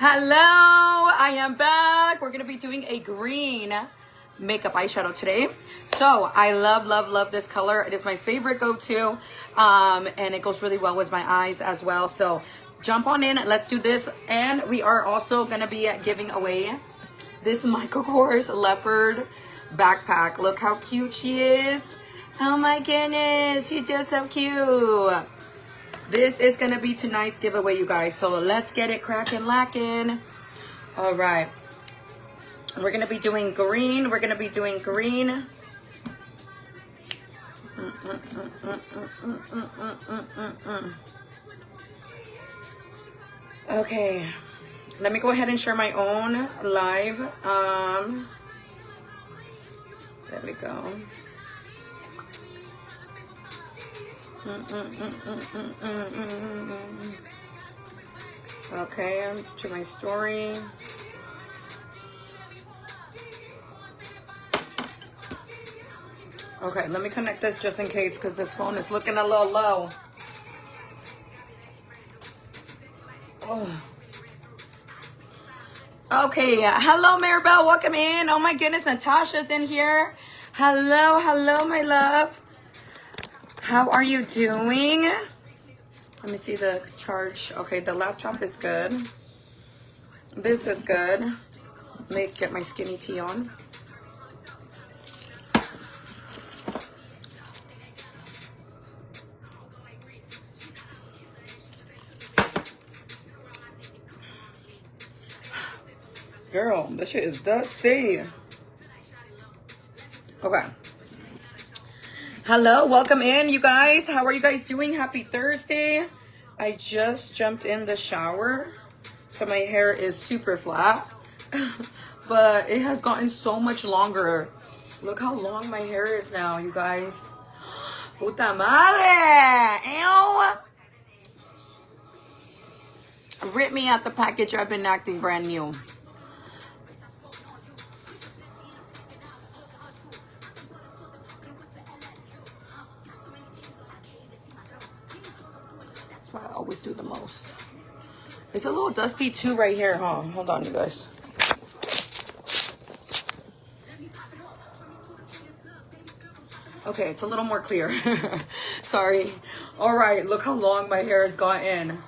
Hello, I am back. We're gonna be doing a green makeup eyeshadow today. So I love this color. It is my favorite go-to, and it goes really well with my eyes as well. So jump on in, let's do this. And we are also gonna be giving away this Michael Kors leopard backpack. Look how cute she is. Oh my goodness, she's just so cute. This is gonna be tonight's giveaway, you guys. So let's get it cracking, lacking. All right. We're gonna be doing green. We're gonna be doing green. Okay. Let me go ahead and share my own live. There we go. Okay, to my story. Okay, let me connect this just in case because this phone is looking a little low. Oh. Okay, hello Maribel, welcome in. Oh my goodness, Natasha's in here. Hello, my love. How are you doing? Let me see the charge. Okay, the laptop is good. This is good. Let me get my skinny tea on. Girl, this shit is dusty. Okay. Hello, welcome in, you guys. How are you guys doing? Happy Thursday. I just jumped in the shower, so my hair is super flat, but it has gotten so much longer. Look how long my hair is now, you guys. Puta madre! Ew! Rip me out the package. I've been acting brand new. I always do the most. It's a little dusty too right here, huh? Hold on, you guys. Okay, it's a little more clear. Sorry. All right, look how long my hair has gotten.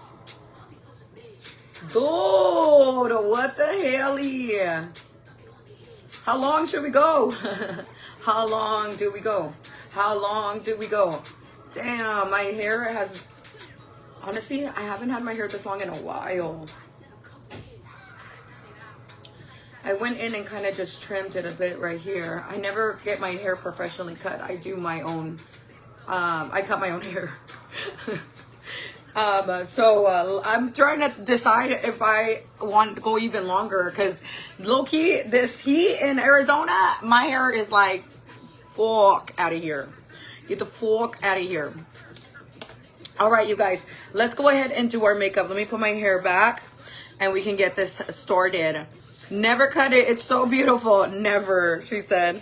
Dude, what the hell? How long should we go? How long do we go? How long do we go? Damn, my hair has... Honestly, I haven't had my hair this long in a while. I went in and kind of just trimmed it a bit right here. I never get my hair professionally cut. I do my own, I cut my own hair. I'm trying to decide if I want to go even longer because low-key, this heat in Arizona, my hair is like, fuck out of here. Get the fuck out of here. All right, you guys, let's go ahead and do our makeup. Let me put my hair back and we can get this started. Never cut it. It's so beautiful. Never, she said.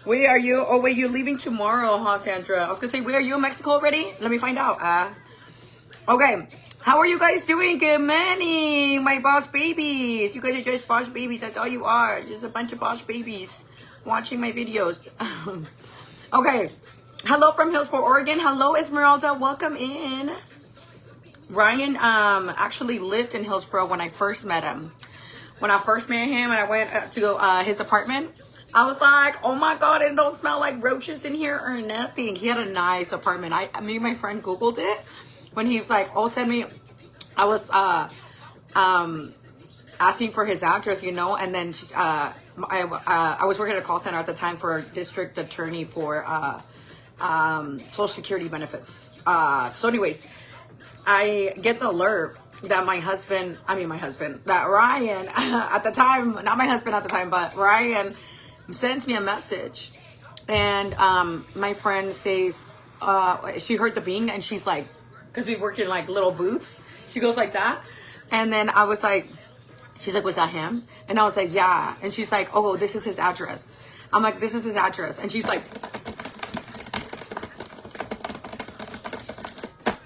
Where are you? Oh, wait, you're leaving tomorrow, huh, Sandra? I was going to say, where are you in Mexico already? Let me find out. Okay. How are you guys doing? Good morning, my boss babies. You guys are just boss babies. That's all you are. Just a bunch of boss babies watching my videos. Okay. Hello from Hillsboro, Oregon. Hello, Esmeralda. Welcome in. Ryan actually lived in Hillsboro when I first met him. When I first met him and I went to his apartment, I was like, oh my God, it don't smell like roaches in here or nothing. He had a nice apartment. Me and my friend Googled it when he was like, oh, send me. I was asking for his address, you know, and then I was working at a call center at the time for a district attorney for Social Security benefits. So anyways, I get the alert that that Ryan at the time, not my husband at the time, but Ryan sends me a message. And my friend says, she heard the bing and she's like, because we work in like little booths, she goes like that. And then I was like, she's like, was that him? And I was like, yeah. And she's like, oh, this is his address. I'm like, this is his address. And she's like,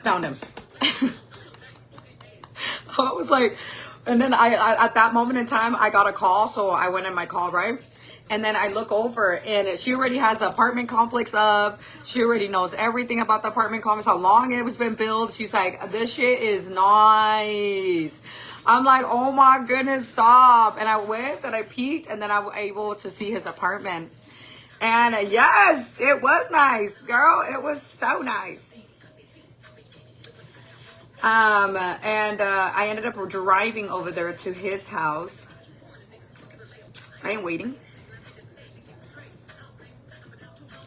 found him. I was like, And then at that moment in time, I got a call. So I went in my call, right? And then I look over and she already has the apartment complex up. She already knows everything about the apartment complex, how long it was been built. She's like, this shit is nice. I'm like, oh my goodness, stop. And I went and I peeked and then I was able to see his apartment. And yes, it was nice, girl. It was so nice. And I ended up driving over there to his house. I ain't waiting.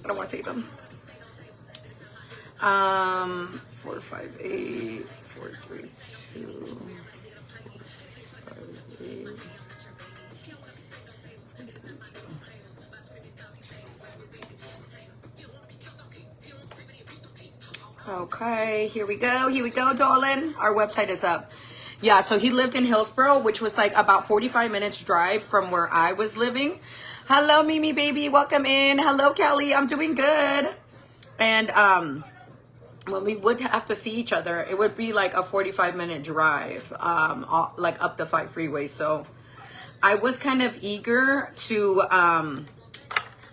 I don't want to save him. 458 432 458. Okay, here we go, darling. Our website is up. Yeah, so he lived in Hillsborough, which was like about 45 minutes drive from where I was living. Hello, Mimi baby, welcome in. Hello, Kelly, I'm doing good. And when we would have to see each other, it would be like a 45-minute drive, like up the 5 freeway. So I was kind of eager to, I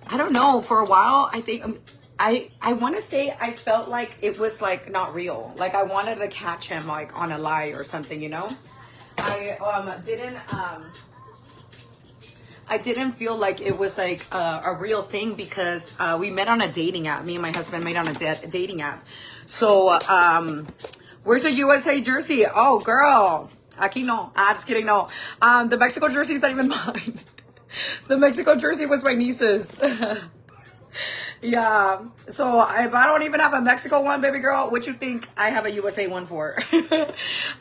don't know, for a while, I think, I want to say I felt like it was like not real. Like I wanted to catch him like on a lie or something, you know? I didn't feel like it was like a real thing because we met on a dating app. Me and my husband met on a dating app. So, where's the USA jersey? Oh, girl. Aquí no. Just kidding. No. The Mexico jersey is not even mine. The Mexico jersey was my niece's. Yeah. So if I don't even have a Mexico one, baby girl, what you think I have a USA one for?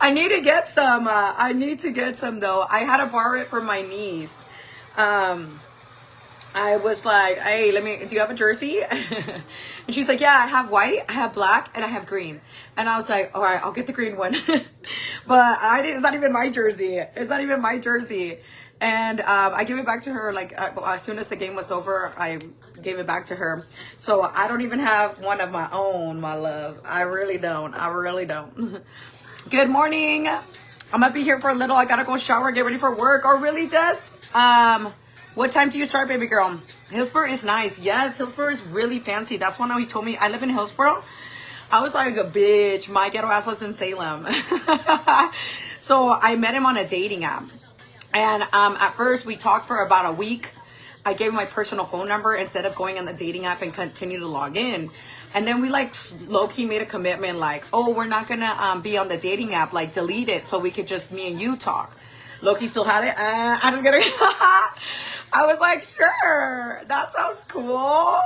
I need to get some. Though. I had to borrow it from my niece. I was like, hey, do you have a jersey? And she's like, yeah, I have white, I have black, and I have green. And I was like, all right, I'll get the green one. But it's not even my jersey. It's not even my jersey. And I gave it back to her, like, as soon as the game was over, I gave it back to her. So I don't even have one of my own, my love. I really don't. Good morning. I'm gonna be here for a little. I gotta go shower, get ready for work. Oh, really, Jess? What time do you start, baby girl? Hillsborough is nice. Yes, Hillsborough is really fancy. That's when he told me I live in Hillsborough. I was like, bitch, my ghetto ass lives in Salem. So I met him on a dating app. And at first we talked for about a week. I gave him my personal phone number instead of going on the dating app and continue to log in. And then we like low-key made a commitment like, oh, we're not gonna be on the dating app, like delete it so we could just me and you talk. Loki still had it. I just gonna. I was like, sure, that sounds cool.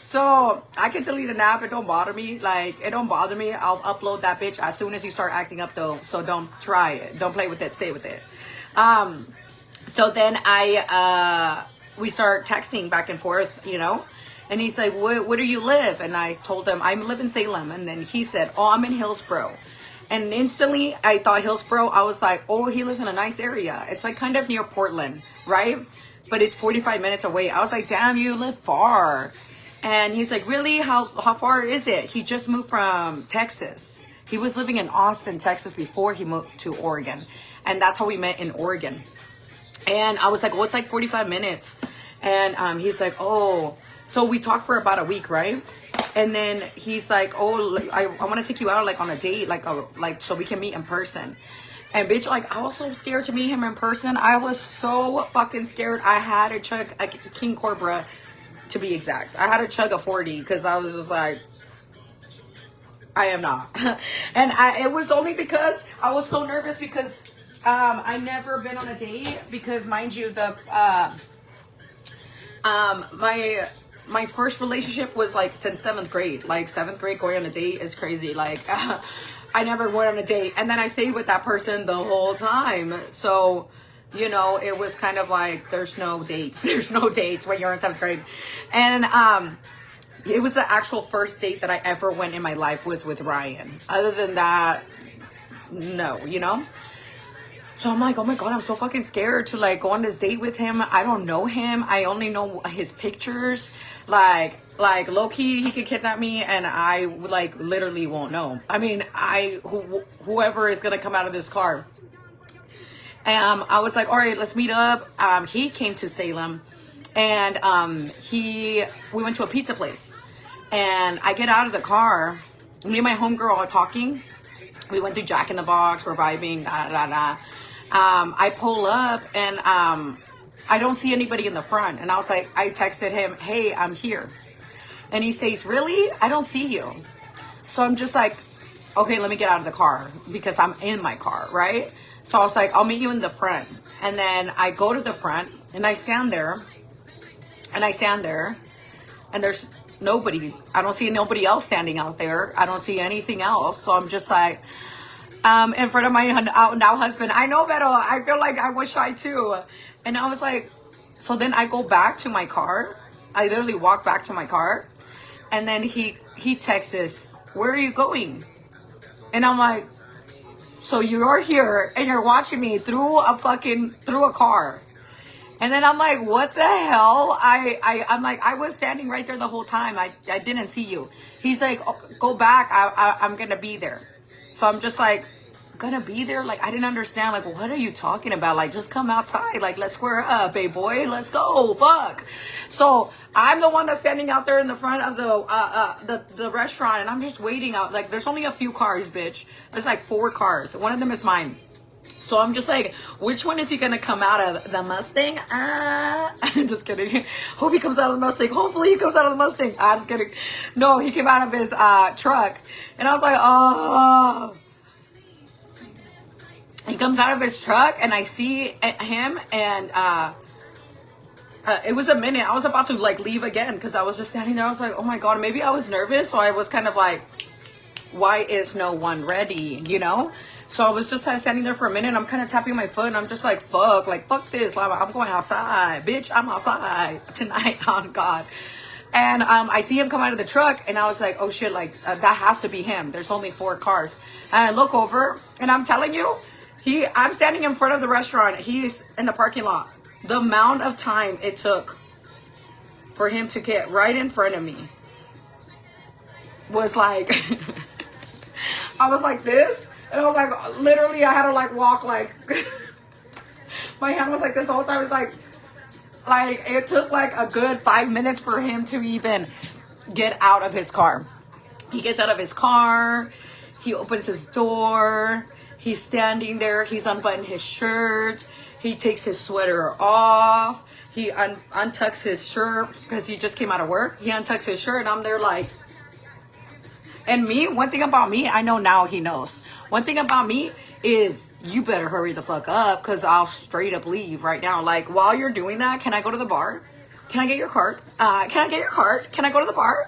So I can delete an app. It don't bother me. Like, it don't bother me. I'll upload that bitch as soon as you start acting up, though. So don't try it. Don't play with it. Stay with it. So then we start texting back and forth, you know. And he's like, where do you live? And I told him, I live in Salem. And then he said, oh, I'm in Hillsborough. And instantly, I thought Hillsborough. I was like, oh, he lives in a nice area. It's like kind of near Portland, right? But it's 45 minutes away. I was like, damn, you live far. And he's like, really? How far is it? He just moved from Texas. He was living in Austin, Texas before he moved to Oregon. And that's how we met in Oregon. And I was like, well, it's like 45 minutes. And he's like, oh. So we talked for about a week, right? And then he's like, oh, I want to take you out like on a date, like so we can meet in person. And bitch, like I was so scared to meet him in person. I was so fucking scared. I had to chug a King Cobra, to be exact. I had to chug a 40 because I was just like, I am not. And it was only because I was so nervous because I never been on a date because, mind you, my first relationship was like since 7th grade. Like 7th grade going on a date is crazy. Like I never went on a date. And then I stayed with that person the whole time. So, you know, it was kind of like there's no dates. There's no dates when you're in 7th grade. And it was the actual first date that I ever went in my life was with Ryan. Other than that, no, you know? So I'm like, oh my God, I'm so fucking scared to like go on this date with him. I don't know him. I only know his pictures. Like low-key, he could kidnap me and I like literally won't know. I mean, whoever is gonna come out of this car. I was like, all right, let's meet up. He came to Salem, and we went to a pizza place. And I get out of the car. Me and my homegirl are talking. We went to Jack in the Box. We're vibing. Da, da, da. I pull up, and I don't see anybody in the front. And I was like, I texted him, hey, I'm here. And he says, really? I don't see you. So I'm just like, okay, let me get out of the car because I'm in my car, right? So I was like, I'll meet you in the front. And then I go to the front and I stand there. And there's nobody. I don't see nobody else standing out there. I don't see anything else. So I'm just like, in front of my now husband. I know, but I feel like I was shy too. And I was like, so then I go back to my car. I literally walk back to my car. And then he texts us, where are you going? And I'm like, so you're here and you're watching me through a car. And then I'm like, what the hell? I'm like, I was standing right there the whole time. I didn't see you. He's like, oh, go back. I'm going to be there. So I'm just like, gonna be there? Like, I didn't understand. Like, what are you talking about? Like, just come outside. Like, let's square up, hey boy. Let's go. Fuck. So I'm the one that's standing out there in the front of the restaurant, and I'm just waiting out. Like, there's only a few cars, bitch. There's like 4 cars. One of them is mine. So I'm just like, which one is he gonna come out of? The Mustang? Just kidding. Hope he comes out of the Mustang. Hopefully he comes out of the Mustang. Just kidding. No, he came out of his truck. And I was like, oh. He comes out of his truck and I see him, and it was a minute. I was about to like leave again because I was just standing there. I was like, oh my God, maybe I was nervous. So I was kind of like, why is no one ready? You know? So I was just standing there for a minute. I'm kind of tapping my foot and I'm just like, fuck this. I'm going outside. Bitch, I'm outside tonight. On God. And I see him come out of the truck and I was like, oh shit, like that has to be him. There's only 4 cars. And I look over and I'm telling you, I'm standing in front of the restaurant. He's in the parking lot. The amount of time it took for him to get right in front of me was like, I was like this. And I was like, literally, I had to like walk like, my hand was like this the whole time. It's like it took like a good 5 minutes for him to even get out of his car. He gets out of his car. He opens his door. He's standing there. He's unbuttoned his shirt. He takes his sweater off. He untucks his shirt because he just came out of work. He untucks his shirt and I'm there like, and me, one thing about me, I know now he knows. One thing about me is you better hurry the fuck up because I'll straight up leave right now. Like, while you're doing that, can I go to the bar? Can I get your card? Can I get your card? Can I go to the bar?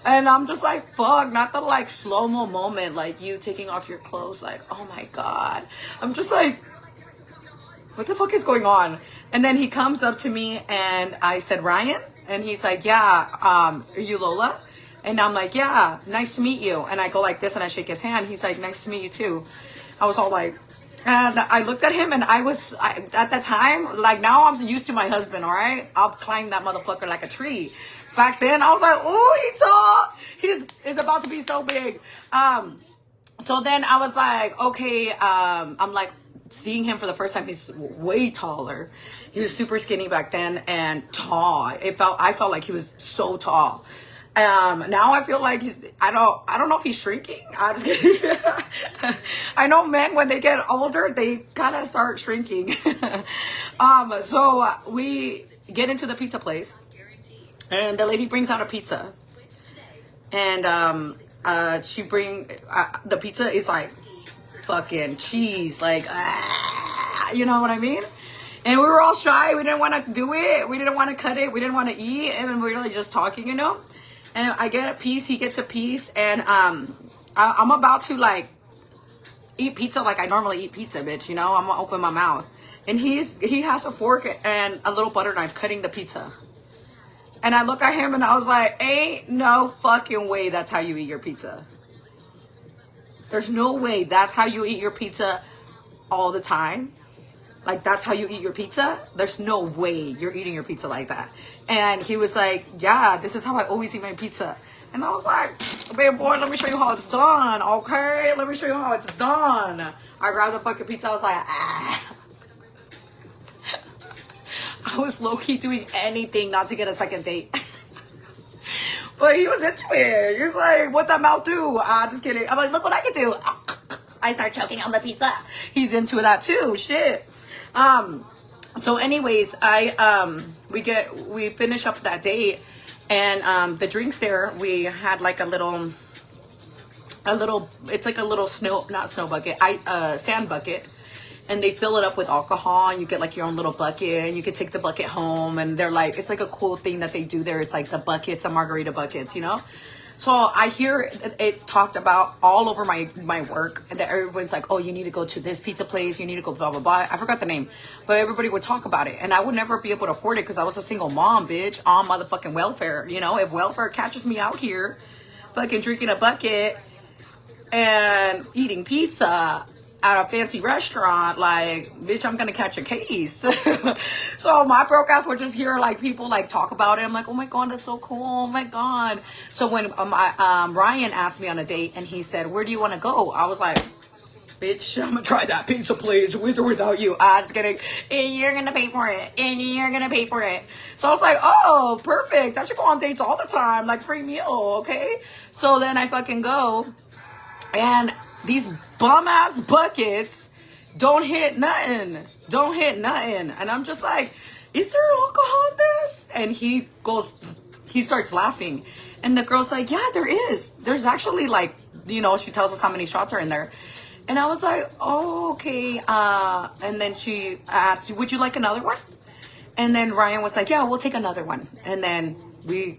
And I'm just like, fuck, not the like slow-mo moment, like you taking off your clothes, like, oh my God. I'm just like, what the fuck is going on? And then he comes up to me and I said, Ryan? And he's like, yeah, are you Lola? And I'm like, yeah, nice to meet you. And I go like this and I shake his hand. He's like, nice to meet you too. I was all like, and I looked at him and at that time, like now I'm used to my husband, all right? I'll climb that motherfucker like a tree. Back then, I was like, oh, he's tall. He's about to be so big. So then I was like, okay, I'm like seeing him for the first time. He's way taller. He was super skinny back then and tall. I felt like he was so tall. Now I feel like I don't know if he's shrinking. I'm just kidding. I know men, when they get older, they kind of start shrinking. So we get into the pizza place and the lady brings out a pizza and, she the pizza is like fucking cheese, like, you know what I mean? And we were all shy. We didn't want to do it. We didn't want to cut it. We didn't want to eat. And we were really just talking, you know? And I get a piece, he gets a piece, and I'm about to like eat pizza like I normally eat pizza, bitch, you know? I'm gonna open my mouth. And he has a fork and a little butter knife cutting the pizza. And I look at him and I was like, ain't no fucking way that's how you eat your pizza. There's no way that's how you eat your pizza all the time. Like, that's how you eat your pizza? There's no way you're eating your pizza like that. And he was like, yeah, this is how I always eat my pizza. And I was like, babe boy, let me show you how it's done, okay? Let me show you how it's done. I grabbed the fucking pizza. I was like, I was low-key doing anything not to get a second date. But he was into it. He was like, what that mouth do? Just kidding. I'm like, look what I can do. I start choking on the pizza. He's into that too. Shit. So anyways, we finish up that date, and the drinks there, we had like a little, it's like a little sand bucket, and they fill it up with alcohol, and you get like your own little bucket, and you can take the bucket home, and they're like, it's like a cool thing that they do there. It's like the buckets, the margarita buckets, you know? So I hear it talked about all over my work, and that everyone's like, oh, you need to go to this pizza place, you need to go blah, blah, blah. I forgot the name, but everybody would talk about it, and I would never be able to afford it because I was a single mom, bitch, on motherfucking welfare. You know, if welfare catches me out here fucking drinking a bucket and eating pizza at a fancy restaurant, like, bitch, I'm gonna catch a case. So my broke ass would just hear like people like talk about it. I'm like, oh my god, that's so cool, oh my god. So when Ryan asked me on a date and he said, where do you want to go? I was like, bitch, I'm gonna try that pizza place with or without you. I'm just kidding. And you're gonna pay for it, and you're gonna pay for it. So I was like, oh, perfect, I should go on dates all the time, like free meal, okay? So then I fucking go, and these bum ass buckets don't hit nothing. And I'm just like, is there alcohol in this? And he starts laughing. And the girl's like, yeah, there is. There's actually like, you know, she tells us how many shots are in there. And I was like, oh, okay. And then she asked, would you like another one? And then Ryan was like, yeah, we'll take another one. And then we,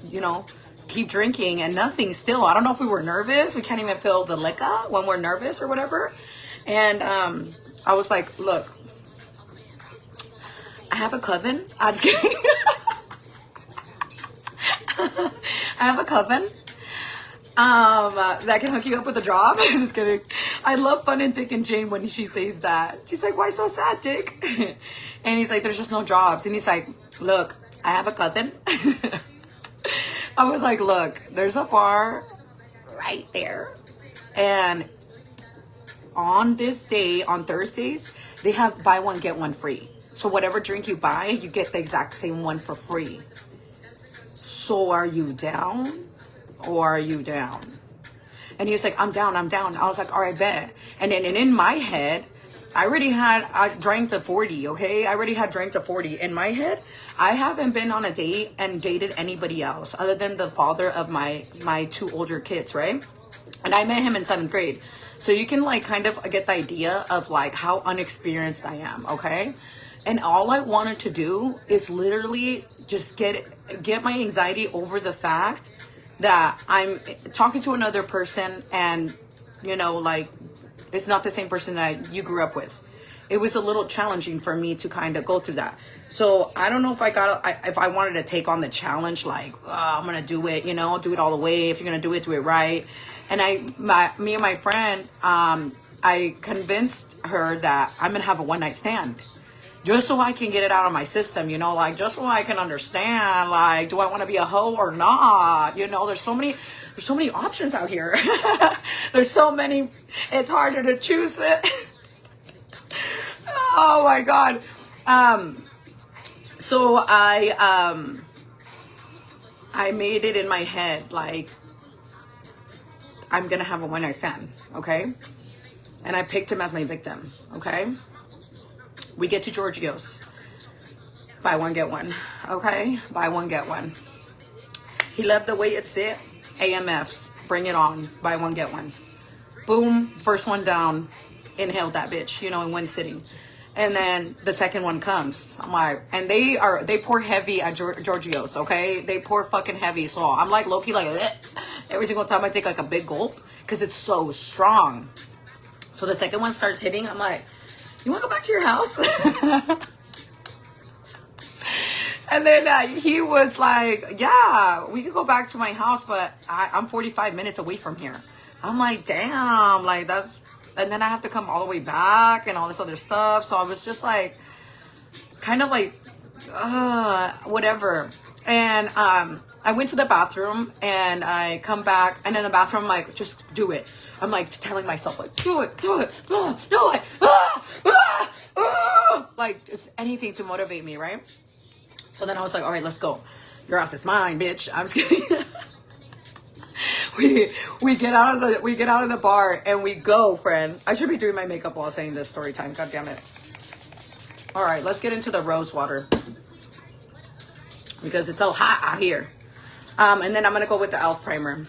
you know, keep drinking and nothing still. I don't know if we were nervous. We can't even feel the liquor when we're nervous or whatever. And I was like, look, I have a cousin. I'm just kidding. I have a cousin that can hook you up with a job. I'm just kidding. I love Fun and Dick and Jane when she says that. She's like, why so sad, Dick? And he's like, there's just no jobs. And he's like, look, I have a cousin. I was like, look, there's a bar right there. And on this day, on Thursdays, they have buy one, get one free. So whatever drink you buy, you get the exact same one for free. So are you down? Or are you down? And he was like, I'm down. I was like, all right, bet. And then in my head, I drank to 40, okay? I already had drank to 40. In my head, I haven't been on a date and dated anybody else other than the father of my two older kids, right? And I met him in 7th grade. So you can like kind of get the idea of like how unexperienced I am, okay? And all I wanted to do is literally just get my anxiety over the fact that I'm talking to another person and, you know, like, it's not the same person that you grew up with. It was a little challenging for me to kind of go through that. So I don't know if I wanted to take on the challenge, like, I'm going to do it, you know, do it all the way. If you're going to do it right. And me and my friend, I convinced her that I'm going to have a one-night stand. Just so I can get it out of my system, you know, like, just so I can understand, like, do I want to be a hoe or not? You know, there's so many options out here. There's so many, it's harder to choose it. Oh my God. So I made it in my head, like, I'm going to have a one-night stand, okay? And I picked him as my victim, okay? We get to Giorgio's. Buy one, get one. Okay? Buy one, get one. He loved the way it sit. AMFs. Bring it on. Buy one, get one. Boom. First one down. Inhaled that bitch, you know, in one sitting. And then the second one comes. I'm like, and they pour heavy at Giorgio's, okay? They pour fucking heavy. So I'm like low-key like, eh. Every single time I take like a big gulp because it's so strong. So the second one starts hitting. I'm like, you want to go back to your house? And then he was like, yeah, we could go back to my house, but I'm 45 minutes away from here. I'm like, damn, like that's, and then I have to come all the way back and all this other stuff. So I was just like, kind of like, whatever. And I went to the bathroom and I come back, and in the bathroom I'm like, just do it. I'm like telling myself like, do it, like just anything to motivate me, right? So then I was like, all right, let's go. Your ass is mine, bitch. I'm just kidding. we get out of the bar and we go, friend. I should be doing my makeup while saying this story time. God damn it. All right, let's get into the rose water because it's so hot out here. And then I'm gonna go with the e.l.f. primer.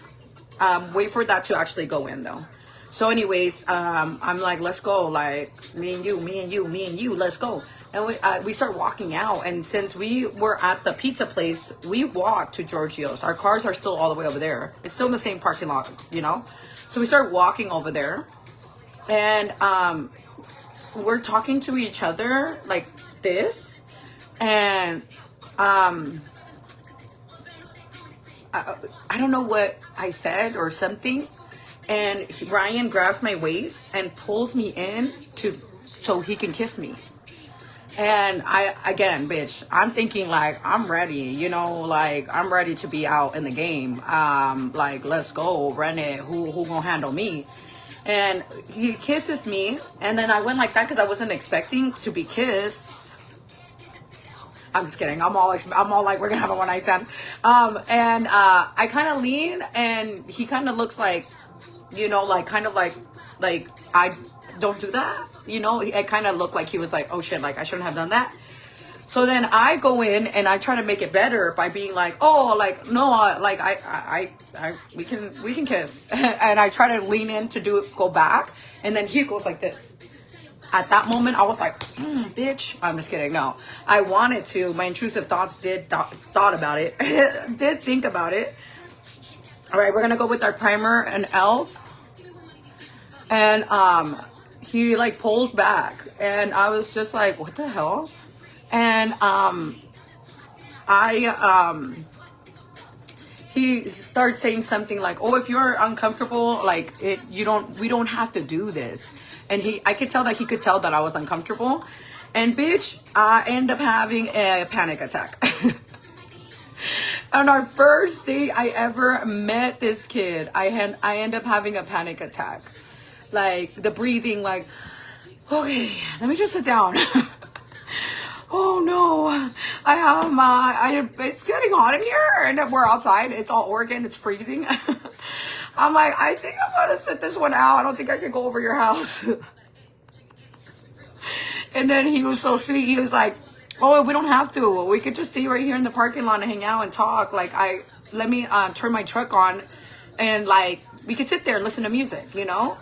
Wait for that to actually go in though. So anyways, I'm like, let's go. Like me and you, let's go. And we start walking out. And since we were at the pizza place, we walked to Giorgio's. Our cars are still all the way over there. It's still in the same parking lot, you know? So we start walking over there. And we're talking to each other like this. And I don't know what I said or something. And Ryan grabs my waist and pulls me in so he can kiss me. And again, bitch, I'm thinking like, I'm ready, you know, like I'm ready to be out in the game. Like, let's go, run it. Who gonna handle me? And he kisses me. And then I went like that because I wasn't expecting to be kissed. I'm just kidding. I'm all like, we're gonna have a one night stand. And I kind of lean and he kind of looks like, you know, like kind of like I don't do that. You know, it kind of looked like he was like, oh shit, like I shouldn't have done that. So then I go in and I try to make it better by being like, oh, like, no, like we can kiss. And I try to lean in to go back. And then he goes like this. At that moment, I was like, bitch. I'm just kidding. No, I wanted to. My intrusive thoughts thought about it. Did think about it. All right, we're going to go with our primer and e.l.f. And, he like pulled back and I was just like, what the hell? And he started saying something like, oh, if you're uncomfortable, like we don't have to do this. And I could tell that he could tell that I was uncomfortable. And bitch, I end up having a panic attack. On our first date I ever met this kid, I end up having a panic attack. Like the breathing, like, okay, let me just sit down. Oh no, it's getting hot in here and we're outside. It's all Oregon, it's freezing. I'm like, I think I'm gonna sit this one out. I don't think I can go over your house. And then he was so sweet. He was like, oh, we don't have to. We could just stay right here in the parking lot and hang out and talk. Like, let me turn my truck on and like, we could sit there and listen to music, you know?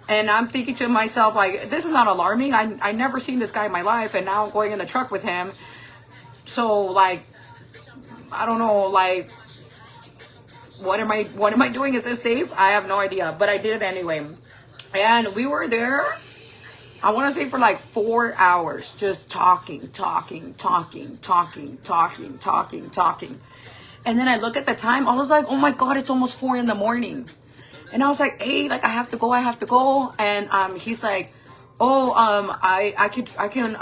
And I'm thinking to myself, like, this is not alarming. I never seen this guy in my life, and now I'm going in the truck with him. So, like, I don't know, like, what am I doing? Is this safe? I have no idea, but I did it anyway. And we were there, I want to say for like 4 hours, just talking. And then I look at the time. I was like, oh my God, it's almost 4 a.m. And I was like, hey, like I have to go. And he's like, oh, I can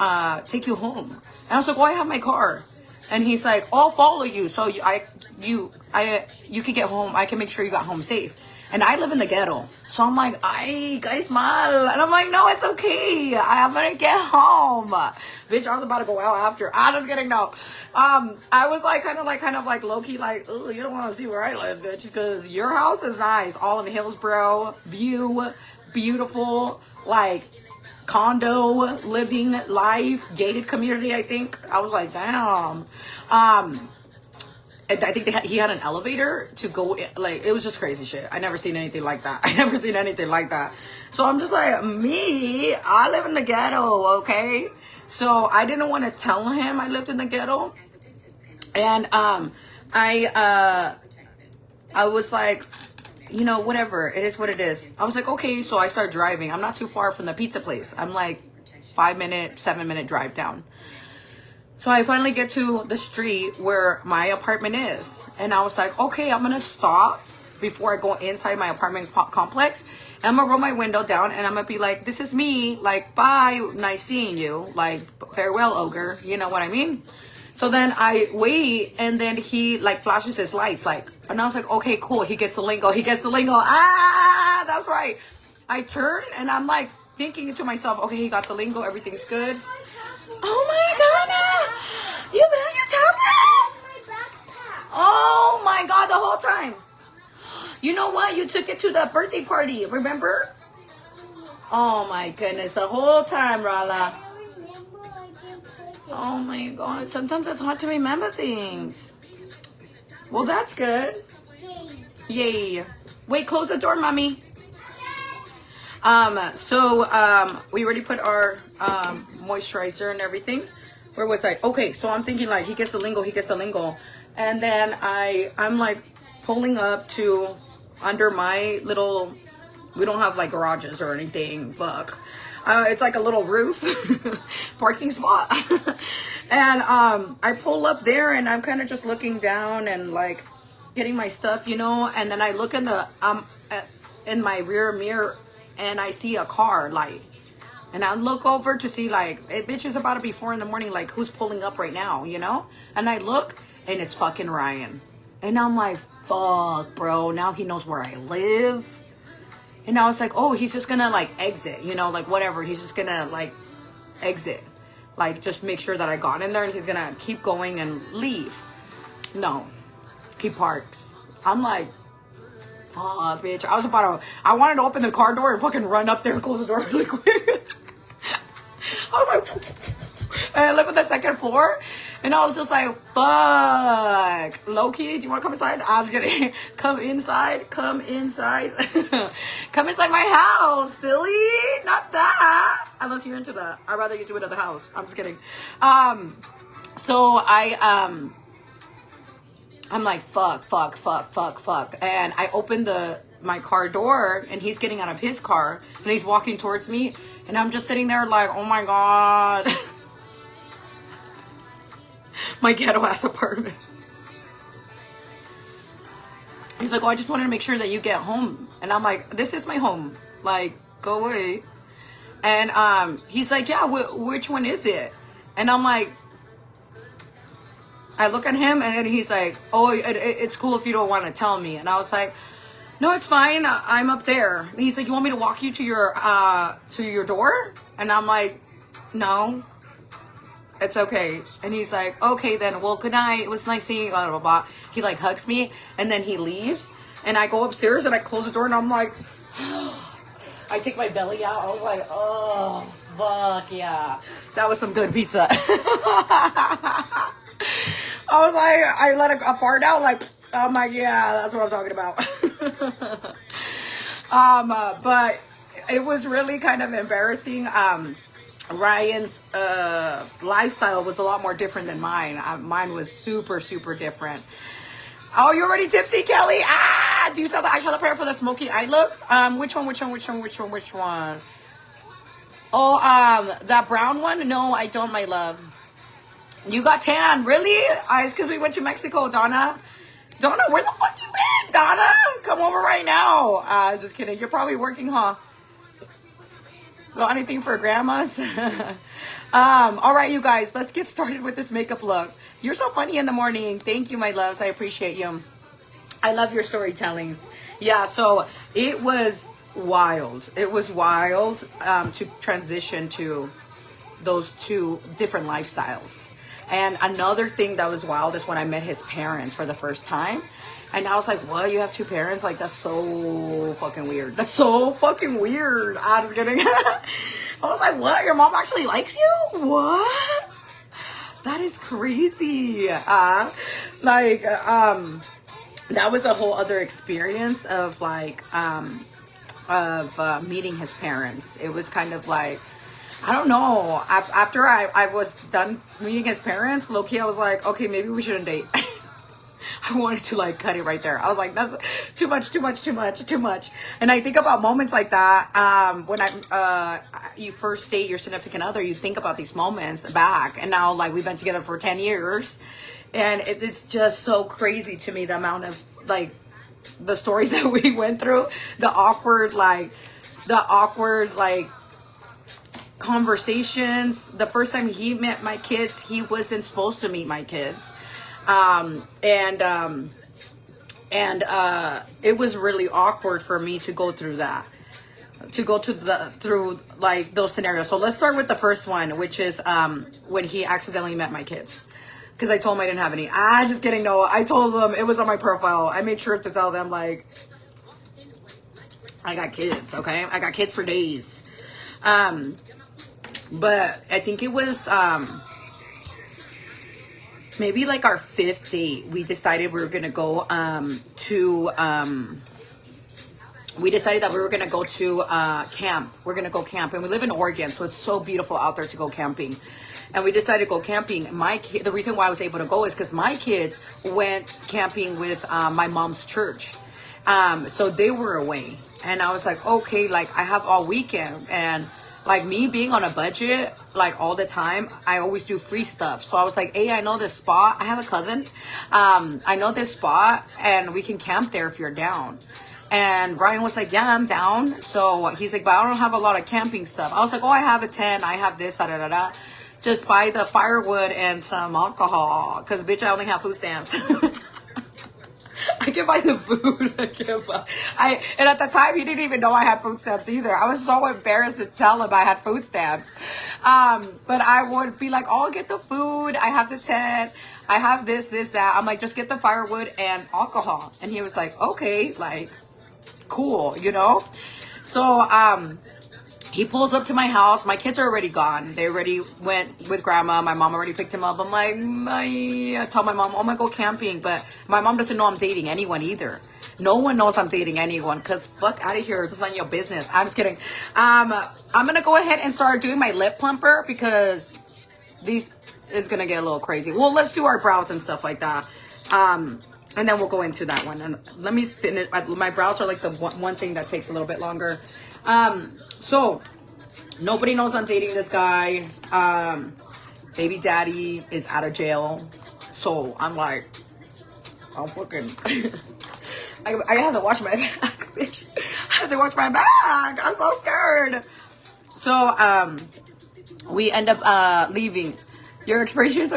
take you home. And I was like, oh, I have my car. And he's like, oh, I'll follow you. So you can get home. I can make sure you got home safe. And I live in the ghetto. So I'm like, ay, guys, mal. And I'm like, no, it's okay. I'm going to get home. Bitch, I was about to go out after. I'm just kidding, no. I was like, kind of like low-key, like, oh, you don't want to see where I live, bitch. Because your house is nice. All in Hillsboro. View. Beautiful. Like, condo, living life, gated community, I think. I was like, damn. And I think he had an elevator to go in. Like, it was just crazy shit. I never seen anything like that. So I'm just like, I live in the ghetto, okay? So I didn't want to tell him I lived in the ghetto. And I was like, you know, whatever, it is what it is. I was like, okay, so I start driving. I'm not too far from the pizza place. I'm like 7-minute drive down. So I finally get to the street where my apartment is. And I was like, okay, I'm going to stop before I go inside my apartment complex. And I'm going to roll my window down and I'm going to be like, this is me. Like, bye, nice seeing you. Like, farewell, ogre. You know what I mean? So then I wait and then he like flashes his lights. Like, and I was like, okay, cool. He gets the lingo. Ah, that's right. I turn and I'm like thinking to myself, okay, he got the lingo. Everything's good. Oh my god! You been your tablet? Oh my god, the whole time. You know what? You took it to the birthday party, remember? Oh my goodness, the whole time, Rala. Oh my god, sometimes it's hard to remember things. Well, that's good. Yay. Wait, close the door, mommy. We already put our moisturizer and everything. Where was I? Okay, so I'm thinking like he gets the lingo. And then I'm like pulling up to under my little, we don't have like garages or anything, fuck. It's like a little roof parking spot. And I pull up there and I'm kind of just looking down and like getting my stuff, you know, and then I look in the in my rear mirror and I see a car light. And I look over to see like, it bitch is about to be 4 a.m, like who's pulling up right now, you know? And I look and it's fucking Ryan. And I'm like, fuck, bro, now he knows where I live. And I was like, oh, he's just gonna like exit, you know, like whatever. He's just gonna like exit. Like just make sure that I got in there and he's gonna keep going and leave. No, he parks. I'm like, fuck, bitch. I wanted to open the car door and fucking run up there and close the door really quick. I was like, and I live on the second floor. And I was just like, fuck. Low-key, do you want to come inside? I was gonna come inside. Come inside my house, silly. Not that. Unless you're into that. I'd rather you do it at the house. I'm just kidding. So I'm like, fuck. And I opened my car door and he's getting out of his car and he's walking towards me. And I'm just sitting there like, oh my God. My ghetto ass apartment. He's like, oh, I just wanted to make sure that you get home. And I'm like, this is my home. Like, go away. And he's like, yeah, which one is it? And I'm like, I look at him and then he's like, oh, it's cool if you don't want to tell me. And I was like, no, it's fine. I'm up there. And he's like, you want me to walk you to your door? And I'm like, no, it's okay. And he's like, okay then, well, good night. It was nice seeing you, blah, blah, blah. He like hugs me and then he leaves. And I go upstairs and I close the door and I'm like, I take my belly out. I was like, oh, fuck yeah. That was some good pizza. I was like, I let a fart out like, I'm like, yeah, that's what I'm talking about. But it was really kind of embarrassing. Ryan's lifestyle was a lot more different than mine. Mine was super, super different. Oh, you're already tipsy, Kelly? Ah! Do you sell the eyeshadow palette for the smoky eye look? Which one? Oh, that brown one? No, I don't, my love. You got tan, really? It's because we went to Mexico, Donna. Donna, where the fuck you been, Donna? Come over right now. Just kidding. You're probably working, huh? Got anything for grandmas? All right, you guys, let's get started with this makeup look. You're so funny in the morning. Thank you, my loves. I appreciate you. I love your storytellings. Yeah, so it was wild. It was wild to transition to those two different lifestyles. And another thing that was wild is when I met his parents for the first time. And I was like, what? You have two parents? Like, that's so fucking weird. That's so fucking weird. I'm just kidding. I was like, what? Your mom actually likes you? What? That is crazy. That was a whole other experience of like, meeting his parents. It was kind of like, I don't know. After I was done meeting his parents, low-key, I was like, okay, maybe we shouldn't date. I wanted to like cut it right there. I was like, that's too much. And I think about moments like that. When you first date your significant other, you think about these moments back. And now like we've been together for 10 years. And it's just so crazy to me, the amount of like the stories that we went through, the awkward conversations. The first time he met my kids, he wasn't supposed to meet my kids. It was really awkward for me to go through that. to go to through like those scenarios. So let's start with the first one, which is when he accidentally met my kids. Because I told him I didn't have any. Just kidding. No, I told them it was on my profile. I made sure to tell them, like, I got kids, okay? I got kids for days. But I think it was maybe like our 5th date. We decided we were going to go we decided that we were going to go to camp. We're going to go camp. And we live in Oregon, so it's so beautiful out there to go camping. And we decided to go camping. The reason why I was able to go is because my kids went camping with my mom's church. So they were away. And I was like, okay, like I have all weekend. And like me being on a budget, like all the time, I always do free stuff. So I was like, hey, I know this spot. I have a cousin. I know this spot and we can camp there if you're down. And Brian was like, yeah, I'm down. So he's like, but I don't have a lot of camping stuff. I was like, oh, I have a tent. I have this, da da da da. Just buy the firewood and some alcohol. Because, bitch, I only have food stamps. I can buy the food. And at the time, he didn't even know I had food stamps either. I was so embarrassed to tell him I had food stamps. But I would be like, oh, I'll get the food. I have the tent. I have this, that. I'm like, just get the firewood and alcohol. And he was like, okay, like, cool, you know? So, he pulls up to my house. My kids are already gone. They already went with grandma. My mom already picked him up. I'm like, I tell my mom, oh, I'm going to go camping. But my mom doesn't know I'm dating anyone either. No one knows I'm dating anyone because fuck out of here. This is not your business. I'm just kidding. I'm going to go ahead and start doing my lip plumper because these is going to get a little crazy. Well, let's do our brows and stuff like that. And then we'll go into that one. And let me finish. My brows are like the one thing that takes a little bit longer. So nobody knows I'm dating this guy. Baby daddy is out of jail. So I'm like, I'm fucking, I have to watch my back, bitch. I have to watch my back. I'm so scared. So, we end up, leaving. Your expressions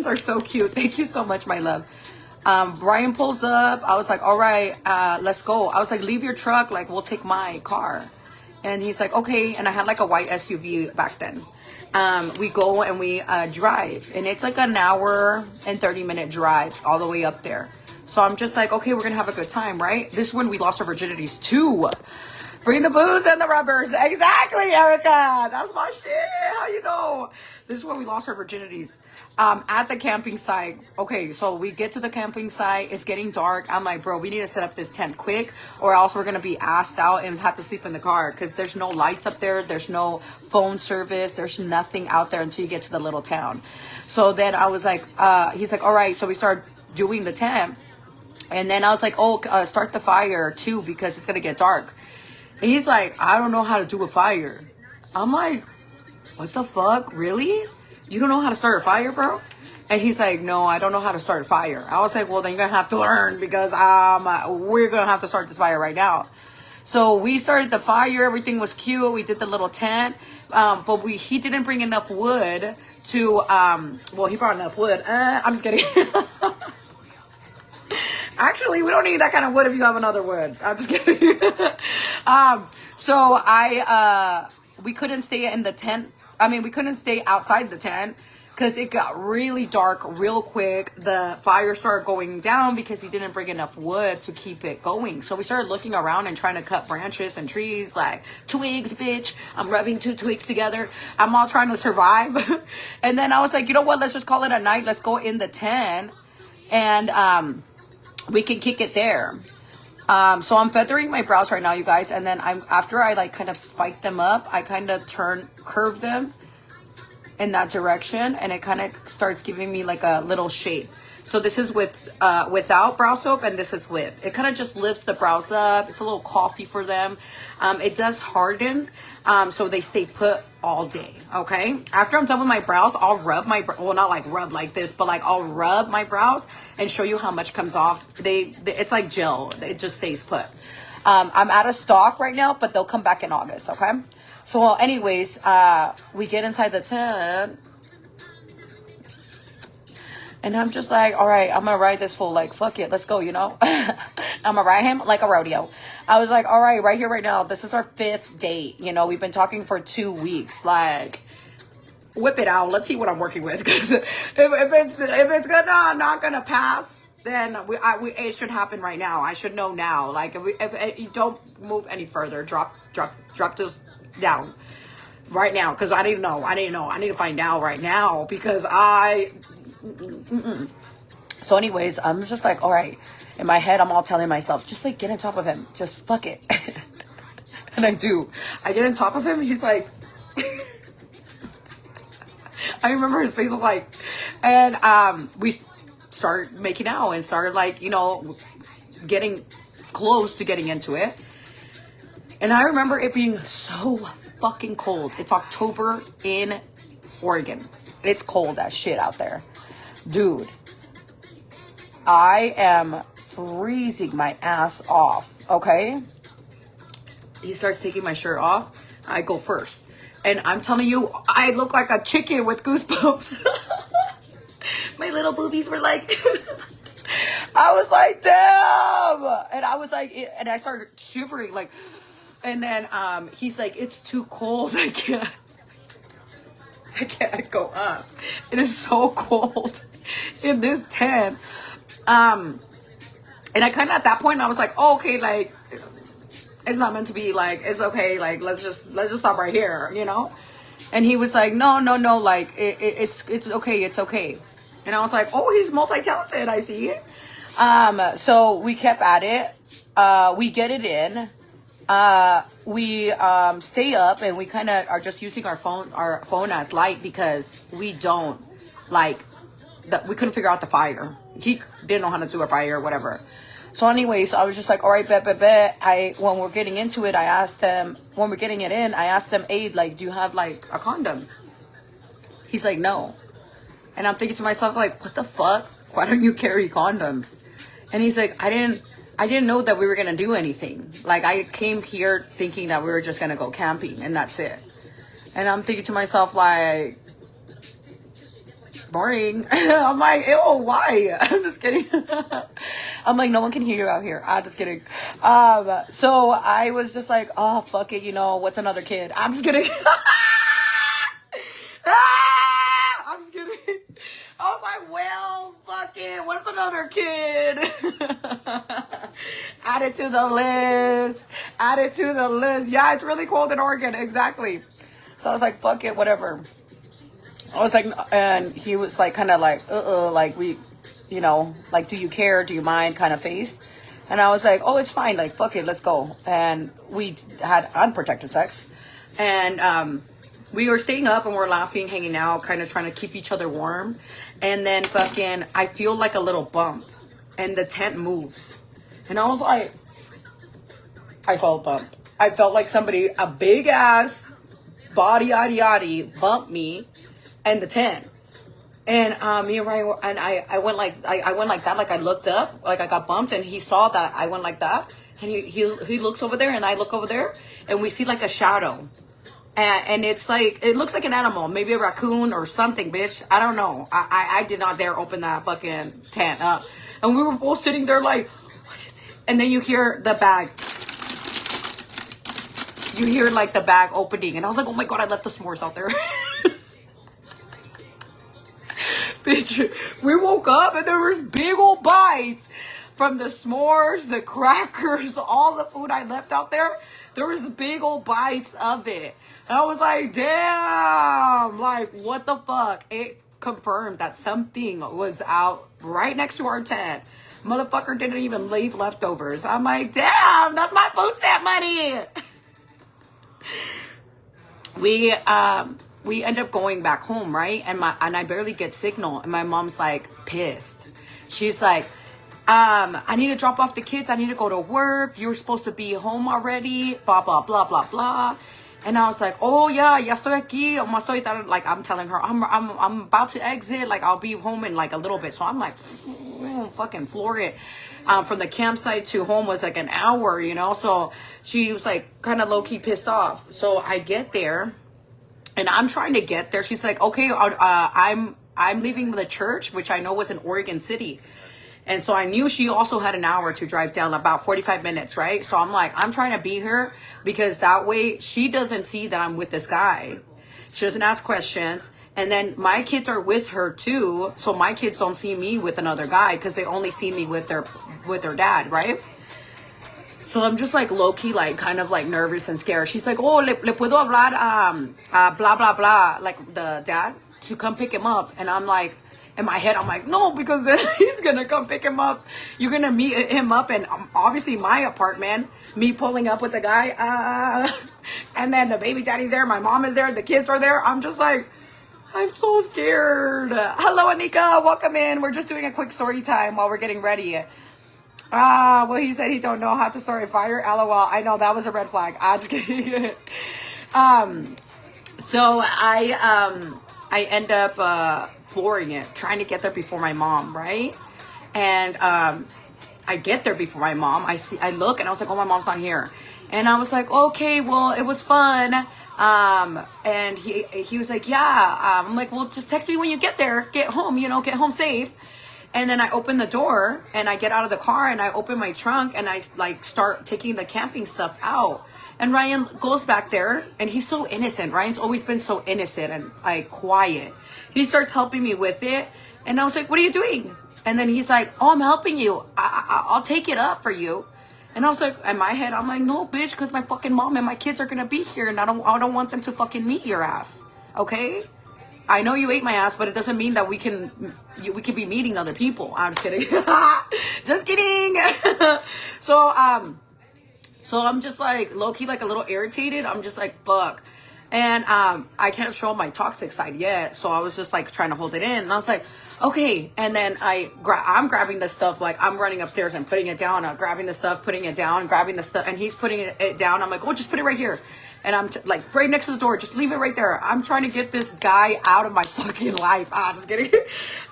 are so cute. Thank you so much, my love. Brian pulls up. I was like, all right, let's go. I was like, leave your truck. Like, we'll take my car. And he's like, okay. And I had like a white SUV back then. We go and we drive. And it's like an hour and 30-minute drive all the way up there. So I'm just like, okay, we're going to have a good time, right? This is when we lost our virginities too. Bring the booze and the rubbers. Exactly, Erica. That's my shit. How you know? This is when we lost our virginities. At the camping site. Okay, so we get to the camping site. It's getting dark. I'm like, bro, we need to set up this tent quick or else we're going to be assed out and have to sleep in the car because there's no lights up there. There's no phone service. There's nothing out there until you get to the little town. So then I was like, he's like, all right. So we start doing the tent. And then I was like, oh, start the fire too because it's going to get dark. And he's like, I don't know how to do a fire. I'm like, what the fuck? Really? You don't know how to start a fire, bro? And he's like, no, I don't know how to start a fire. I was like, well, then you're going to have to learn because we're going to have to start this fire right now. So we started the fire. Everything was cute. We did the little tent. But he didn't bring enough wood to, well, he brought enough wood. I'm just kidding. Actually, we don't need that kind of wood if you have another wood. I'm just kidding. So we couldn't stay in the tent. I mean, we couldn't stay outside the tent because it got really dark real quick. The fire started going down because he didn't bring enough wood to keep it going. So we started looking around and trying to cut branches and trees, like twigs, bitch. I'm rubbing 2 twigs together. I'm all trying to survive. And then I was like, you know what? Let's just call it a night. Let's go in the tent and we can kick it there. So I'm feathering my brows right now, you guys. And then after I like kind of spike them up, I kind of curve them in that direction. And it kind of starts giving me like a little shape. So this is without brow soap and this is with. It kind of just lifts the brows up. It's a little coffee for them. It does harden. So they stay put all day. Okay. After I'm done with my brows, I'll rub well, not like rub like this, but like I'll rub my brows and show you how much comes off. It's like gel. It just stays put. I'm out of stock right now, but they'll come back in August. Okay. So anyways, we get inside the tent. And I'm just like, all right, I'm gonna ride this fool. Like, fuck it, let's go, you know? I'm gonna ride him like a rodeo. I was like, all right, right here, right now. This is our 5th date. You know, we've been talking for 2 weeks. Like, whip it out. Let's see what I'm working with. Because if it's gonna not gonna pass, then it should happen right now. I should know now. Like, if you don't move any further, drop this down right now. Because I didn't know. I need to find out right now because So anyways, I'm just like, all right. In my head, I'm all telling myself, just like get on top of him. Just fuck it. And I do. I get on top of him. He's like, I remember his face was like, and we started making out and started like, you know, getting close to getting into it. And I remember it being so fucking cold. It's October in Oregon. It's cold as shit out there. Dude, I am freezing my ass off, okay? He starts taking my shirt off. I go first. And I'm telling you, I look like a chicken with goosebumps. My little boobies were like... I was like, damn! And I was like... And I started shivering, like... And then he's like, it's too cold. I can't go up. It is so cold in this tent. And I kind of at that point I was like, oh, okay, like it's not meant to be, like it's okay, like let's just stop right here, you know. And he was like, no, like it's okay. And I was like, oh, he's multi-talented, I see. So we kept at it. We get it in. We stay up and we kind of are just using our phone as light because we don't like that. We couldn't figure out the fire. He didn't know how to do a fire or whatever. So anyways, I was just like, all right, bet. When we're getting into it, I asked him, when we're getting it in, I asked him, hey, like, do you have like a condom? He's like, no. And I'm thinking to myself, like, what the fuck? Why don't you carry condoms? And he's like, I didn't know that we were going to do anything. Like, I came here thinking that we were just going to go camping and that's it. And I'm thinking to myself, like, boring. I'm like, ew, why? I'm just kidding. I'm like, no one can hear you out here. I'm just kidding. So I was just like, oh, fuck it. You know, what's another kid? I'm just kidding. I'm just kidding. I was like, well, fuck it. What's another kid? Add it to the list. Yeah, it's really cold in Oregon. Exactly. So I was like, fuck it, whatever. I was like, and he was like, kind of like, like we, you know, like, do you care? Do you mind kind of face? And I was like, oh, it's fine. Like, fuck it, let's go. And we had unprotected sex. And, we were staying up and we're laughing, hanging out, kind of trying to keep each other warm. And then fucking, I feel like a little bump and the tent moves. And I was like, I felt bumped. I felt like somebody, a big ass body, bumped me and the tent. And me and Ryan, and I went like, I went like that. Like I looked up, like I got bumped and he saw that I went like that. And he looks over there and I look over there and we see like a shadow. And it's like, it looks like an animal, maybe a raccoon or something, bitch. I don't know. I did not dare open that fucking tent up. And we were both sitting there like, what is it? And then you hear the bag. You hear like the bag opening. And I was like, oh my God, I left the s'mores out there. Bitch, we woke up and there was big old bites from the s'mores, the crackers, all the food I left out there. There was big old bites of it. And I was like, damn, like, what the fuck? It confirmed that something was out right next to our tent. Motherfucker didn't even leave leftovers. I'm like, damn, that's my food stamp money. We end up going back home, right? And I barely get signal. And my mom's like pissed. She's like, I need to drop off the kids. I need to go to work. You're supposed to be home already. Blah, blah, blah, blah, blah. And I was like, oh yeah, ya estoy aquí. Like I'm telling her, I'm about to exit. Like I'll be home in like a little bit. So I'm like, fucking floor it. From the campsite to home was like an hour, you know? So she was like kind of low key pissed off. So I get there and I'm trying to get there. She's like, okay, I'm leaving the church, which I know was in Oregon City. And so I knew she also had an hour to drive down, about 45 minutes, right? So I'm like, I'm trying to be here because that way she doesn't see that I'm with this guy. She doesn't ask questions. And then my kids are with her too. So my kids don't see me with another guy because they only see me with their dad, right? So I'm just like low-key, like kind of like nervous and scared. She's like, oh, le puedo hablar, blah, blah, blah, like the dad, to come pick him up. And I'm like, in my head, I'm like, no, because then he's going to come pick him up. You're going to meet him up in obviously my apartment, me pulling up with the guy. And then the baby daddy's there. My mom is there. The kids are there. I'm just like, I'm so scared. Hello, Anika. Welcome in. We're just doing a quick story time while we're getting ready. Well, he said he don't know how to start a fire. LOL. I know that was a red flag. I'm just kidding. So I end up flooring it, trying to get there before my mom, right? And I get there before my mom. I look and I was like, oh, my mom's not here. And I was like, okay, well, it was fun. And he was like, yeah. I'm like, well, just text me when you get there. Get home, get home safe. And then I open the door and I get out of the car and I open my trunk and I like start taking the camping stuff out. And Ryan goes back there and he's so innocent. Ryan's always been so innocent and like quiet. He starts helping me with it. And I was like, what are you doing? And then he's like, oh, I'm helping you. I'll take it up for you. And I was like, in my head, I'm like, no, bitch, because my fucking mom and my kids are going to be here and I don't want them to fucking meet your ass. Okay? I know you ate my ass, but it doesn't mean that we can be meeting other people. I'm just kidding. Just kidding. So I'm just like low-key, like a little irritated. I'm just like, fuck. And I can't show my toxic side yet. So I was just like trying to hold it in. And I was like, okay. And then I'm grabbing the stuff, like I'm running upstairs and putting it down. I'm grabbing the stuff, putting it down, grabbing the stuff. And he's putting it down. I'm like, oh, just put it right here. And I'm like right next to the door. Just leave it right there. I'm trying to get this guy out of my fucking life. Just kidding.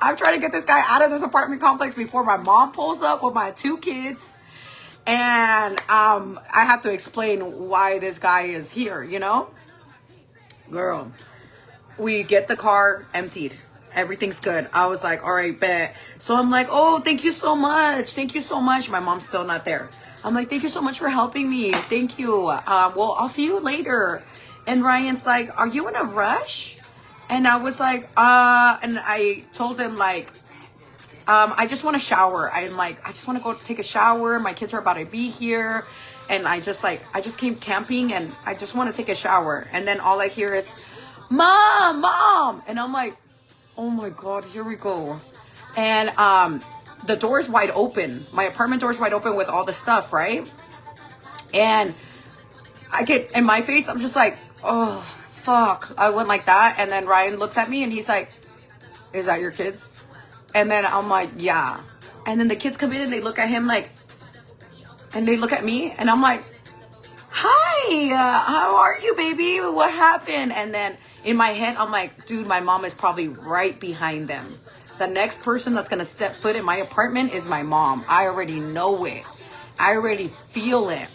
I'm trying to get this guy out of this apartment complex before my mom pulls up with my 2 kids. And I have to explain why this guy is here, Girl, we get the car emptied. Everything's good. I was like, all right, bet. So I'm like, oh, thank you so much. Thank you so much. My mom's still not there. I'm like, thank you so much for helping me. Thank you. Well, I'll see you later. And Ryan's like, are you in a rush? And I was like, and I told him like, I just want to shower. I'm like, I just want to go take a shower. My kids are about to be here. And I just came camping and I just want to take a shower. And then all I hear is, Mom. And I'm like, oh my God, here we go. And, the door's wide open. My apartment door's wide open with all the stuff, right? And I get in my face, I'm just like, oh, fuck. I went like that. And then Ryan looks at me and he's like, is that your kids? And then I'm like, yeah. And then the kids come in and they look at him like, and they look at me and I'm like, hi, how are you, baby? What happened? And then in my head, I'm like, dude, my mom is probably right behind them. The next person that's going to step foot in my apartment is my mom. I already know it. I already feel it.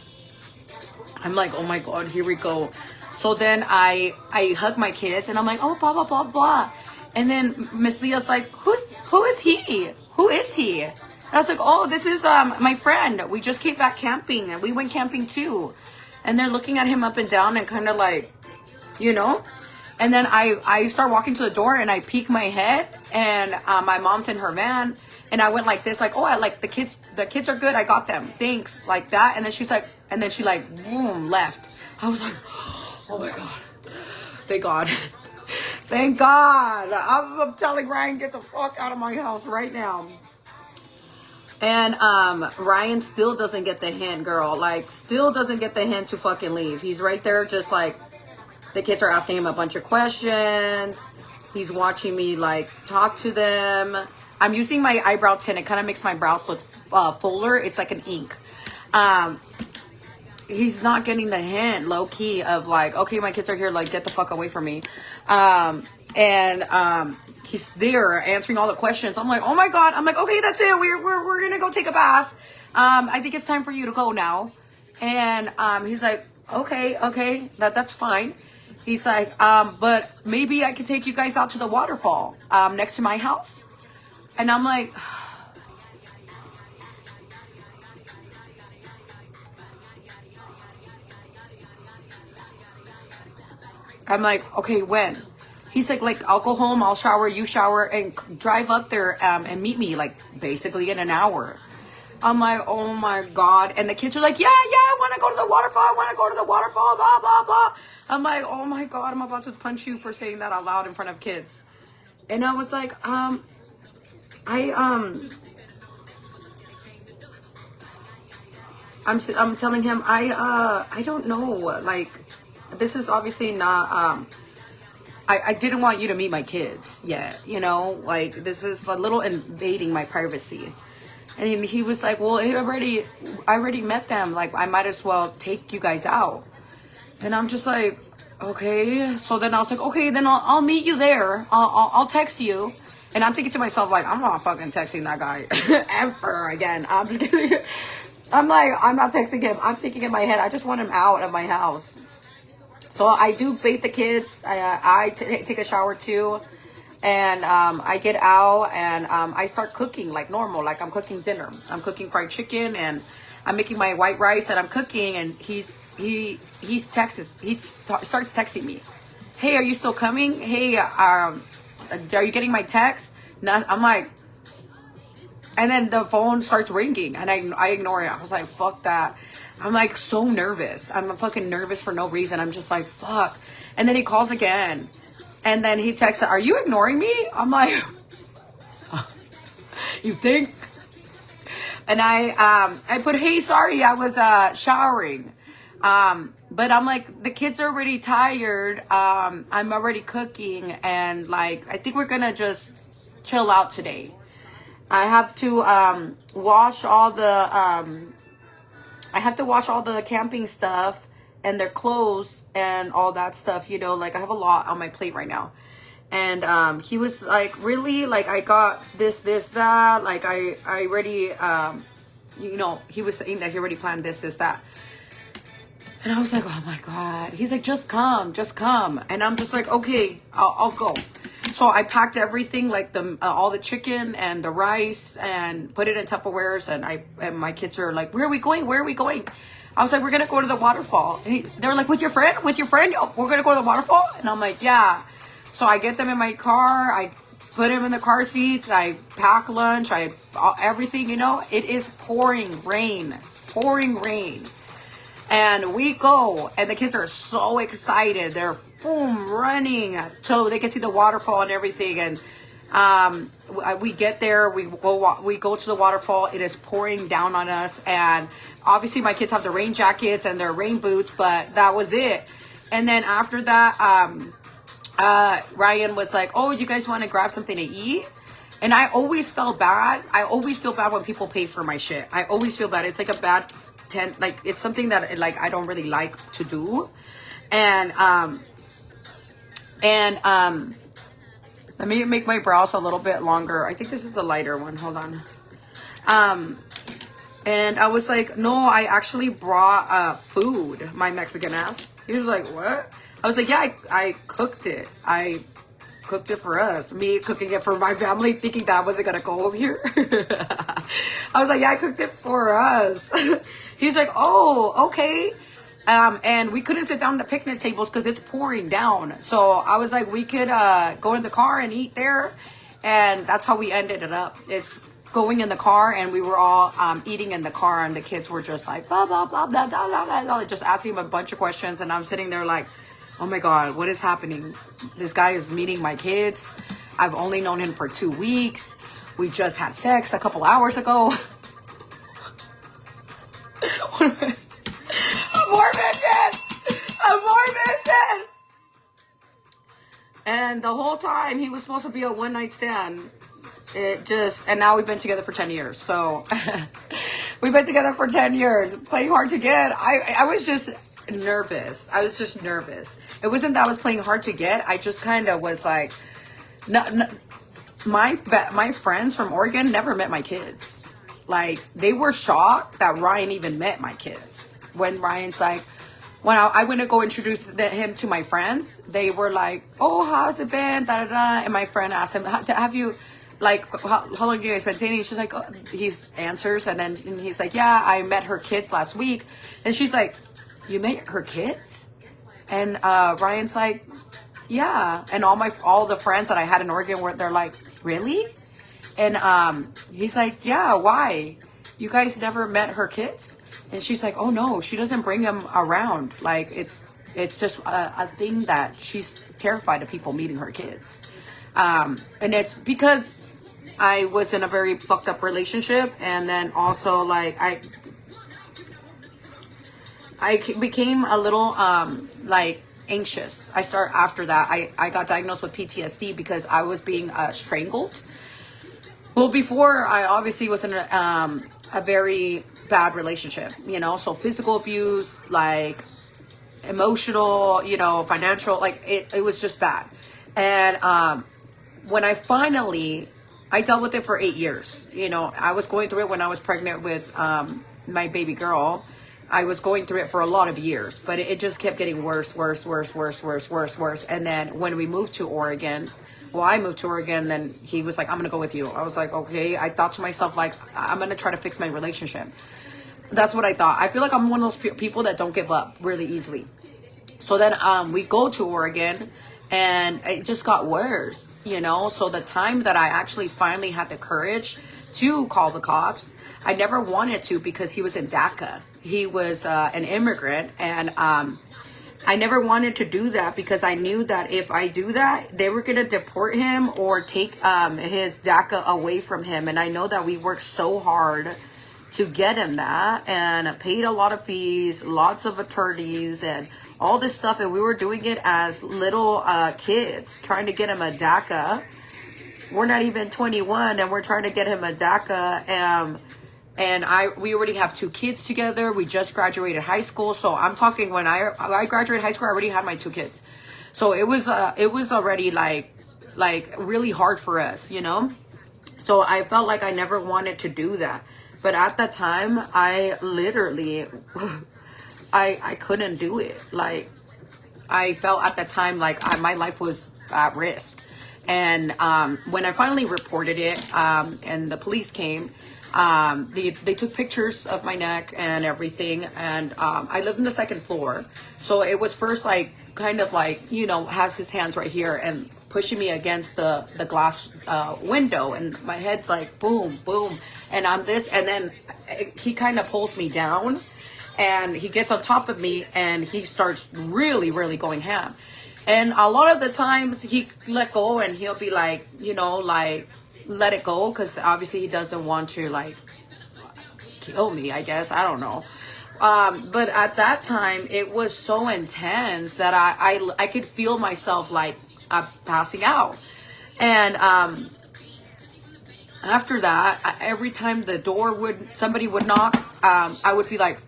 I'm like, oh my God, here we go. So then I hug my kids and I'm like, oh, blah, blah, blah, blah. And then Miss Leah's like, who is he? Who is he? And I was like, oh, this is my friend. We just came back camping and we went camping too. And they're looking at him up and down and kind of like, And then I start walking to the door and I peek my head and my mom's in her van and I went like this, like, oh, I like the kids are good. I got them. Thanks. Like that. And then she's like, boom, left. I was like, oh my God. Thank God. Thank God. I'm telling Ryan, get the fuck out of my house right now. And Ryan still doesn't get the hint, girl. Like, still doesn't get the hint to fucking leave. He's right there just like, the kids are asking him a bunch of questions. He's watching me, like, talk to them. I'm using my eyebrow tint. It kind of makes my brows look fuller. It's like an ink. He's not getting the hint, low-key, of, like, okay, my kids are here. Like, get the fuck away from me. He's there answering all the questions. I'm like, oh, my God. I'm like, okay, that's it. We're going to go take a bath. I think it's time for you to go now. And he's like, okay, that's fine. He's like, but maybe I could take you guys out to the waterfall next to my house. And I'm like, okay, when? He's like, I'll go home, I'll shower, you shower, and drive up there and meet me, like, basically in an hour. I'm like, oh my God. And the kids are like, yeah, I want to go to the waterfall. I want to go to the waterfall, blah, blah, blah. I'm like, oh my God, I'm about to punch you for saying that out loud in front of kids. And I was like, I'm telling him, I don't know. Like, this is obviously not, I didn't want you to meet my kids yet, you know, like this is a little invading my privacy. And he was like, well, I already met them. Like, I might as well take you guys out. And I'm just like, okay. So then I was like, okay, then I'll meet you there. I'll text you. And I'm thinking to myself, like, I'm not fucking texting that guy ever again. I'm just kidding. I'm like, I'm not texting him. I'm thinking in my head, I just want him out of my house. So I do bathe the kids. I take a shower too. And I get out and I start cooking like normal. Like I'm cooking dinner. I'm cooking fried chicken and I'm making my white rice and I'm cooking. And he starts texting me. Hey, are you still coming? Hey, are you getting my text? No, I'm like, and then the phone starts ringing and I ignore it. I was like, fuck that. I'm like so nervous. I'm fucking nervous for no reason. I'm just like, fuck. And then he calls again. And then he texts, are you ignoring me? I'm like, you think? And I put, hey, sorry, I was showering. But I'm like, the kids are already tired. I'm already cooking. And like, I think we're going to just chill out today. I have to wash all the camping stuff and their clothes and all that stuff, you know, like I have a lot on my plate right now. And he was like, really? Like I got this, that, like I already, you know, he was saying that he already planned this, that. And I was like, oh my God. He's like, just come. And I'm just like, okay, I'll go. So I packed everything, like all the chicken and the rice, and put it in Tupperwares. And my kids are like, where are we going? I was like, we're gonna go to the waterfall. And they were like, with your friend? Oh, we're gonna go to the waterfall? And I'm like, yeah. So I get them in my car. I put them in the car seats. I pack lunch. Everything. You know, it is pouring rain. And we go, and the kids are so excited. They're running so they can see the waterfall and everything. And we get there, we go to the waterfall. It is pouring down on us, and obviously my kids have the rain jackets and their rain boots, but that was it. And then after that, Ryan was like, oh, you guys want to grab something to eat? And I always felt bad. I always feel bad when people pay for my shit. I always feel bad. It's like a bad like it's something that like I don't really like to do. And let me make my brows a little bit longer. I think this is the lighter one. Hold on. And I was like, no, I actually brought food, my Mexican ass. He was like, what? I was like, yeah, I cooked it. I cooked it for us. Me cooking it for my family, thinking that I wasn't gonna go over here. I was like, yeah, I cooked it for us. He's like, oh, okay. And we couldn't sit down at the picnic tables because it's pouring down. So I was like, we could go in the car and eat there. And that's how we ended it up. It's going in the car, and we were all eating in the car, and the kids were just like, blah, blah, blah, blah, blah, blah, blah, blah, just asking him a bunch of questions. And I'm sitting there like, oh my God, what is happening? This guy is meeting my kids. I've only known him for 2 weeks. We just had sex a couple hours ago. I'm more mentioned. And the whole time he was supposed to be a one night stand. And now we've been together for 10 years. So we've been together for 10 years, playing hard to get. I was just nervous. It wasn't that I was playing hard to get. I just kind of was like, my friends from Oregon never met my kids. Like, they were shocked that Ryan even met my kids. When Ryan's like, when I went to go introduce him to my friends, they were like, "Oh, how's it been?" Da, da, da. And my friend asked him, "Have you, like, how long do you guys been dating?" She's like, oh, he answers, and then he's like, "Yeah, I met her kids last week." And she's like, "You met her kids?" And Ryan's like, "Yeah." And all the friends that I had in Oregon they're like, "Really?" And he's like, "Yeah, why? You guys never met her kids?" And she's like, "Oh no, she doesn't bring them around. Like it's just a thing that she's terrified of people meeting her kids." And it's because I was in a very fucked up relationship, and then also like I became a little like anxious. After that. I got diagnosed with PTSD because I was being strangled. Well, before I obviously was in a very bad relationship, you know, so physical abuse, like emotional, you know, financial, like it was just bad. And when I dealt with it for 8 years. You know, I was going through it when I was pregnant with my baby girl. I was going through it for a lot of years, but it just kept getting worse. And then when we moved to Oregon, I moved to Oregon, then he was like, "I'm going to go with you." I was like, okay. I thought to myself, like, I'm going to try to fix my relationship. That's what I thought. I feel like I'm one of those people that don't give up really easily. So then we go to Oregon, and it just got worse, you know? So the time that I actually finally had the courage to call the cops, I never wanted to because he was in DACA. He was an immigrant, and I never wanted to do that because I knew that if I do that, they were going to deport him or take his DACA away from him. And I know that we worked so hard to get him that and paid a lot of fees, lots of attorneys and all this stuff. And we were doing it as little kids, trying to get him a DACA. We're not even 21 and we're trying to get him a DACA. And we already have 2 kids together. We just graduated high school. So I'm talking when I graduated high school, I already had my 2 kids. So it was already like really hard for us, you know? So I felt like I never wanted to do that. But at that time, I literally, I couldn't do it. Like, I felt at that time like my life was at risk. And when I finally reported it, and the police came, they took pictures of my neck and everything. And I lived in the 2nd floor. So it was first like, kind of like, you know, has his hands right here and pushing me against the glass window. And my head's like, boom, boom. And I'm this. And then he kind of pulls me down. And he gets on top of me and he starts really, really going ham. And a lot of the times he let go and he'll be like, you know, like, let it go. Because obviously he doesn't want to, like, kill me, I guess. I don't know. But at that time, it was so intense that I could feel myself, like, passing out. And after that, every time somebody would knock, I would be like,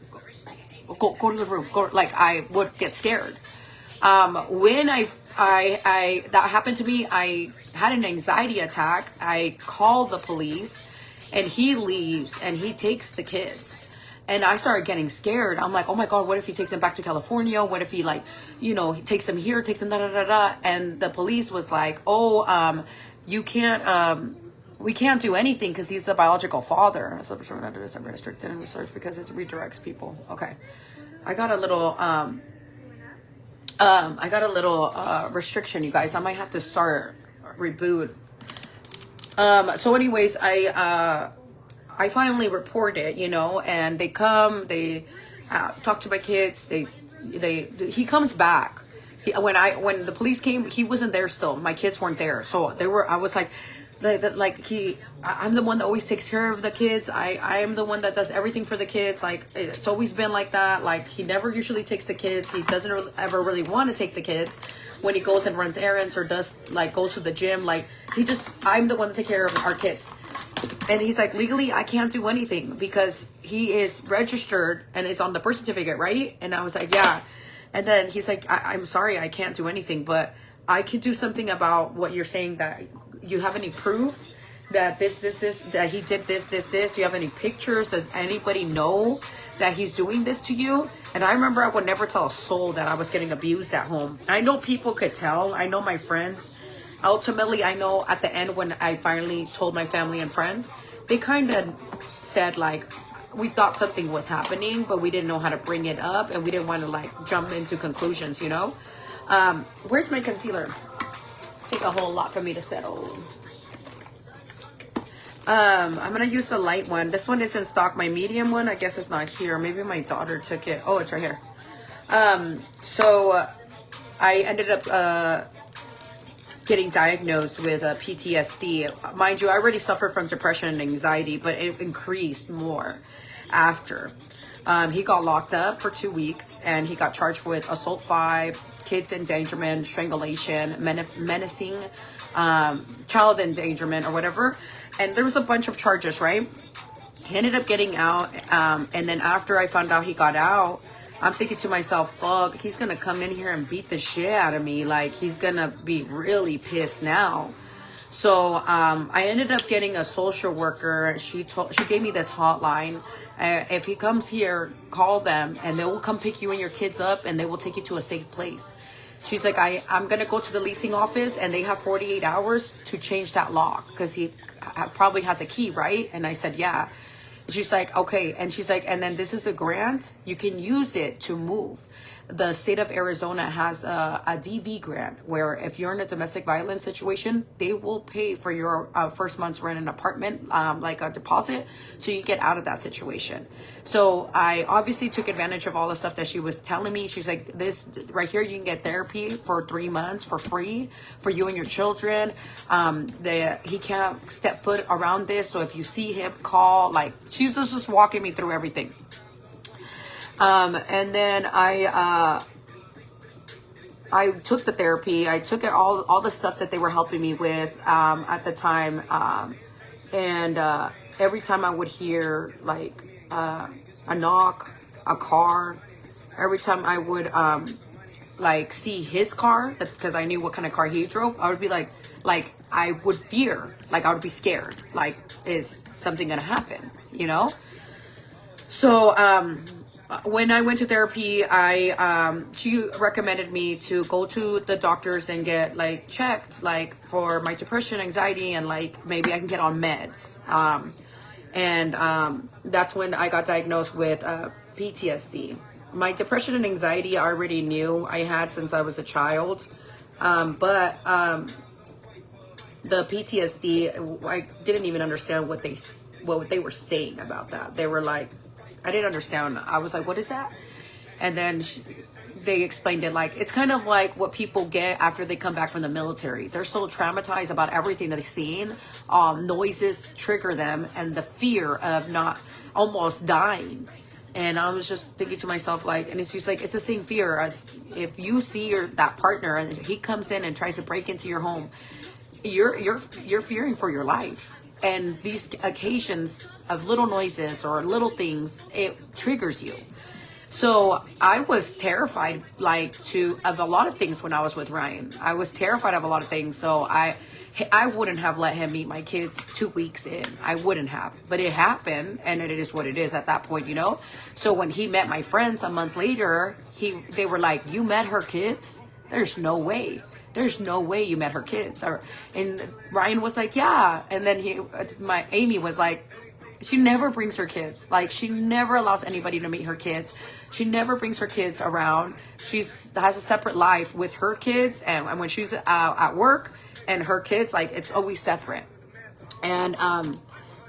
go to the room. Go, like, I would get scared. When that happened to me, I had an anxiety attack. I called the police and he leaves and he takes the kids. And I started getting scared. I'm like, oh my God, what if he takes them back to California? What if he, like, you know, he takes them here, takes them da da da da. And the police was like, oh, you can't, we can't do anything because he's the biological father. So we're not doing this restricted and research because it redirects people. Okay. I got a little restriction, you guys. I might have to start reboot. So anyways, I finally report it, you know, and they come, they talk to my kids. He comes back. When the police came, he wasn't there still. My kids weren't there. So I was like, I'm the one that always takes care of the kids. I am the one that does everything for the kids. Like, it's always been like that. Like, he never usually takes the kids. He doesn't ever really want to take the kids when he goes and runs errands or goes to the gym. Like, I'm the one to take care of our kids. And he's like, legally, I can't do anything because he is registered and it's on the birth certificate, right? And I was like, yeah. And then he's like, I'm sorry, I can't do anything, but I could do something about what you're saying. That you have any proof that that he did this? Do you have any pictures? Does anybody know that he's doing this to you. And I remember I would never tell a soul that I was getting abused at home. I know people could tell. I know my friends. Ultimately, I know at the end when I finally told my family and friends, they kind of said like, we thought something was happening, but we didn't know how to bring it up, and we didn't want to like jump into conclusions, you know. Where's my concealer? Take a whole lot for me to settle. I'm gonna use the light one. This one is in stock. My medium one, I guess, it's not here. Maybe my daughter took it. Oh, it's right here. So I ended up getting diagnosed with PTSD. Mind you, I already suffered from depression and anxiety, but it increased more after. He got locked up for 2 weeks, and he got charged with assault 5, kids endangerment, strangulation, menacing, child endangerment, or whatever. And there was a bunch of charges, right? He ended up getting out, and then after I found out he got out, I'm thinking to myself, fuck, he's gonna come in here and beat the shit out of me. Like, he's gonna be really pissed now. So I ended up getting a social worker. She gave me this hotline. If he comes here, call them, and they will come pick you and your kids up, and they will take you to a safe place. She's like, I'm gonna go to the leasing office, and they have 48 hours to change that lock, because he probably has a key, right? And I said, yeah. She's like, okay. And she's like, and then this is a grant. You can use it to move. The state of Arizona has a DV grant, where if you're in a domestic violence situation, they will pay for your first month's rent in an apartment, like a deposit, so you get out of that situation. So I obviously took advantage of all the stuff that she was telling me. She's like, this right here, you can get therapy for 3 months for free for you and your children. He can't step foot around this, so if you see him, call. Like, she was just walking me through everything. And then I took the therapy. I took all the stuff that they were helping me with, at the time. And every time I would hear like, a knock, a car, every time I would, like see his car, because I knew what kind of car he drove, I would be like I would fear, like I would be scared, like, is something gonna happen, you know? So, when I went to therapy, she recommended me to go to the doctors and get like checked, like for my depression, anxiety, and like maybe I can get on meds. And that's when I got diagnosed with PTSD. My depression and anxiety I already knew I had since I was a child, but the PTSD, I didn't even understand what they were saying about that. They were like, I didn't understand. I was like, what is that? And then they explained it like, it's kind of like what people get after they come back from the military. They're so traumatized about everything that they've seen. Noises trigger them, and the fear of not almost dying. And I was just thinking to myself, like, and it's just like, it's the same fear as if you see that partner and he comes in and tries to break into your home, you're fearing for your life. And these occasions of little noises or little things, it triggers you. So I was terrified, like, of a lot of things when I was with Ryan. I was terrified of a lot of things. So I wouldn't have let him meet my kids 2 weeks in. I wouldn't have. But it happened, and it is what it is at that point, you know? So when he met my friends a month later, they were like, you met her kids? There's no way. There's no way you met her kids. And Ryan was like, yeah. And then Amy was like, she never brings her kids. Like, she never allows anybody to meet her kids. She never brings her kids around. She has a separate life with her kids. And when she's at work and her kids, like, it's always separate. And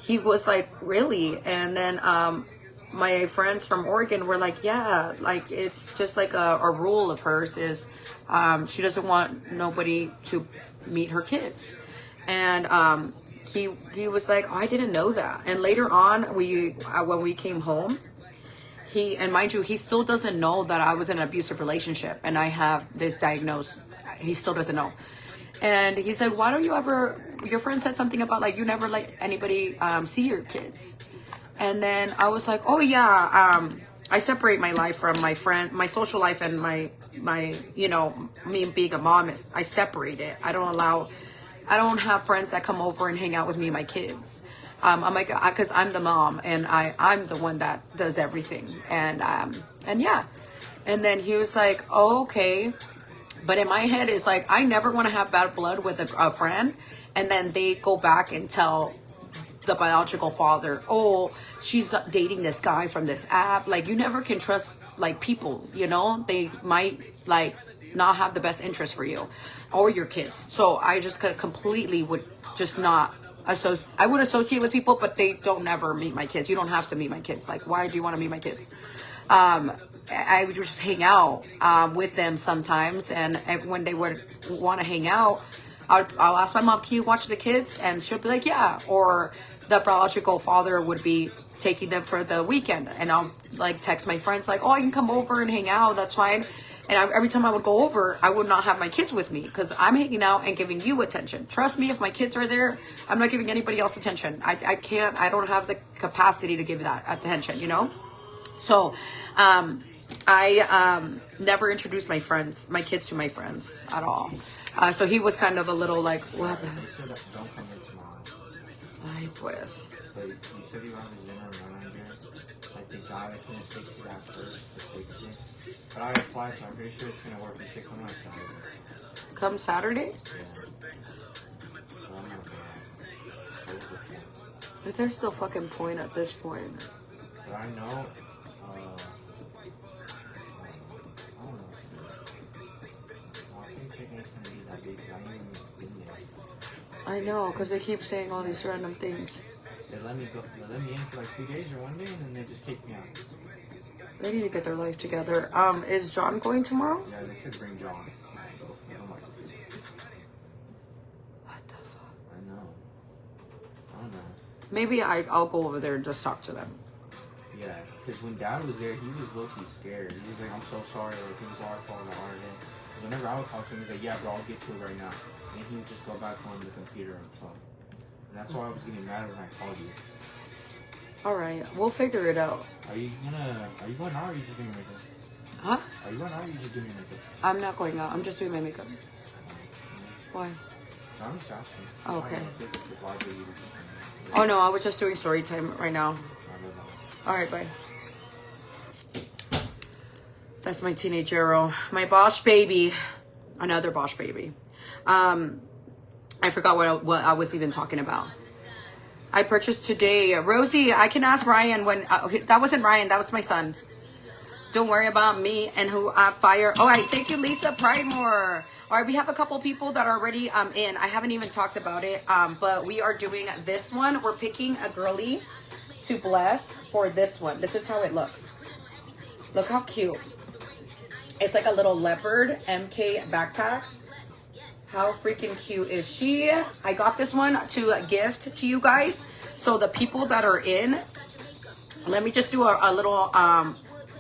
he was like, really? And then my friends from Oregon were like, yeah, like, it's just like a rule of hers is she doesn't want nobody to meet her kids. And he was like, oh, I didn't know that. And later on, when we came home, and mind you, he still doesn't know that I was in an abusive relationship and I have this diagnosis. He still doesn't know. And he's like, why don't you ever, your friend said something about like, you never let anybody see your kids. And then I was like, oh yeah, I separate my life from my friend, my social life, and my, you know, me being a mom, I separate it. I don't have friends that come over and hang out with me and my kids. I'm like, because I'm the mom and I'm the one that does everything. And yeah. And then he was like, oh, okay. But in my head, it's like, I never want to have bad blood with a friend. And then they go back and tell the biological father, oh, she's dating this guy from this app. Like, you never can trust, like, people, you know? They might, like, not have the best interest for you or your kids. So I just completely would just not associate. I would associate with people, but they don't never meet my kids. You don't have to meet my kids. Like, why do you want to meet my kids? I would just hang out with them sometimes, and when they would want to hang out, I'll ask my mom, can you watch the kids? And she'll be like, yeah. Or the biological father would be taking them for the weekend, and I'll like text my friends like, oh, I can come over and hang out, that's fine. And every time I would go over, I would not have my kids with me because I'm hanging out and giving you attention. Trust me, if my kids are there, I'm not giving anybody else attention. I can't, I don't have the capacity to give that attention, you know? So, I never introduced my kids to my friends at all. So he was kind of a little like, what? They said that don't come in tomorrow. Ay, pues. But you said you wanted dinner around here. Like the guy that's gonna fix it at first to fix it. But I applied, so I'm pretty sure it's gonna work. He said come on Saturday. Come Saturday? Yeah. So I'm not gonna. But there's no fucking point at this point. But I know. I know, because they keep saying all these random things. They let me go. They let me in for like 2 days or 1 day, and then they just kicked me out. They need to get their life together. Is John going tomorrow? Yeah, they said bring John. What the fuck? I know. I don't know. Maybe I'll go over there and just talk to them. Yeah, because when Dad was there, he was low-key scared. He was like, I'm so sorry, like, it was our fault, I wanted it. Whenever I would talk to him, he's like, yeah, bro, I'll get to it right now. And he would just go back on the computer and play. And that's why I was getting mad when I called you. Alright, we'll figure it out. Are you going out or are you just doing your makeup? Huh? Are you going out or are you just doing your makeup? I'm not going out. I'm just doing my makeup. Why? No, I'm just asking. Oh, okay. Why do you Oh no, I was just doing story time right now. Alright, bye. That's my teenage arrow. My Bosch baby. Another Bosch baby. I forgot what I was even talking about. I purchased today. Rosie, I can ask Ryan when... that wasn't Ryan. That was my son. Don't worry about me and who I fire. All right. Thank you, Lisa Pridemore. All right. We have a couple people that are already in. I haven't even talked about it. But we are doing this one. We're picking a girly to bless for this one. This is how it looks. Look how cute. It's like a little leopard MK backpack. How freaking cute is she? I got this one to gift to you guys. So the people that are in, let me just do a little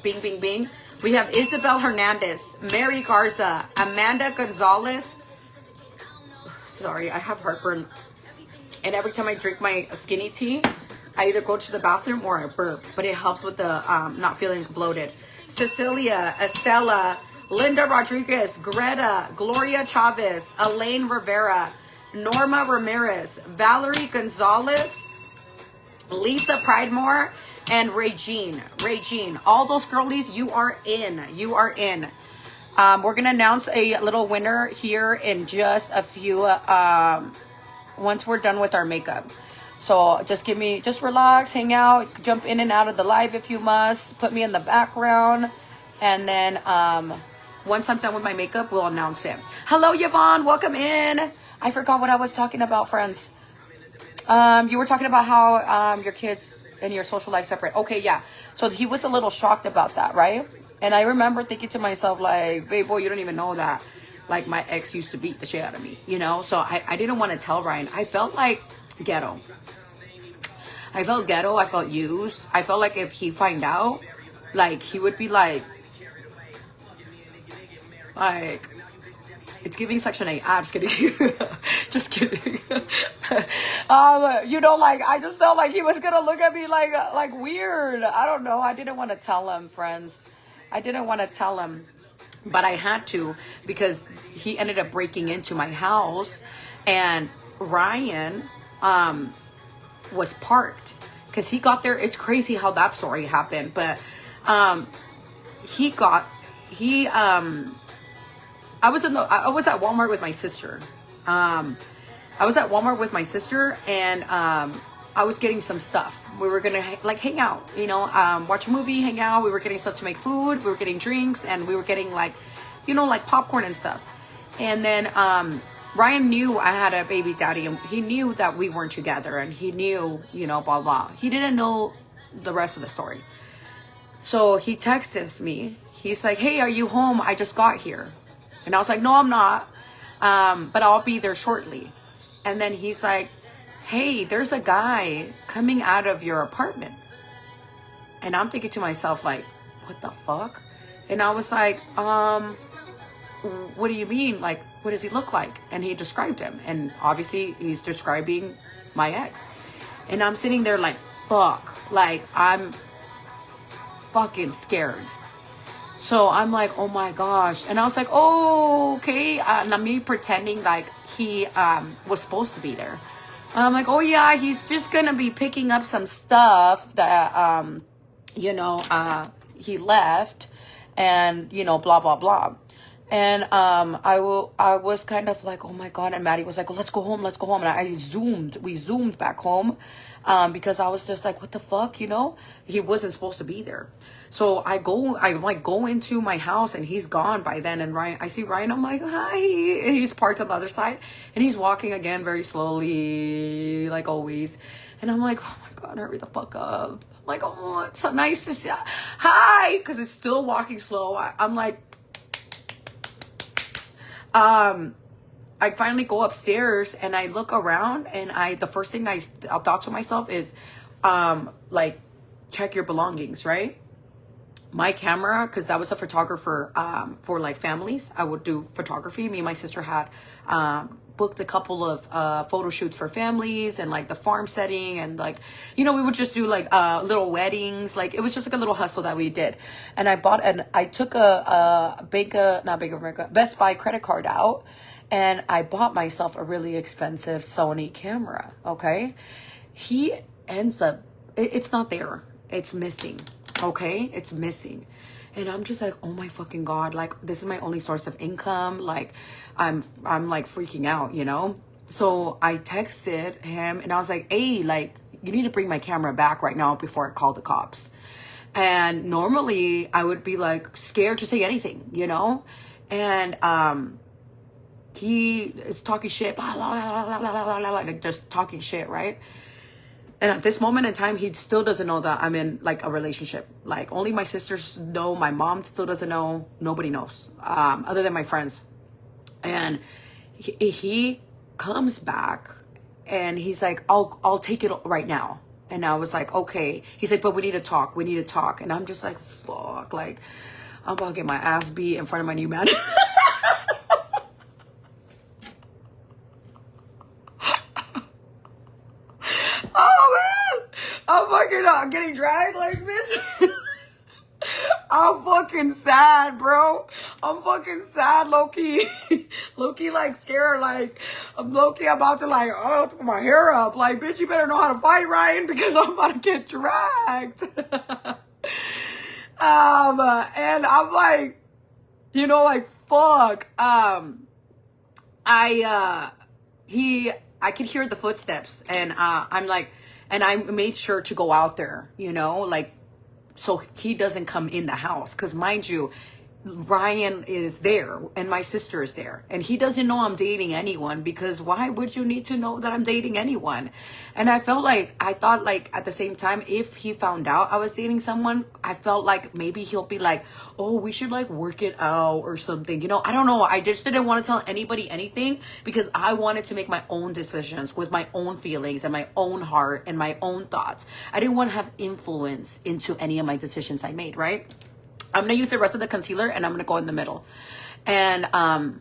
bing, bing, bing. We have Isabel Hernandez, Mary Garza, Amanda Gonzalez. Sorry, I have heartburn. And every time I drink my skinny tea, I either go to the bathroom or I burp. But it helps with the not feeling bloated. Cecilia, Estella, Linda Rodriguez, Greta, Gloria Chavez, Elaine Rivera, Norma Ramirez, Valerie Gonzalez, Lisa Pridemore, and Regine. All those girlies, you are in. You are in. We're going to announce a little winner here in just a few, once we're done with our makeup. So just relax, hang out, jump in and out of the live if you must, put me in the background, and then once I'm done with my makeup, we'll announce it. Hello, Yvonne, welcome in. I forgot what I was talking about, friends. You were talking about how your kids and your social life separate. Okay, yeah. So he was a little shocked about that, right? And I remember thinking to myself, like, babe, boy, you don't even know that. Like, my ex used to beat the shit out of me, you know? So I didn't want to tell Ryan. I felt like ghetto. I felt used. I felt like if he find out, like, he would be like, it's giving Section 8. I'm just kidding. Just kidding. You know, like, I just felt like he was gonna look at me like weird. I don't know. I didn't want to tell him, friends. I didn't want to tell him, but I had to because he ended up breaking into my house, and Ryan, was parked because he got there. It's crazy how that story happened, but I was at Walmart with my sister. I was at Walmart with my sister, and I was getting some stuff. We were gonna like hang out, you know, watch a movie, hang out. We were getting stuff to make food. We were getting drinks, and we were getting like, you know, like popcorn and stuff. And then Ryan knew I had a baby daddy, and he knew that we weren't together, and he knew, you know, blah blah. He didn't know the rest of the story. So he texts me. He's like, "Hey, are you home? I just got here." And I was like, "No, I'm not, but I'll be there shortly." And then he's like, "Hey, there's a guy coming out of your apartment." And I'm thinking to myself, like, what the fuck? And I was like, what do you mean? Like, what does he look like? And he described him. And obviously he's describing my ex. And I'm sitting there like, fuck. Like, I'm fucking scared. So I'm like, oh my gosh. And I was like, oh, okay. And I'm me pretending like he was supposed to be there. I'm like, oh yeah, he's just gonna be picking up some stuff that, you know, he left, and, you know, blah, blah, blah. And I was kind of like, oh my God. And Maddie was like, oh, let's go home. And we zoomed back home, because I was just like, what the fuck, you know? He wasn't supposed to be there. So I go into my house, and he's gone by then. And I see Ryan, I'm like, hi. And he's parked on the other side, and he's walking again very slowly, like always. And I'm like, oh my God, hurry the fuck up. I'm like, oh, it's so nice to see. Hi. Cause it's still walking slow. I'm like, I finally go upstairs, and I look around, and the first thing I thought to myself is, like, check your belongings, right? My camera, because I was a photographer for like families. I would do photography. Me and my sister had booked a couple of photo shoots for families, and like the farm setting, and like, you know, we would just do like little weddings. Like, it was just like a little hustle that we did. And I took a Best Buy credit card out, and I bought myself a really expensive Sony camera. Okay. He ends up, it's not there. It's missing. Okay, it's missing. And I'm just like, oh my fucking God, like, this is my only source of income. Like, I'm like freaking out, you know? So I texted him, and I was like, hey, like, you need to bring my camera back right now before I call the cops. And normally I would be like scared to say anything, you know? And he is talking shit, blah, blah, blah, blah, blah, blah, blah, like just talking shit, right? And at this moment in time, he still doesn't know that I'm in like a relationship. Like, only my sisters know. My mom still doesn't know. Nobody knows, other than my friends. And he comes back, and he's like, I'll take it right now. And I was like, okay. He's like, but we need to talk. And I'm just like, fuck, like, I'm about to get my ass beat in front of my new man. I'm getting dragged like, bitch. I'm fucking sad, bro. I'm fucking sad, low-key. Low-key, like, scared. Like, I'm low-key about to, like, put my hair up. Like, bitch, you better know how to fight, Ryan, because I'm about to get dragged. And I'm like, you know, like, fuck. I could hear the footsteps, and I'm like, and I made sure to go out there, you know, like, so he doesn't come in the house. Because mind you, Ryan is there, and my sister is there, and he doesn't know I'm dating anyone, because why would you need to know that I'm dating anyone? And I thought like at the same time, if he found out I was dating someone, I felt like maybe he'll be like, oh, we should like work it out or something, you know? I don't know. I just didn't want to tell anybody anything, because I wanted to make my own decisions with my own feelings and my own heart and my own thoughts. I didn't want to have influence into any of my decisions I made, right? I'm going to use the rest of the concealer, and I'm going to go in the middle. And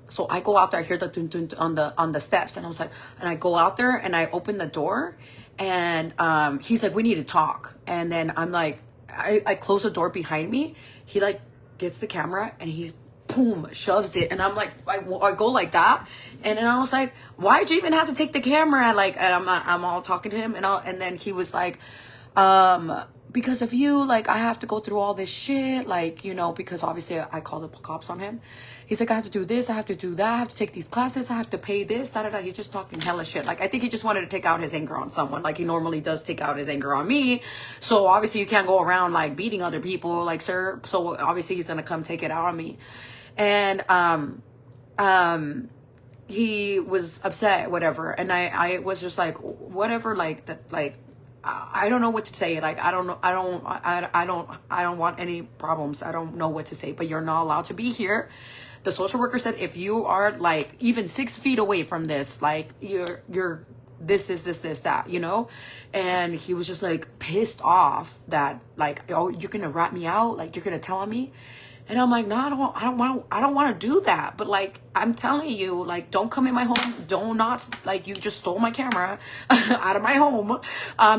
so I go out there, I hear the dun, dun, dun on the steps, and I was like, and I go out there, and I open the door, and he's like, we need to talk. And then I'm like, I close the door behind me. He like gets the camera, and he's boom, shoves it. And I'm like, I go like that. And then I was like, why'd you even have to take the camera? Like, and I'm all talking to him, and then he was like, because of you, like, I have to go through all this shit, like, you know, because obviously I called the cops on him. He's like, I have to do this, I have to do that, I have to take these classes, I have to pay this, da da da. He's just talking hella shit. Like, I think he just wanted to take out his anger on someone, like he normally does take out his anger on me. So obviously you can't go around like beating other people, like, sir. So obviously he's gonna come take it out on me. And he was upset, whatever. And I was just like, whatever, like that, like, I don't know what to say. Like, I don't want any problems. I don't know what to say, but you're not allowed to be here. The social worker said, if you are like even 6 feet away from this, like you're this, that, you know? And he was just like pissed off that like, oh, you're going to rat me out. Like, you're going to tell on me. And I'm like, no, I don't want to do that. But like, I'm telling you, like, don't come in my home. Don't not, like, you just stole my camera out of my home.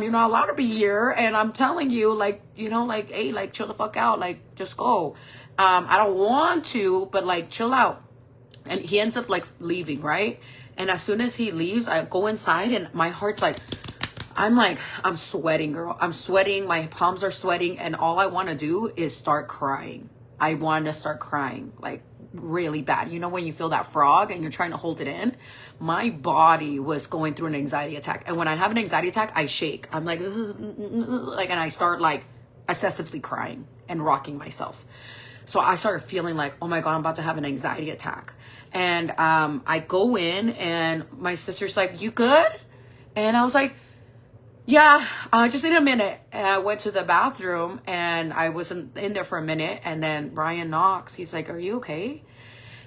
You're not allowed to be here. And I'm telling you, like, you know, like, hey, like, chill the fuck out. Like, just go. I don't want to, but like, chill out. And he ends up like leaving, right? And as soon as he leaves, I go inside and my heart's like, I'm sweating, girl. I'm sweating. My palms are sweating. And all I want to do is start crying. I want to start crying, like really bad. You know, when you feel that frog and you're trying to hold it in, my body was going through an anxiety attack. And when I have an anxiety attack, I shake. I'm like, and I start like excessively crying and rocking myself. So I started feeling like, oh my God, I'm about to have an anxiety attack. And I go in and my sister's like, you good? And I was like, yeah, just need a minute. And I went to the bathroom and I wasn't in there for a minute. And then Ryan knocks. He's like, are you okay?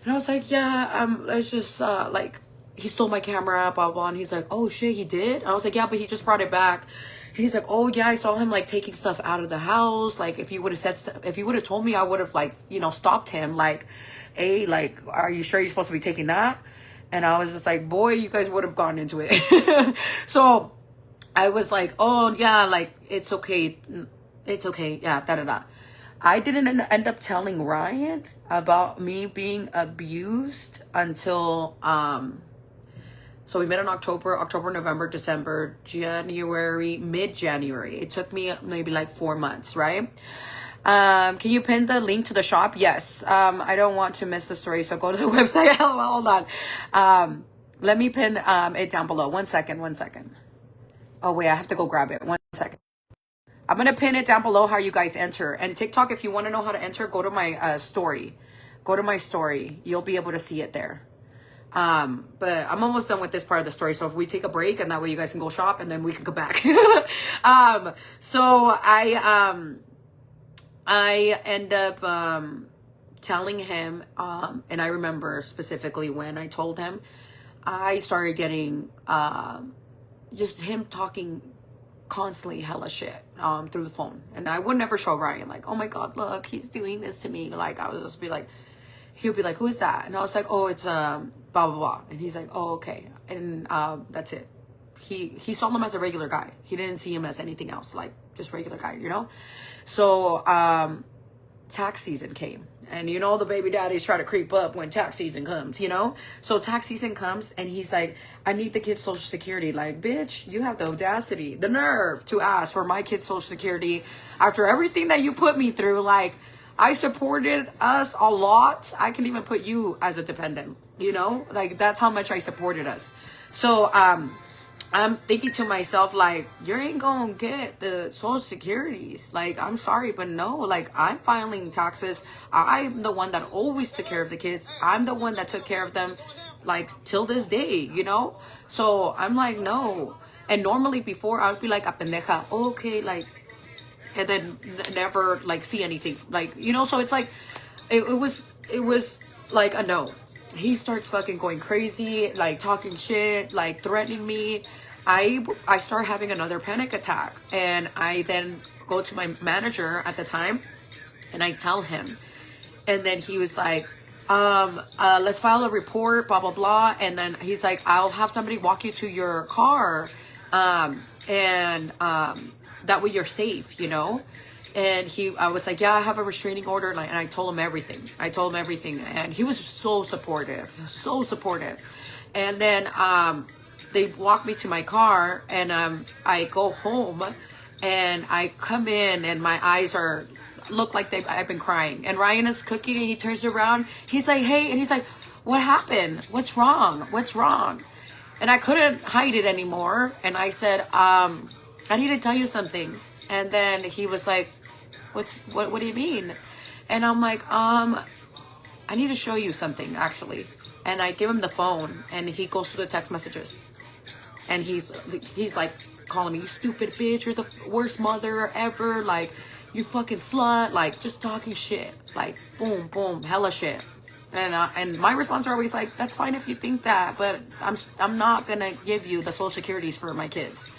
And I was like, yeah, it's just like, he stole my camera, blah, blah. And he's like, oh shit, he did? And I was like, yeah, but he just brought it back. And he's like, oh yeah, I saw him like taking stuff out of the house. Like, if you would have told me, I would have like, you know, stopped him. Like, hey, like, are you sure you're supposed to be taking that? And I was just like, boy, you guys would have gone into it. So I was like, oh yeah, like, it's okay. It's okay. Yeah, da da da. I didn't end up telling Ryan about me being abused until, so we met in October, November, December, January, mid-January. It took me maybe like 4 months, right? Can you pin the link to the shop? Yes. I don't want to miss the story, so go to the website. Hold on. Let me pin it down below. One second. Oh, wait, I have to go grab it. 1 second. I'm going to pin it down below how you guys enter. And TikTok, if you want to know how to enter, go to my story. Go to my story. You'll be able to see it there. But I'm almost done with this part of the story. So if we take a break and that way you guys can go shop and then we can go back. So I end up telling him, and I remember specifically when I told him, I started getting just him talking constantly hella shit through the phone. And I would never show Ryan, like, oh my God, look, he's doing this to me. Like, I would just be like, he'll be like, who is that? And I was like, oh, it's blah blah blah. And he's like, oh, okay. And that's it. He saw him as a regular guy. He didn't see him as anything else, like just regular guy, you know. So tax season came, and you know the baby daddies try to creep up when tax season comes, you know. So tax season comes and he's like, I need the kid's social security. Like, bitch, you have the audacity, the nerve to ask for my kid's social security after everything that you put me through. Like, I supported us a lot. I can even put you as a dependent, you know, like that's how much I supported us. So I'm thinking to myself, like, you ain't gonna get the social securities. Like, I'm sorry, but no, like, I'm filing taxes. I'm the one that always took care of the kids. I'm the one that took care of them, like, till this day, you know? So I'm like, no. And normally before I'd be like, a pendeja, okay, like, and then never like see anything, like, you know. So it's like it was like a no. He starts fucking going crazy, like talking shit, like threatening me. I start having another panic attack, and I then go to my manager at the time and I tell him, and then he was like, let's file a report, blah blah blah. And then he's like, I'll have somebody walk you to your car, and that way you're safe, you know. And I was like, yeah, I have a restraining order. And I told him everything. And he was so supportive, so supportive. And then they walked me to my car, and I go home, and I come in, and my eyes look like I've been crying. And Ryan is cooking, and he turns around. He's like, hey, and he's like, what happened? What's wrong? And I couldn't hide it anymore. And I said, I need to tell you something. And then he was like, what do you mean? And I'm like, I need to show you something, actually. And I give him the phone, and he goes through the text messages. And he's like calling me, you stupid bitch, you're the worst mother ever, like, you fucking slut, like, just talking shit, like, boom, boom, hella shit. And my response are always like, that's fine if you think that, but I'm not gonna give you the social securities for my kids.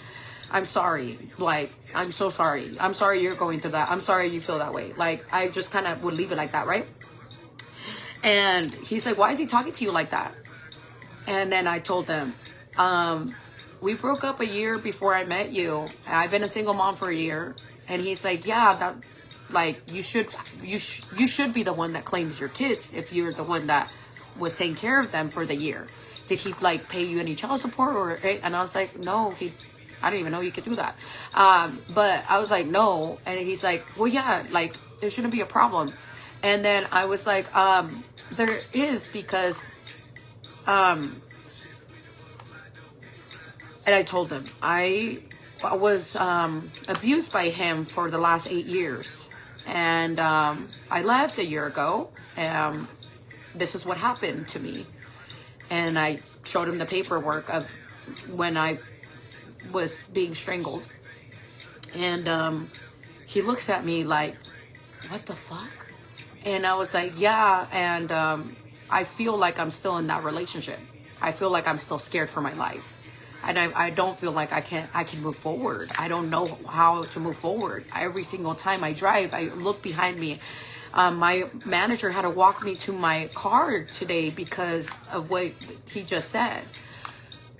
I'm sorry. Like, I'm so sorry. I'm sorry you're going through that. I'm sorry you feel that way. Like, I just kind of would leave it like that, right? And he's like, why is he talking to you like that? And then I told them, we broke up a year before I met you. I've been a single mom for a year. And he's like, yeah, that, like, you should be the one that claims your kids if you're the one that was taking care of them for the year. Did he, like, pay you any child support? And I was like, no, I didn't even know you could do that. But I was like, no. And he's like, well, yeah, like, there shouldn't be a problem. And then I was like, there is, because, and I told him, I was abused by him for the last 8 years. And I left a year ago. This is what happened to me. And I showed him the paperwork of when I was being strangled. And he looks at me like, what the fuck? And I was like, yeah. And I feel like I'm still in that relationship. I feel like I'm still scared for my life. And I don't feel like I can move forward. I don't know how to move forward. Every single time I drive, I look behind me. My manager had to walk me to my car today because of what he just said.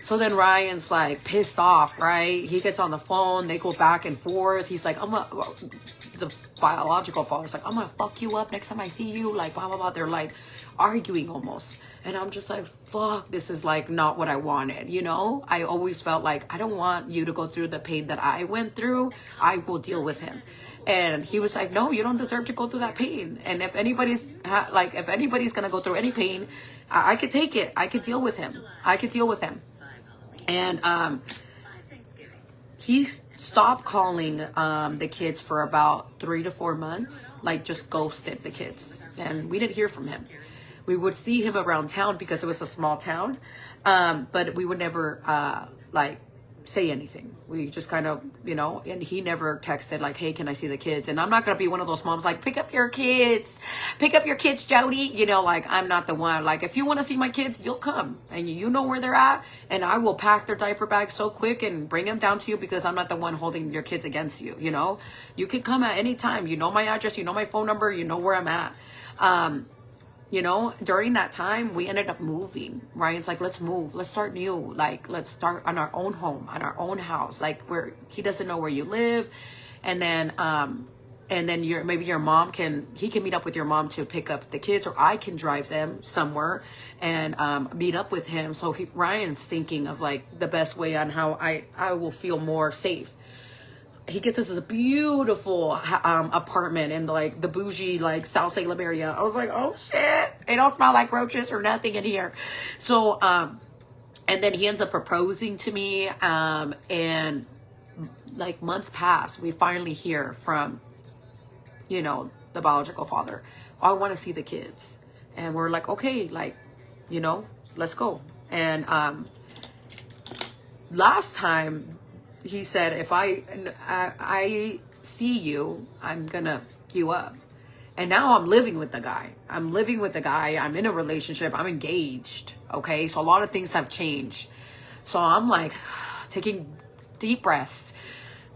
So then Ryan's like pissed off, right? He gets on the phone. They go back and forth. He's like, the biological father's like, I'm gonna fuck you up next time I see you. Like, blah, blah, blah. They're like arguing almost. And I'm just like, fuck, this is like not what I wanted, you know? I always felt like, I don't want you to go through the pain that I went through. I will deal with him. And he was like, no, you don't deserve to go through that pain. And if anybody's gonna go through any pain, I could take it. I could deal with him. And he stopped calling the kids for about 3 to 4 months, like just ghosted the kids. And we didn't hear from him. We would see him around town because it was a small town, but we would never like say anything. We just kind of, you know, and he never texted like, hey, can I see the kids? And I'm not going to be one of those moms like, pick up your kids, Jody. You know, like, I'm not the one. Like, if you want to see my kids, you'll come and you know where they're at. And I will pack their diaper bag so quick and bring them down to you because I'm not the one holding your kids against you. You know, you can come at any time. You know my address, you know my phone number, you know where I'm at. You know, during that time, we ended up moving. Ryan's like, let's move. Let's start new. Like, let's start on our own home, on our own house. Like, where he doesn't know where you live. And then maybe your mom he can meet up with your mom to pick up the kids, or I can drive them somewhere and meet up with him. So Ryan's thinking of like the best way on how I will feel more safe. He gets us a beautiful apartment in like the bougie, like South Salem area. I was like, oh shit, it don't smell like roaches or nothing in here. So, and then he ends up proposing to me. And like months pass, we finally hear from, you know, the biological father. I want to see the kids. And we're like, okay, like, you know, let's go. And last time, he said, if I see you, I'm gonna hook you up. And now I'm living with the guy. I'm in a relationship. I'm engaged. Okay. So a lot of things have changed. So I'm like taking deep breaths.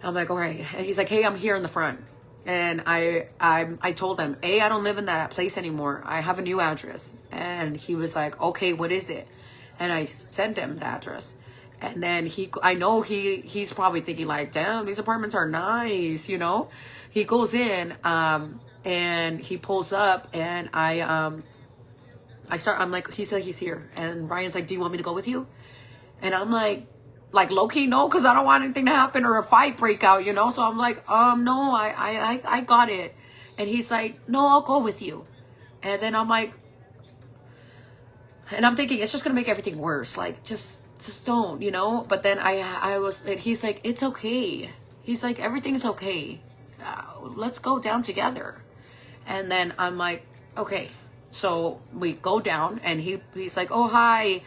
I'm like, all right. And he's like, hey, I'm here in the front. And I told him, I don't live in that place anymore. I have a new address. And he was like, okay, what is it? And I sent him the address. And then I know he's probably thinking like, damn, these apartments are nice, you know. He goes in, and he pulls up, and I'm like, he said he's here, and Ryan's like, do you want me to go with you? And I'm like low key, no, because I don't want anything to happen or a fight break out, you know. So I'm like, no, I got it. And he's like, no, I'll go with you. And then I'm like, and I'm thinking it's just gonna make everything worse. Like, just don't, you know. But then and he's like, it's okay. He's like, everything's okay. Let's go down together. And then I'm like, okay. So we go down, and he's like, oh, hi.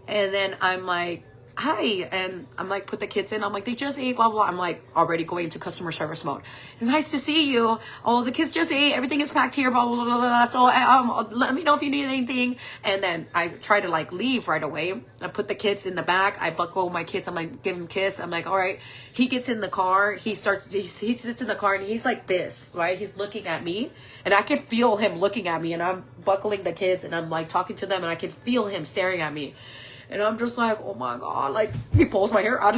And then I'm like, hi. And I'm like, put the kids in. I'm like, they just ate, blah, blah. I'm like already going into customer service mode. It's nice to see you. Oh, the kids just ate. Everything is packed here, blah, blah, blah, blah. So let me know if you need anything. And then I try to like leave right away. I put the kids in the back. I buckle my kids. I'm like, give him a kiss. I'm like, all right. He gets in the car. He sits in the car, and he's like this, right? He's looking at me, and I can feel him looking at me, and I'm buckling the kids, and I'm like talking to them, and I can feel him staring at me. And I'm just like, oh my God, like, he pulls my hair out.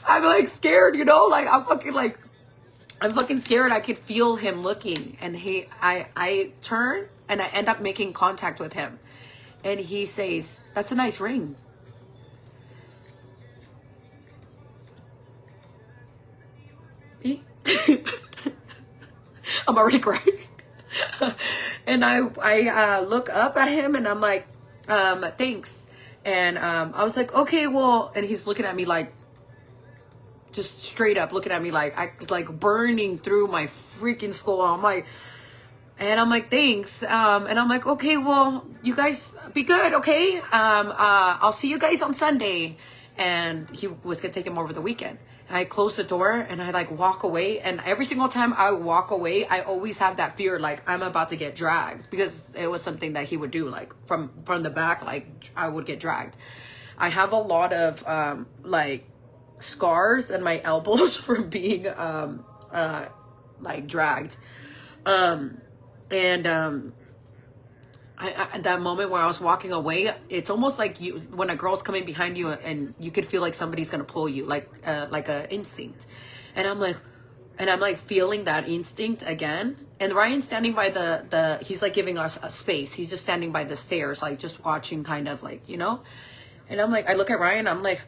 I'm like scared, you know, like I'm fucking scared. I could feel him looking, and I turn, and I end up making contact with him, and he says, that's a nice ring. I'm already crying. And I look up at him, and I'm like, thanks. And I was like, okay, well, and he's looking at me like, just straight up looking at me like burning through my freaking skull. I'm like, thanks. And I'm like, okay, well, you guys be good, okay? I'll see you guys on Sunday. And he was gonna take him over the weekend. And I close the door, and I like walk away. And every single time I walk away, I always have that fear, like I'm about to get dragged, because it was something that he would do, like from the back, like I would get dragged. I have a lot of like scars in my elbows from being like dragged. At that moment where I was walking away, it's almost like when a girl's coming behind you, and you could feel like somebody's gonna pull you, like a instinct. And I'm like feeling that instinct again. And Ryan's standing by he's like giving us a space. He's just standing by the stairs, like just watching, kind of like, you know. And I'm like, I look at Ryan, I'm like,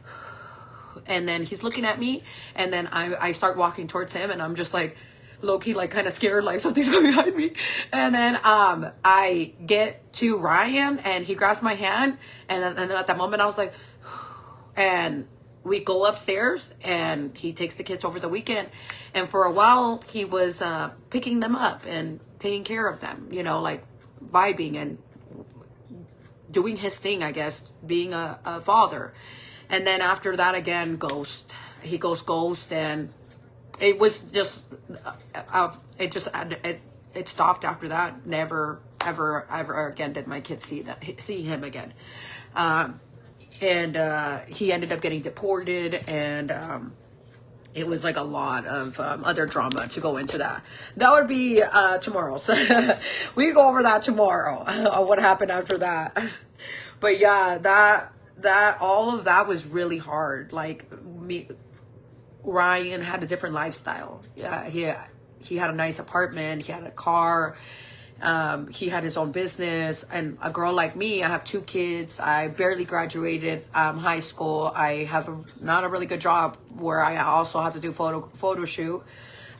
and then he's looking at me, and then I start walking towards him, and I'm just like, low-key, like kind of scared, like something's coming behind me. And then I get to Ryan, and he grabs my hand, and then at that moment I was like, and we go upstairs, and he takes the kids over the weekend. And for a while he was picking them up and taking care of them, you know, like vibing and doing his thing, I guess, being a father. And then after that, again, he goes ghost. And it was just, it stopped after that. Never, ever again did my kids see him again. And he ended up getting deported, and it was like a lot of other drama to go into that. That would be tomorrow. So we can go over that tomorrow, what happened after that. But yeah, that all of that was really hard. Like Ryan had a different lifestyle. Yeah, he had a nice apartment. He had a car. He had his own business. And a girl like me, I have 2 kids. I barely graduated high school. I have not a really good job where I also have to do photo shoot.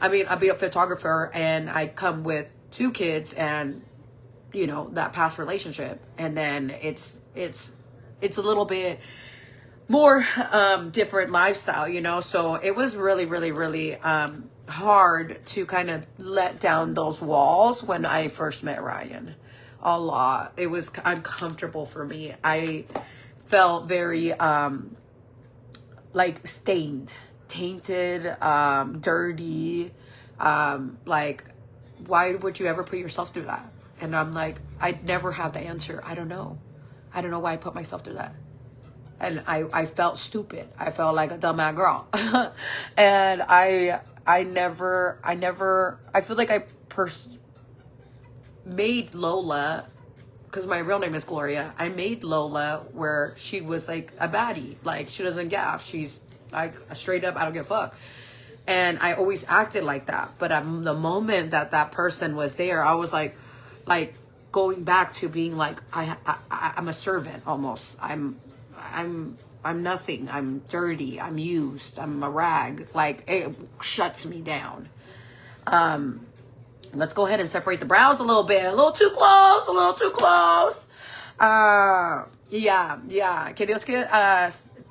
I mean, I'll be a photographer, and I come with 2 kids and, you know, that past relationship. And then it's a little bit more different lifestyle, you know. So it was really, really, really hard to kind of let down those walls when I first met Ryan. A lot. It was uncomfortable for me. I felt very like stained, tainted, dirty. Like, why would you ever put yourself through that? And I'm like, I'd never have the answer. I don't know why I put myself through that. And I felt stupid. I felt like a dumbass girl. And I feel like I made Lola because my real name is Gloria, I made Lola where she was like a baddie. Like, she doesn't gaff. She's like a straight up, I don't give a fuck. And I always acted like that. But the moment that that person was there, I was like going back to being like, I'm a servant almost. I'm nothing. I'm dirty. I'm used. I'm a rag. Like, it shuts me down. Let's go ahead and separate the brows a little bit. A little too close. A little too close. Yeah. Que Dios que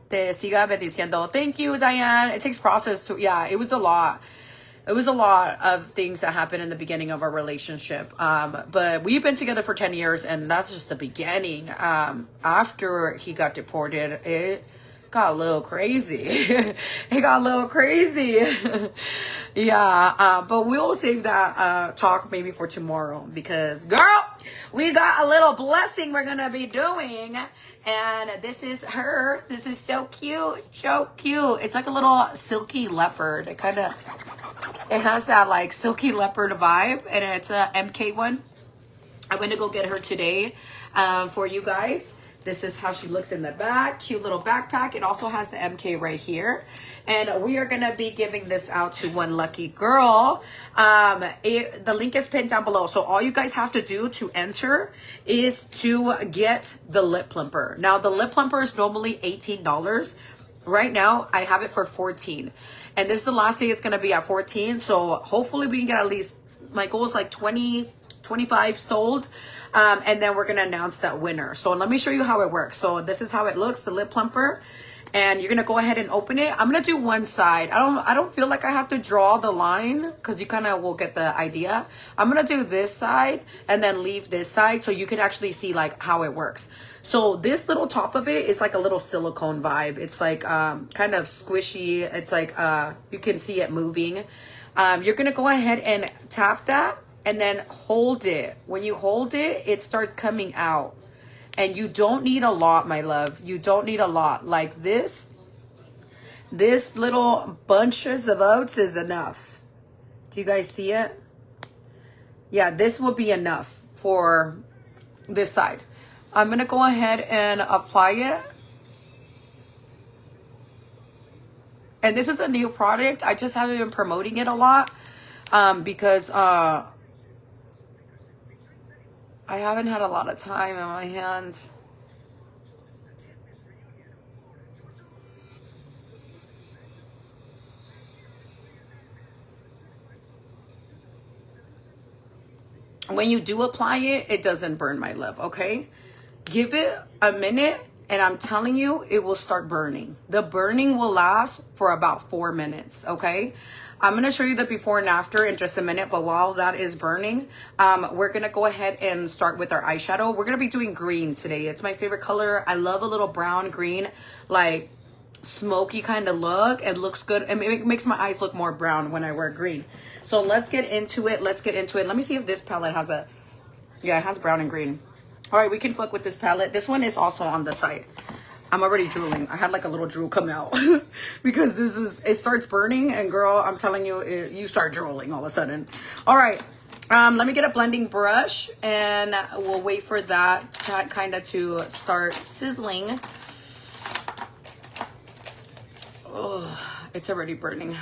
te siga bendiciendo. Thank you, Diane. It takes process to, yeah, it was a lot. It was a lot of things that happened in the beginning of our relationship. But we've been together for 10 years, and that's just the beginning. After he got deported, it got a little crazy. It got a little crazy. Yeah, but we'll save that talk maybe for tomorrow, because, girl, we got a little blessing we're going to be doing. And this is her. This is so cute. So cute. It's like a little silky leopard. It has that like silky leopard vibe, and it's a MK one. I'm going to go get her today for you guys. This is how she looks in the back. Cute little backpack. It also has the MK right here. And we are going to be giving this out to one lucky girl. The link is pinned down below. So all you guys have to do to enter is to get the lip plumper. Now, the lip plumper is normally $18. Right now, I have it for $14. And this is the last day it's going to be at $14. So hopefully we can get at least, my goal is like 20, 25 sold. And then we're going to announce that winner. So let me show you how it works. So this is how it looks, the lip plumper. And you're going to go ahead and open it. I'm going to do one side. I don't feel like I have to draw the line, because you kind of will get the idea. I'm going to do this side and then leave this side so you can actually see like how it works. So this little top of it is like a little silicone vibe. It's like kind of squishy. It's like you can see it moving. You're going to go ahead and tap that and then hold it. When you hold it, it starts coming out. And you don't need a lot, my love. You don't need a lot. Like this little bunches of oats is enough. Do you guys see it? Yeah, this will be enough for this side. I'm going to go ahead and apply it. And this is a new product. I just haven't been promoting it a lot because I haven't had a lot of time in my hands. When you do apply it, it doesn't burn, my love, okay? Give it a minute, and I'm telling you, it will start burning. The burning will last for about 4 minutes, okay? I'm going to show you the before and after in just a minute, but while that is burning, we're going to go ahead and start with our eyeshadow. We're going to be doing green today. It's my favorite color. I love a little brown green, like smoky kind of look. It looks good. And it makes my eyes look more brown when I wear green. So let's get into it. Let's get into it. Let me see if this palette has yeah, it has brown and green. All right, we can fuck with this palette. This one is also on the side. I'm already drooling. I had like a little drool come out because it starts burning, and girl, I'm telling you, you start drooling all of a sudden. All right, let me get a blending brush, and we'll wait for that kind of to start sizzling. Oh, it's already burning.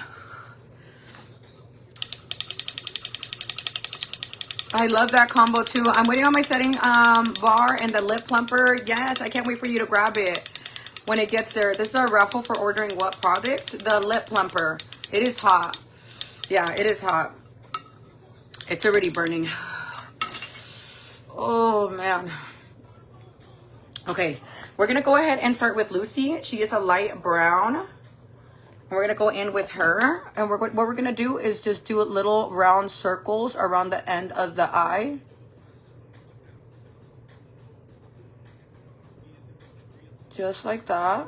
I love that combo too. I'm waiting on my setting bar and the lip plumper. Yes, I can't wait for you to grab it when it gets there. This is our raffle for ordering what product? The lip plumper. It is hot. Yeah, it is hot. It's already burning. Oh, man. Okay, we're going to go ahead and start with Lucy. She is a light brown. And we're going to go in with her. And what we're going to do is just do little round circles around the end of the eye. Just like that.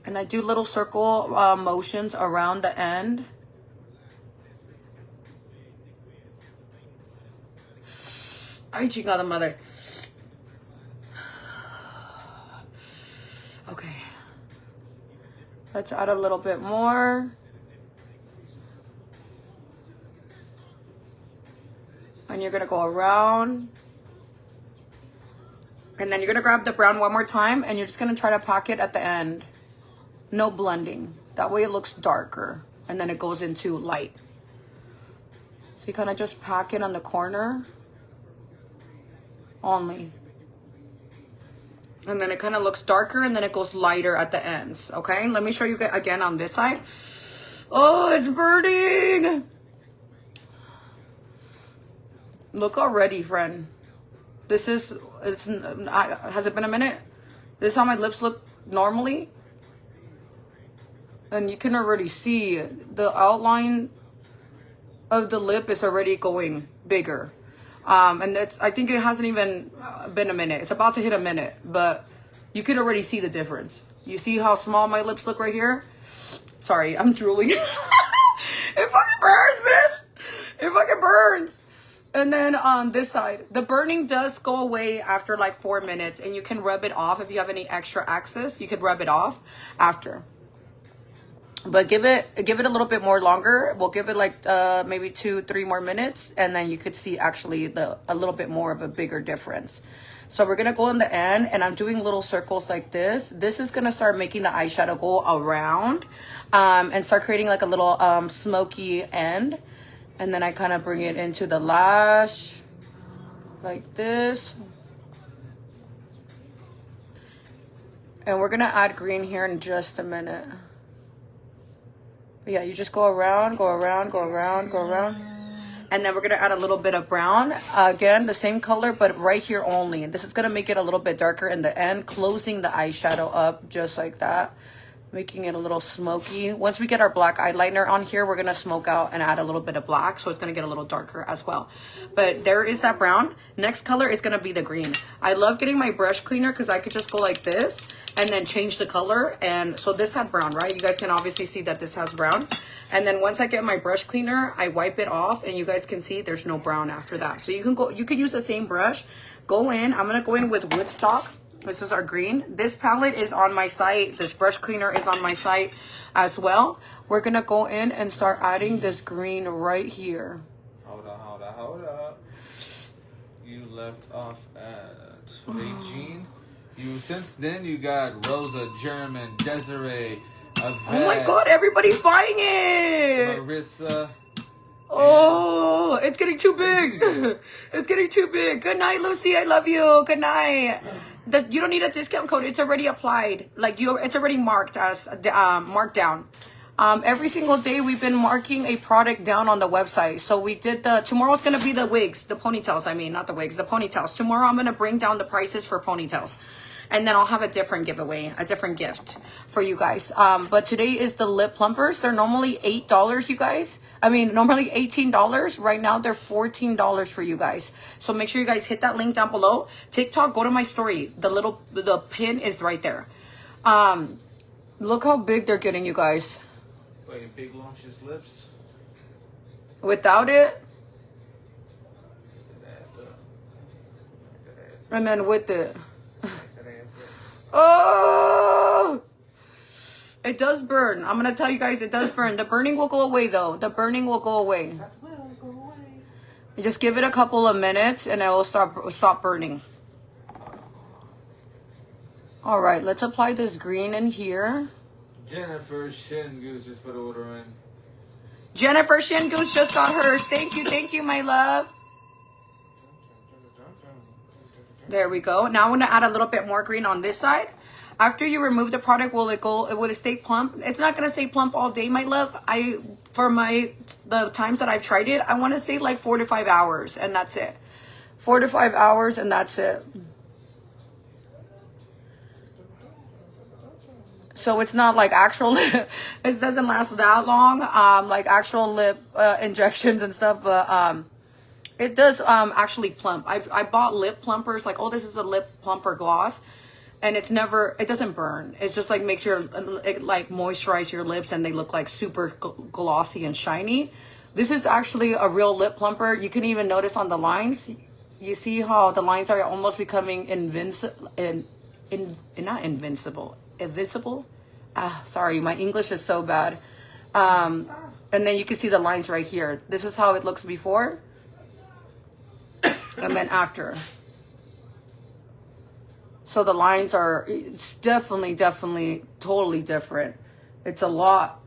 And I do little circle motions around the end. Ay, chingada madre. Okay. Let's add a little bit more. And you're going to go around. And then you're gonna grab the brown one more time and you're just gonna try to pack it at the end. No blending. That way it looks darker and then it goes into light. So you kind of just pack it on the corner only. And then it kind of looks darker and then it goes lighter at the ends. Okay, let me show you again on this side. Oh, it's burning. Look already, friend. This is, has it been a minute? This is how my lips look normally. And you can already see the outline of the lip is already going bigger. And I think it hasn't even been a minute. It's about to hit a minute, but you can already see the difference. You see how small my lips look right here? Sorry, I'm drooling. It fucking burns, bitch. It fucking burns. And then on this side, the burning does go away after like 4 minutes, and you can rub it off. If you have any extra excess, you could rub it off after. But give it a little bit more longer. We'll give it like maybe 2-3 more minutes, and then you could see actually a little bit more of a bigger difference. So we're gonna go in the end, and I'm doing little circles like this. This is gonna start making the eyeshadow go around and start creating like a little smoky end. And then I kind of bring it into the lash like this. And we're gonna add green here in just a minute. But yeah, you just go around, go around, go around, go around. And then we're gonna add a little bit of brown. Again, the same color, but right here only. And this is gonna make it a little bit darker in the end, closing the eyeshadow up just like that. Making it a little smoky. Once we get our black eyeliner on here, we're gonna smoke out and add a little bit of black, so it's gonna get a little darker as well. But there is that brown. Next color is gonna be the green. I love getting my brush cleaner because I could just go like this and then change the color. And so this had brown, right? You guys can obviously see that this has brown. And then once I get my brush cleaner, I wipe it off, and you guys can see there's no brown after that. So you can use the same brush. Go in. I'm gonna go in with Woodstock. This is our green. This palette is on my site. This brush cleaner is on my site as well. We're gonna go in and start adding this green right here. Hold up. You left off at Regine. Since then you got Rosa, German, Desiree, Yvette, oh my god, everybody's buying it! Marissa. Oh, it's getting too big. It's getting too big. Good night, Lucy. I love you. Good night. You don't need a discount code. It's already applied. Like it's already marked as marked down. Every single day we've been marking a product down on the website. So we did tomorrow's gonna be the wigs, the ponytails. I mean, not the wigs, the ponytails. Tomorrow I'm gonna bring down the prices for ponytails. And then I'll have a different giveaway, a different gift for you guys. But today is the lip plumpers. They're normally $8, you guys. I mean, normally $18. Right now, they're $14 for you guys. So make sure you guys hit that link down below. TikTok, go to my story. The pin is right there. Look how big they're getting, you guys. Wait, big luscious lips? Without it. And then with it. Oh, it does burn. I'm gonna tell you guys, it does burn. The burning will go away though. The burning will go away. Just give it a couple of minutes and it will stop burning. All right, let's apply this green in here. Jennifer Shingoose just put order in. Jennifer Shingoose just got hers. Thank you, my love. There we go. Now I'm going to add a little bit more green on this side. After you remove the product, will it stay plump? It's not going to stay plump all day, my love. The times that I've tried it, I want to say like 4 to 5 hours, and that's it. 4 to 5 hours, and that's it. So it's not like actual lip. It doesn't last that long, like actual lip injections and stuff, but it does actually plump. I bought lip plumpers, like, oh, this is a lip plumper gloss, and it doesn't burn. It's just like makes it like moisturize your lips, and they look like super glossy and shiny. This is actually a real lip plumper. You can even notice on the lines. You see how the lines are almost becoming invisible. Sorry, my English is so bad. And then you can see the lines right here. This is how it looks before. And then after. So the lines are, it's definitely totally different. It's a lot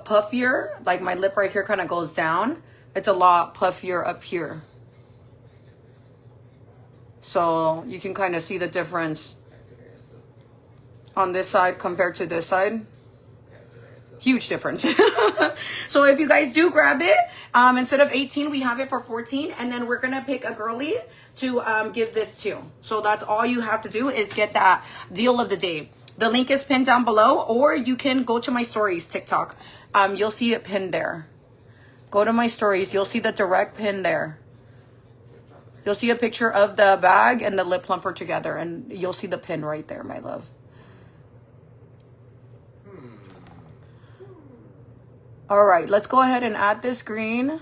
puffier. Like my lip right here kind of goes down. It's a lot puffier up here. So you can kind of see the difference on this side compared to this side. Huge difference. So if you guys do grab it, instead of 18, we have it for 14. And then we're going to pick a girly to give this to. So that's all you have to do is get that deal of the day. The link is pinned down below, or you can go to my stories, TikTok. You'll see it pinned there. Go to my stories. You'll see the direct pin there. You'll see a picture of the bag and the lip plumper together. And you'll see the pin right there, my love. All right, let's go ahead and add this green.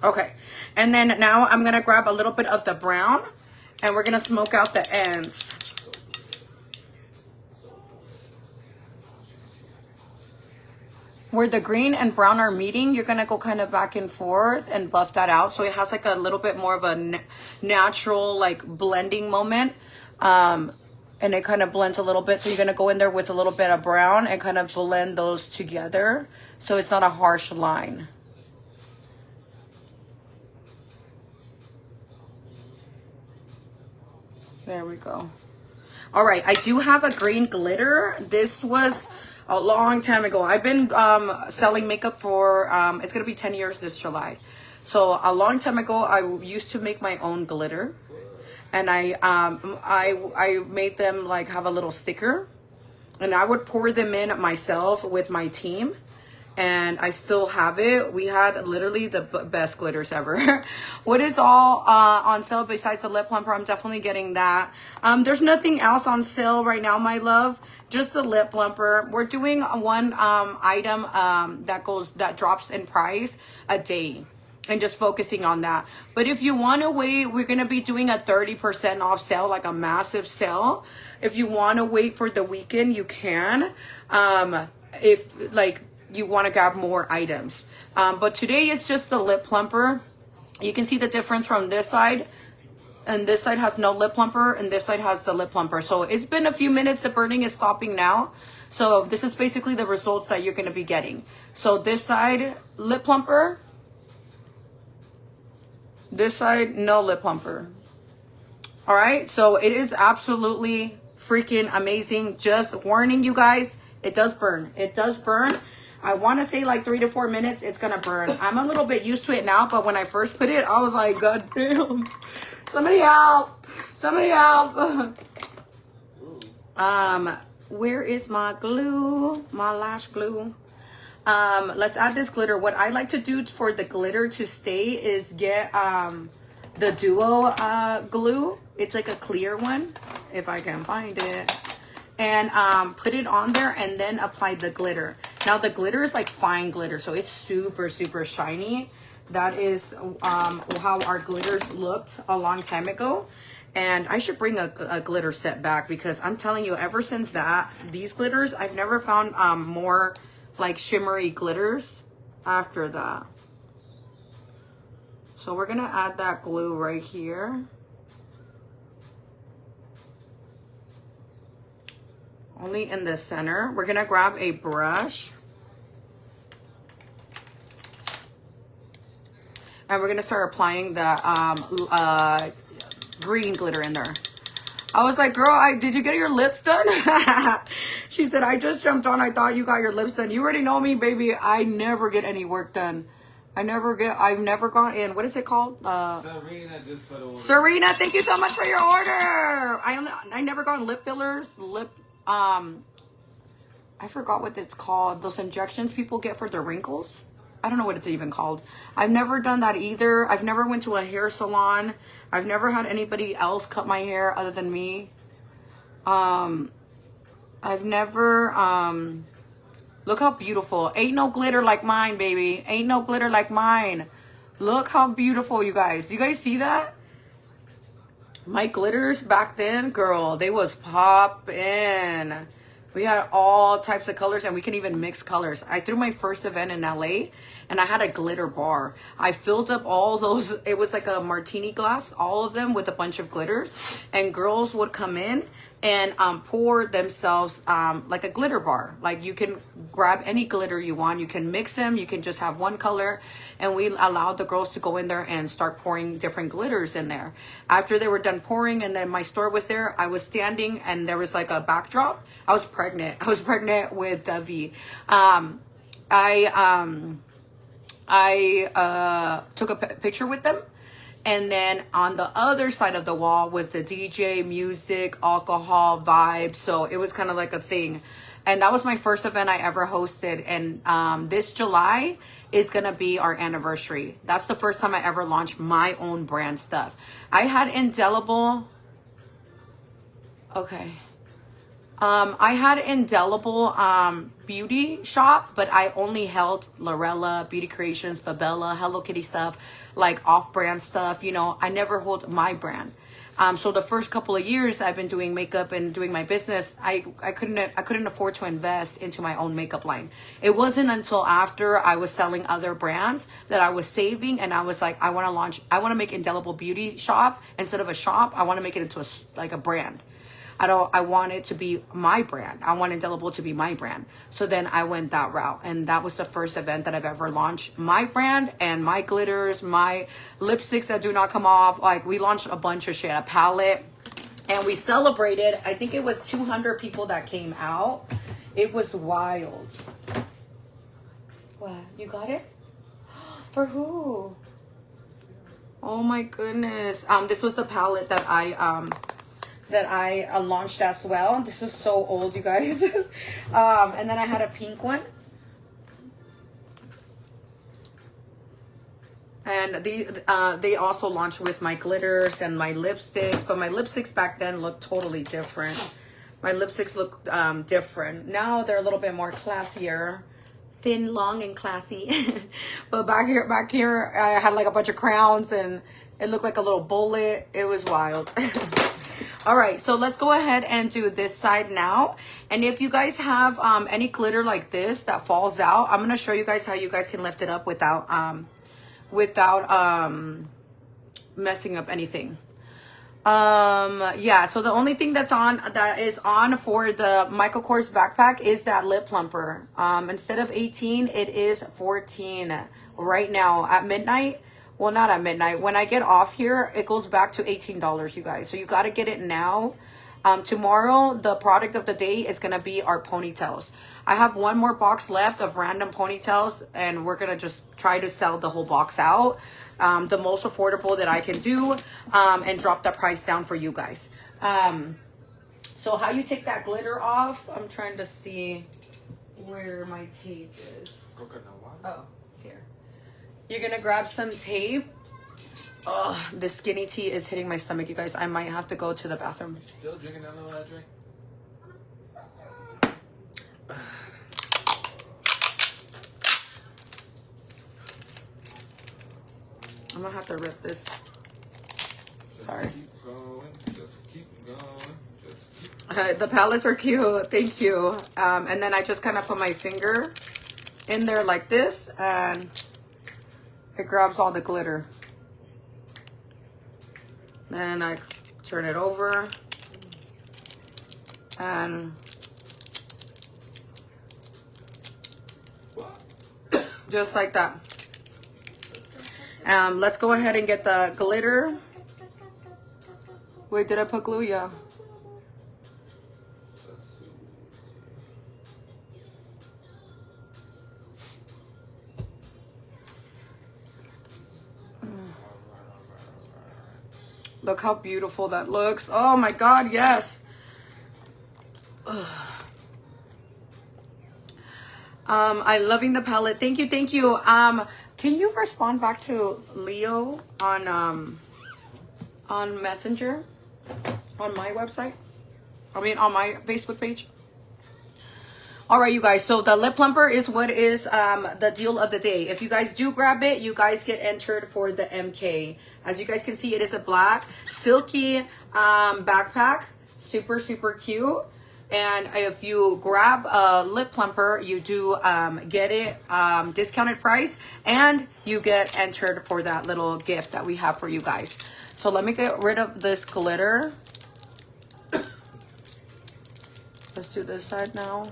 Okay, and then now I'm gonna grab a little bit of the brown and we're gonna smoke out the ends. Where the green and brown are meeting, you're gonna go kind of back and forth and buff that out. So it has like a little bit more of a natural like blending moment. And it kind of blends a little bit. So you're gonna go in there with a little bit of brown and kind of blend those together. So it's not a harsh line. There we go. All right, I do have a green glitter. This was a long time ago. I've been selling makeup for, it's going to be 10 years this July. So a long time ago, I used to make my own glitter. And I made them like have a little sticker. And I would pour them in myself with my team. And I still have it. We had literally the best glitters ever. What is all on sale besides the lip plumper? I'm definitely getting that. There's nothing else on sale right now, my love. Just the lip plumper. We're doing one item that drops in price a day. And just focusing on that. But if you want to wait, we're going to be doing a 30% off sale, like a massive sale. If you want to wait for the weekend, you can. If like you want to grab more items. But today it's just the lip plumper. You can see the difference from this side. And this side has no lip plumper. And this side has the lip plumper. So it's been a few minutes. The burning is stopping now. So this is basically the results that you're going to be getting. So this side, lip plumper. This side, no lip plumper. All right. So it is absolutely freaking amazing. Just warning you guys. It does burn. It does burn. I want to say like 3 to 4 minutes, it's going to burn. I'm a little bit used to it now, but when I first put it, I was like, God damn. Somebody help. Somebody help. Where is my glue? My lash glue. Let's add this glitter. What I like to do for the glitter to stay is get the duo glue. It's like a clear one, if I can find it. And put it on there and then apply the glitter. Now the glitter is like fine glitter, so it's super, super shiny. That is how our glitters looked a long time ago. And I should bring a glitter set back because I'm telling you, ever since these glitters, I've never found more like shimmery glitters after that. So we're gonna add that glue right here. Only in the center. We're gonna grab a brush. And we're gonna start applying the green glitter in there. I was like, girl, did you get your lips done? She said, I just jumped on. I thought you got your lips done. You already know me, baby. I never get any work done. I've never gone in. What is it called? Serena just put order. Serena, thank you so much for your order. I never got lip fillers, I forgot what it's called. Those injections people get for their wrinkles. I don't know what it's even called. I've never done that either. I've never went to a hair salon. I've never had anybody else cut my hair other than me. I've never, look how beautiful. Ain't no glitter like mine, baby. Ain't no glitter like mine. Look how beautiful, you guys. Do you guys see that? My glitters back then, girl, they was poppin'. We had all types of colors and we can even mix colors. I threw my first event in LA and I had a glitter bar. I filled up all those, it was like a martini glass, all of them with a bunch of glitters. And girls would come in and pour themselves like a glitter bar. Like you can grab any glitter you want. You can mix them. You can just have one color. And we allowed the girls to go in there and start pouring different glitters in there. After they were done pouring and then my store was there, I was standing and there was like a backdrop. I was pregnant. I was pregnant with Devi. I took a picture with them. And then on the other side of the wall was the DJ, music, alcohol, vibe. So it was kind of like a thing. And that was my first event I ever hosted. And this July is going to be our anniversary. That's the first time I ever launched my own brand stuff. I had Indelible. Okay. I had Indelible beauty shop, but I only held Lorella, Beauty Creations, Babella, Hello Kitty stuff, like off-brand stuff. You know, I never hold my brand. So the first couple of years I've been doing makeup and doing my business, I couldn't afford to invest into my own makeup line. It wasn't until after I was selling other brands that I was saving, and I was like, I want to make Indelible Beauty shop instead of a shop. I want to make it into like a brand. I want it to be my brand. I want Indelible to be my brand. So then I went that route. And that was the first event that I've ever launched my brand and my glitters, my lipsticks that do not come off. Like we launched a bunch of shit, a palette. And we celebrated, I think it was 200 people that came out. It was wild. What? You got it? For who? Oh my goodness. This was the palette that I launched as well. This is so old, you guys. And then I had a pink one. And they also launched with my glitters and my lipsticks. But my lipsticks back then looked totally different. My lipsticks look different. Now they're a little bit more classier. Thin, long, and classy. But back here, I had like a bunch of crowns and it looked like a little bullet. It was wild. All right, so let's go ahead and do this side now. And if you guys have any glitter like this that falls out, I'm gonna show you guys how you guys can lift it up without messing up anything. Yeah, so the only thing that is on for the Michael Kors backpack is that lip plumper. Instead of 18, it is 14 right now at midnight. Well, not at midnight. When I get off here, it goes back to $18, you guys. So you got to get it now. Tomorrow, the product of the day is going to be our ponytails. I have one more box left of random ponytails, and we're going to just try to sell the whole box out. The most affordable that I can do, and drop the price down for you guys. So how you take that glitter off, I'm trying to see where my tape is. Oh, here. You're going to grab some tape. Oh, the skinny tea is hitting my stomach, you guys. I might have to go to the bathroom. Still drinking that little drink? I'm going to have to rip this. Sorry. Just keep going. The palettes are cute. Thank you. And then I just kind of put my finger in there like this, and it grabs all the glitter. Then I turn it over, and just like that. Let's go ahead and get the glitter. Wait, did I put glue? Yeah. Look how beautiful that looks. Oh my God, yes. I'm loving the palette. Thank you, thank you. Can you respond back to Leo on Messenger? On my website? I mean, on my Facebook page? All right, you guys. So the lip plumper is what is the deal of the day. If you guys do grab it, you guys get entered for the MK. As you guys can see, it is a black silky backpack. Super, super cute. And if you grab a lip plumper, you do get it discounted price, and you get entered for that little gift that we have for you guys. So let me get rid of this glitter. Let's do this side now.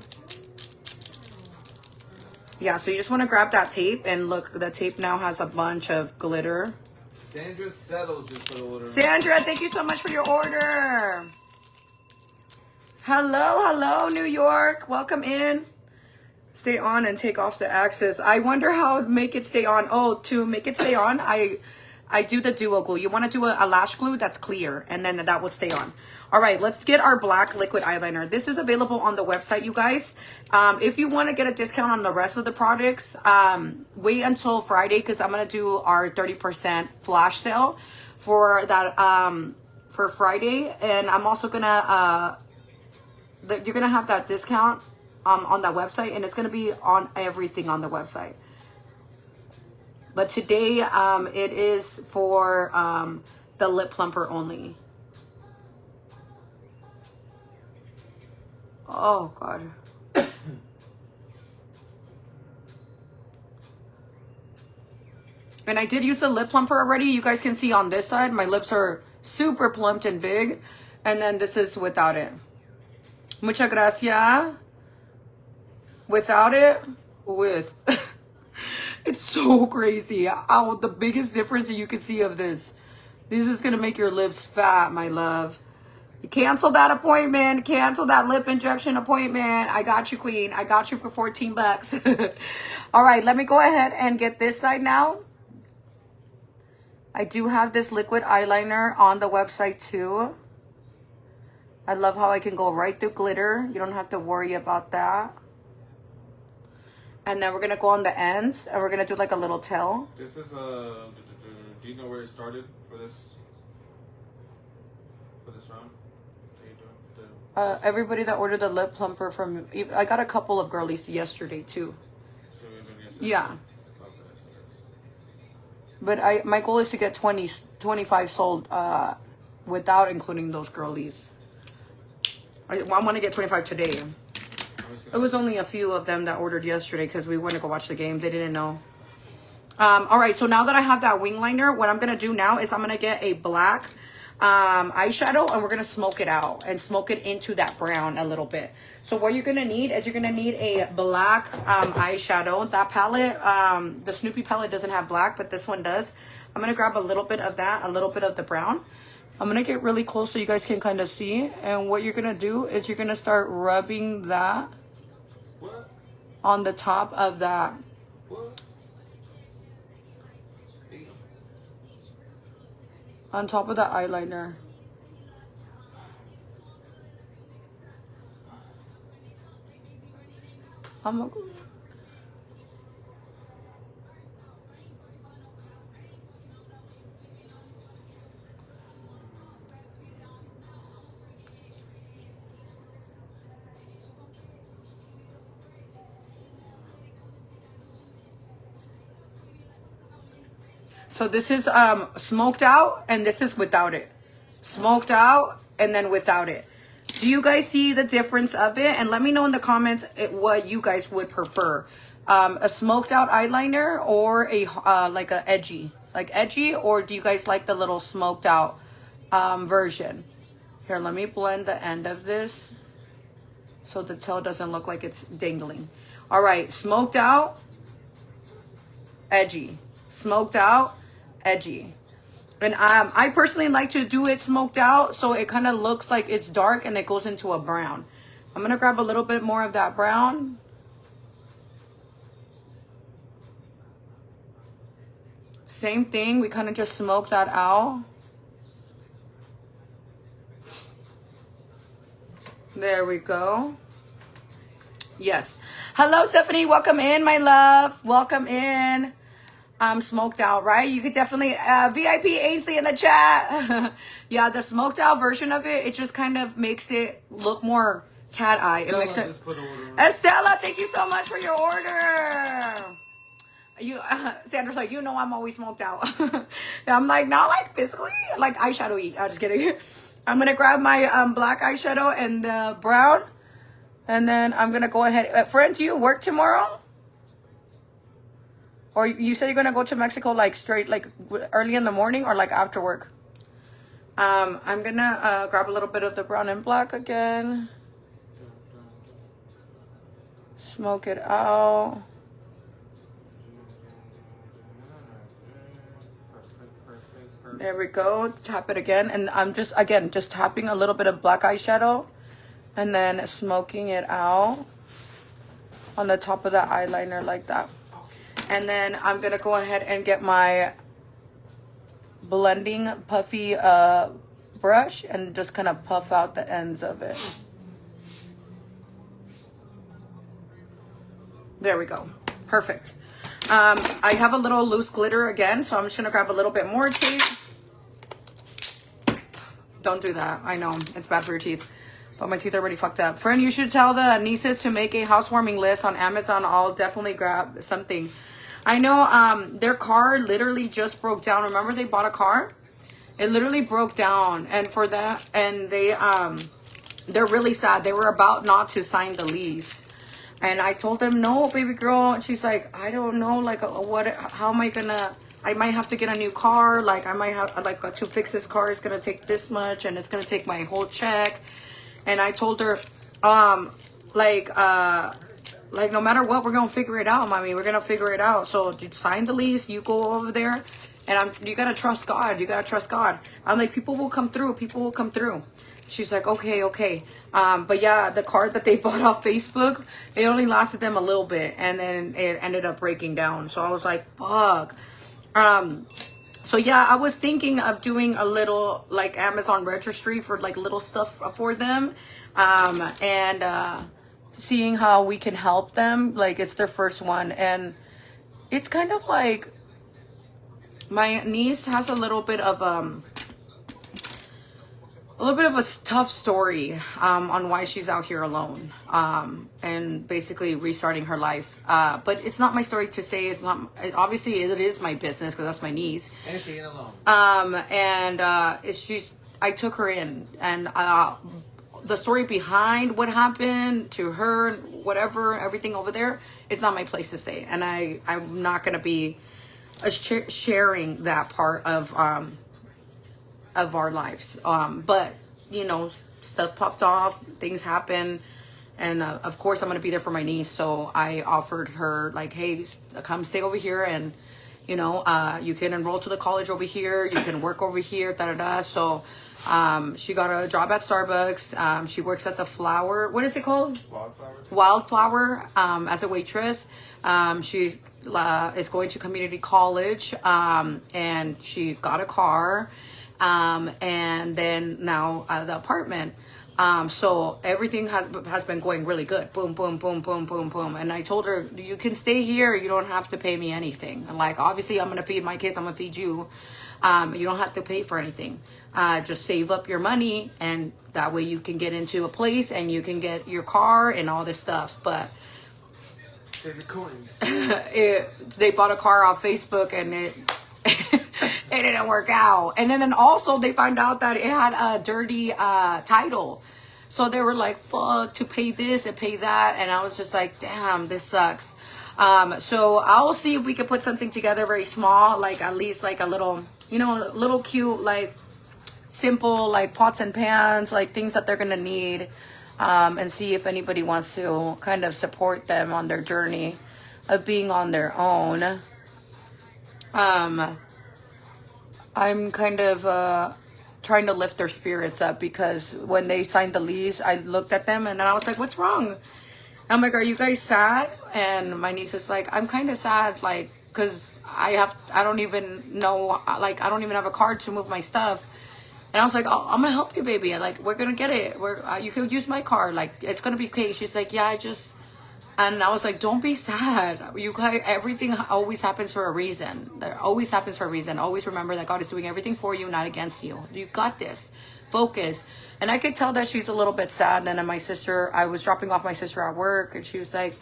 Yeah, so you just want to grab that tape, and look, the tape now has a bunch of glitter. Sandra Settles just put an order. Sandra, thank you so much for your order. Hello, hello, New York. Welcome in. Stay on and take off the axis. I wonder how to make it stay on. Oh, to make it stay on, I do the duo glue. You want to do a lash glue that's clear, and then that will stay on. All right, let's get our black liquid eyeliner. This is available on the website, you guys. If you want to get a discount on the rest of the products, wait until Friday, because I'm going to do our 30% flash sale for that for Friday. And I'm also going to, you're going to have that discount on that website, and it's going to be on everything on the website. But today, it is for the lip plumper only. Oh, God. And I did use the lip plumper already. You guys can see on this side, my lips are super plumped and big. And then this is without it. Muchas gracias. Without it, with. It's so crazy how the biggest difference that you can see of this. This is going to make your lips fat, my love. Cancel that appointment. Cancel that lip injection appointment. I got you, queen. I got you for 14 bucks. All right, let me go ahead and get this side now. I do have this liquid eyeliner on the website too. I love how I can go right through glitter. You don't have to worry about that. And then we're going to go on the ends, and we're going to do like a little tail. This is do you know where it started for this round? Everybody that ordered the lip plumper from, I got a couple of girlies yesterday too. So yesterday? Yeah. But my goal is to get 25 sold without including those girlies. I want to get 25 today. It was only a few of them that ordered yesterday because we went to go watch the game. They didn't know. All right, so now that I have that wing liner, what I'm going to do now is I'm going to get a black eyeshadow, and we're going to smoke it out and smoke it into that brown a little bit. So what you're going to need is you're going to need a black eyeshadow. That palette, the Snoopy palette doesn't have black, but this one does. I'm going to grab a little bit of that, a little bit of the brown. I'm going to get really close so you guys can kind of see. And what you're going to do is you're going to start rubbing that on the top of that. On top of the eyeliner. So this is smoked out, and this is without it. Smoked out and then without it. Do you guys see the difference of it? And let me know in the comments what you guys would prefer. A smoked out eyeliner or a like a edgy. Like edgy, or do you guys like the little smoked out version? Here, let me blend the end of this so the tail doesn't look like it's dangling. All right, smoked out, edgy. Smoked out, edgy. And I personally like to do it smoked out so it kind of looks like it's dark and it goes into a brown. I'm going to grab a little bit more of that brown. Same thing, we kind of just smoke that out. There we go. Yes. Hello, Stephanie. Welcome in, my love. Welcome in. Smoked out, right? You could definitely VIP Ainsley in the chat. Yeah, the smoked out version of it, it just kind of makes it look more Cat eye. It makes it. Just put an order on. Estella, thank you so much for your order. You, Sandra's like, you know, I'm always smoked out. I'm like, not like physically, like eyeshadow eat. I'm just kidding. I'm gonna grab my black eyeshadow and brown, and then I'm gonna go ahead. Friends, do you work tomorrow? Or you said you're gonna go to Mexico like straight, like early in the morning, or like after work? I'm gonna grab a little bit of the brown and black again. Smoke it out. There we go. Tap it again, and I'm just tapping a little bit of black eyeshadow, and then smoking it out on the top of the eyeliner like that. And then I'm gonna go ahead and get my blending puffy brush and just kind of puff out the ends of it. There we go. Perfect. I have a little loose glitter again, so I'm just gonna grab a little bit more tape. Don't do that. I know it's bad for your teeth, but my teeth are already fucked up. Friend, you should tell the nieces to make a housewarming list on Amazon. I'll definitely grab something. I know their car literally just broke down. Remember they bought a car? It literally broke down, and for that, and they're really sad. They were about not to sign the lease. And I told them, no, baby girl. And she's like, I don't know, like, how am I gonna, I might have to get a new car. Like, I might have, like, to fix this car, it's gonna take this much, and it's gonna take my whole check. And I told her, like, no matter what, we're gonna figure it out, mommy. We're gonna figure it out. So you sign the lease, you go over there, and you gotta trust God. You gotta trust God. I'm like, people will come through. People will come through. She's like, okay. But yeah, the car that they bought off Facebook, it only lasted them a little bit, and then it ended up breaking down. So I was like, fuck. So yeah, I was thinking of doing a little like Amazon registry for like little stuff for them, and seeing how we can help them. Like it's their first one, and it's kind of like my niece has a little bit of a tough story on why she's out here alone, and basically restarting her life. But it's not my story to say. It's not. Obviously, it is my business because that's my niece. And she ain't alone. I took her in, and the story behind what happened to her, whatever, everything over there, it's not my place to say, and I'm not gonna be sharing that part of our lives. But you know, stuff popped off, things happen, and of course I'm gonna be there for my niece. So I offered her like, hey, come stay over here, and you know, you can enroll to the college over here, you can work over here, So she got a job at Starbucks. She works at the flower, what is it called? Wildflower, as a waitress. She is going to community college, and she got a car. And then now the apartment. So everything has been going really good. Boom, boom, boom, boom, boom, boom. And I told her, you can stay here. You don't have to pay me anything. And like, obviously I'm going to feed my kids. I'm going to feed you. You don't have to pay for anything. Just save up your money, and that way you can get into a place and you can get your car and all this stuff. But Save your coins. they bought a car off Facebook, and it didn't work out. And then also they found out that it had a dirty title. So they were like, fuck, to pay this and pay that. And I was just like, damn, this sucks. So I'll see if we can put something together very small, like at least like a little, you know, little cute, like simple, like pots and pans, like things that they're going to need. And see if anybody wants to kind of support them on their journey of being on their own. I'm kind of trying to lift their spirits up, because when they signed the lease, I looked at them and I was like, what's wrong? I'm like, are you guys sad? And my niece is like, I'm kind of sad, like, because I don't even know, like, I don't even have a card to move my stuff. And I was like, oh, I'm gonna help you, baby. Like, we're gonna get it. You can use my card. Like, it's gonna be okay. She's like, yeah, and I was like, don't be sad. You guys, everything always happens for a reason. There always happens for a reason. Always remember that God is doing everything for you, not against you. You got this. focus. And I could tell that she's a little bit sad. Then my sister, I was dropping off my sister at work, and she was like,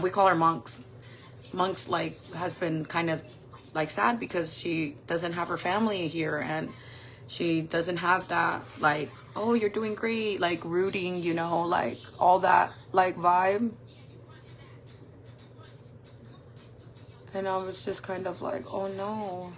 we call her Monks. Monks like has been kind of like sad because she doesn't have her family here, and she doesn't have that like, oh, you're doing great, like rooting, you know, like all that like vibe. And I was just kind of like, oh no.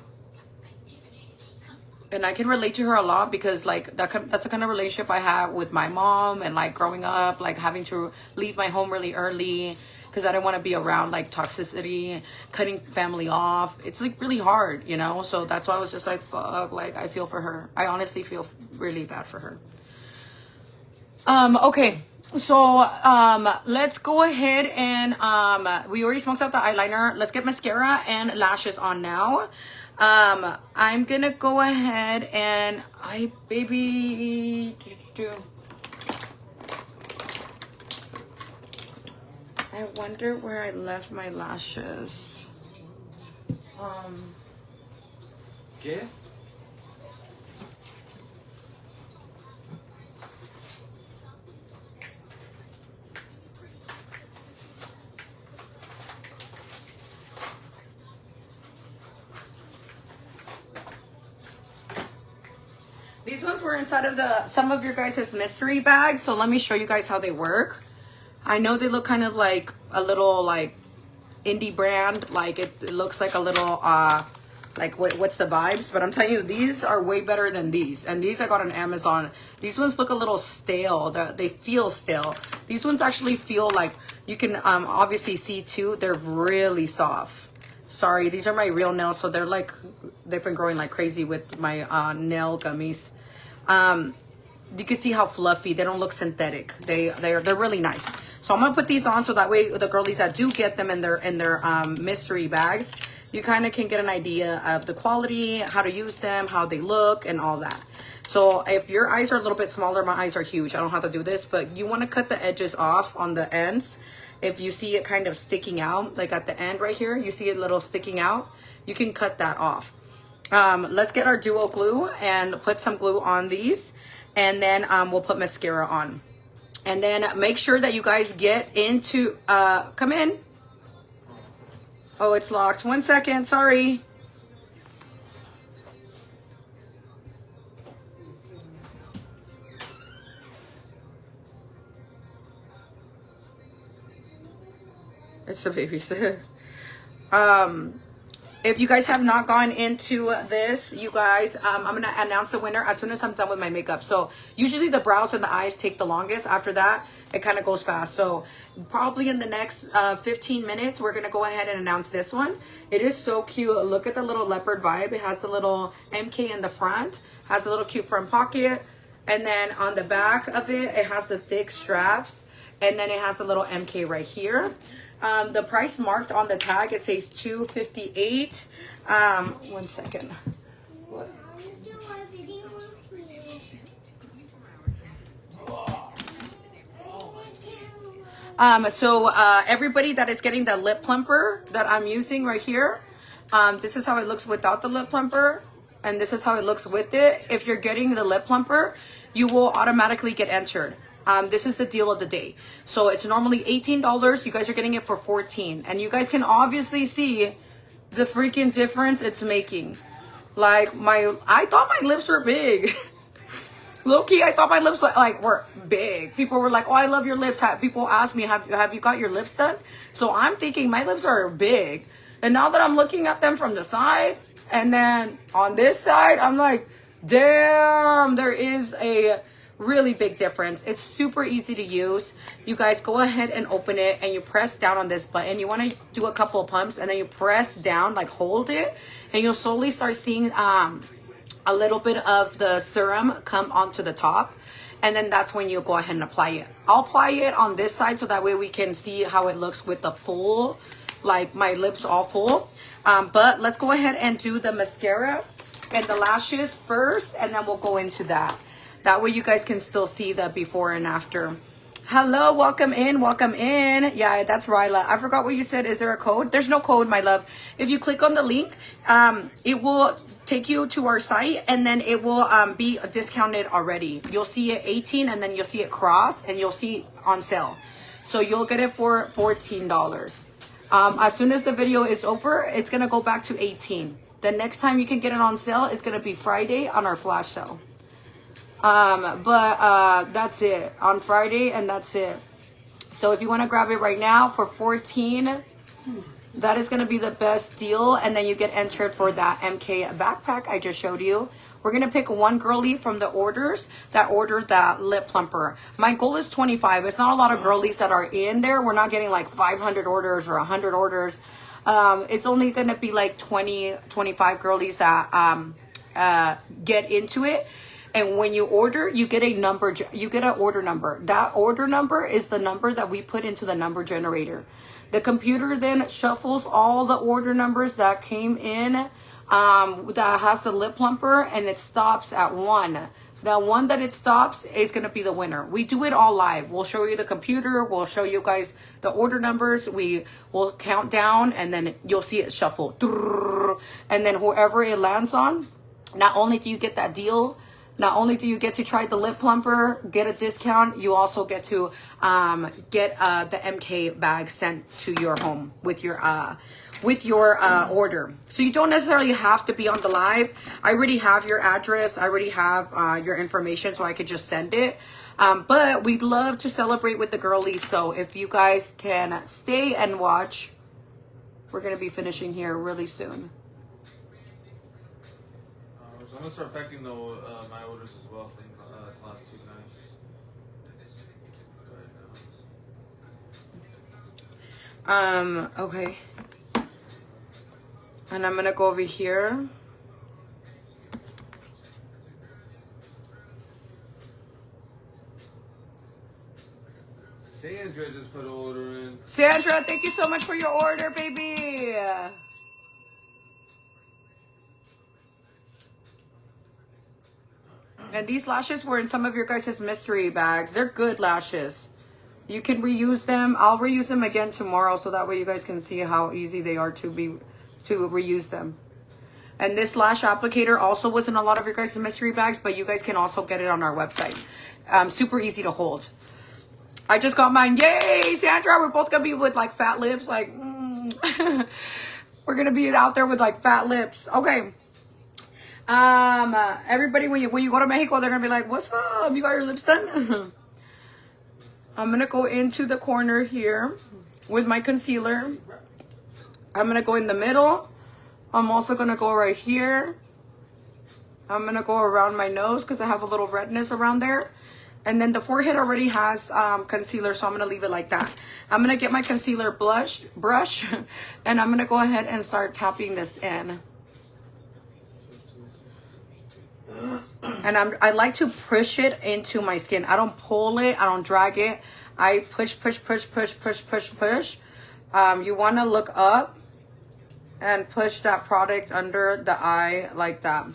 And I can relate to her a lot because like that's the kind of relationship I have with my mom, and like growing up, like having to leave my home really early because I didn't want to be around like toxicity, cutting family off. It's like really hard, you know? So that's why I was just like, fuck, like I feel for her. I honestly feel really bad for her. Okay. So, let's go ahead and, we already smoked out the eyeliner. Let's get mascara and lashes on now. I'm gonna go ahead and, I wonder where I left my lashes. ¿Qué? These ones were inside of some of your guys' mystery bags, so let me show you guys how they work. I know they look kind of like a little like indie brand, like it looks like a little like what's the vibes, but I'm telling you, these are way better than these. And these I got on Amazon. These ones look a little stale. They feel stale. These ones actually feel like you can obviously see too, they're really soft. Sorry, these are my real nails, so they're like, they've been growing like crazy with my nail gummies. You can see how fluffy, they don't look synthetic. They're really nice. So I'm gonna put these on so that way the girlies that do get them in their mystery bags, you kind of can get an idea of the quality, how to use them, how they look, and all that. So if your eyes are a little bit smaller, my eyes are huge, I don't have to do this, but you want to cut the edges off on the ends. If you see it kind of sticking out, like at the end right here, you see it a little sticking out, you can cut that off. Let's get our duo glue and put some glue on these, and then we'll put mascara on. And then make sure that you guys get into, come in. Oh, it's locked. 1 second, sorry. It's the babysitter. If you guys have not gone into this, you guys, I'm going to announce the winner as soon as I'm done with my makeup. So usually the brows and the eyes take the longest. After that, it kind of goes fast. So probably in the next 15 minutes, we're going to go ahead and announce this one. It is so cute. Look at the little leopard vibe. It has the little MK in the front, has a little cute front pocket. And then on the back of it, it has the thick straps. And then it has the little MK right here. The price marked on the tag, it says $258. 1 second. What? So everybody that is getting the lip plumper that I'm using right here, this is how it looks without the lip plumper, and this is how it looks with it. If you're getting the lip plumper, you will automatically get entered. This is the deal of the day. So it's normally $18. You guys are getting it for $14. And you guys can obviously see the freaking difference it's making. Like I thought my lips were big. Low key, I thought my lips like were big. People were like, "Oh, I love your lips." People ask me, "Have you got your lips done?" So I'm thinking my lips are big. And now that I'm looking at them from the side, and then on this side, I'm like, damn, there is a really big difference. It's super easy to use. You guys go ahead and open it, and you press down on this button. You want to do a couple of pumps, and then you press down, like hold it, and you'll slowly start seeing a little bit of the serum come onto the top, and then that's when you go ahead and apply it. I'll apply it on this side so that way we can see how it looks with the full, like my lips all full. But let's go ahead and do the mascara and the lashes first, and then we'll go into that. That way you guys can still see the before and after. Hello, welcome in, welcome in. Yeah, that's Ryla. I forgot what you said. Is there a code? There's no code, my love. If you click on the link, it will take you to our site, and then it will be discounted already. You'll see it 18, and then you'll see it cross, and you'll see on sale. So you'll get it for $14. As soon as the video is over, it's gonna go back to 18. The next time you can get it on sale is gonna be Friday on our flash sale. That's it on Friday, and that's it. So if you want to grab it right now for 14, that is going to be the best deal. And then you get entered for that MK backpack I just showed you. We're going to pick one girlie from the orders that ordered that lip plumper. My goal is 25. It's not a lot of girlies that are in there. We're not getting like 500 orders or 100 orders. It's only going to be like 20, 25 girlies that get into it. And when you order, you get a number, you get an order number. That order number is the number that we put into the number generator. The computer then shuffles all the order numbers that came in that has the lip plumper, and it stops at 1. That one that it stops is going to be the winner. We do it all live. We'll show you the computer. We'll show you guys the order numbers. We will count down, and then you'll see it shuffle. And then whoever it lands on, not only do you get that deal, not only do you get to try the lip plumper, get a discount, you also get to get the MK bag sent to your home with your order. So you don't necessarily have to be on the live. I already have your address. I already have your information, so I could just send it. But we'd love to celebrate with the girlies. So if you guys can stay and watch, we're going to be finishing here really soon. I'm gonna start packing my orders as well from the last 2 nights. Okay. And I'm gonna go over here. Sandra just put an order in. Sandra, thank you so much for your order, baby. And these lashes were in some of your guys' mystery bags. They're good lashes. You can reuse them. I'll reuse them again tomorrow, so that way you guys can see how easy they are to reuse them. And this lash applicator also was in a lot of your guys' mystery bags, but you guys can also get it on our website. Super easy to hold. I just got mine. Yay, Sandra. We're both going to be with like fat lips. Like, we're going to be out there with like fat lips. Okay. Everybody, when you go to Mexico, they're gonna be like, what's up, you got your lips done? I'm gonna go into the corner here with my concealer. I'm gonna go in the middle. I'm also gonna go right here. I'm gonna go around my nose because I have a little redness around there. And then the forehead already has concealer, so I'm gonna leave it like that. I'm gonna get my concealer brush and I'm gonna go ahead and start tapping this in. And I like to push it into my skin. I don't pull it. I don't drag it. I push. You want to look up and push that product under the eye like that.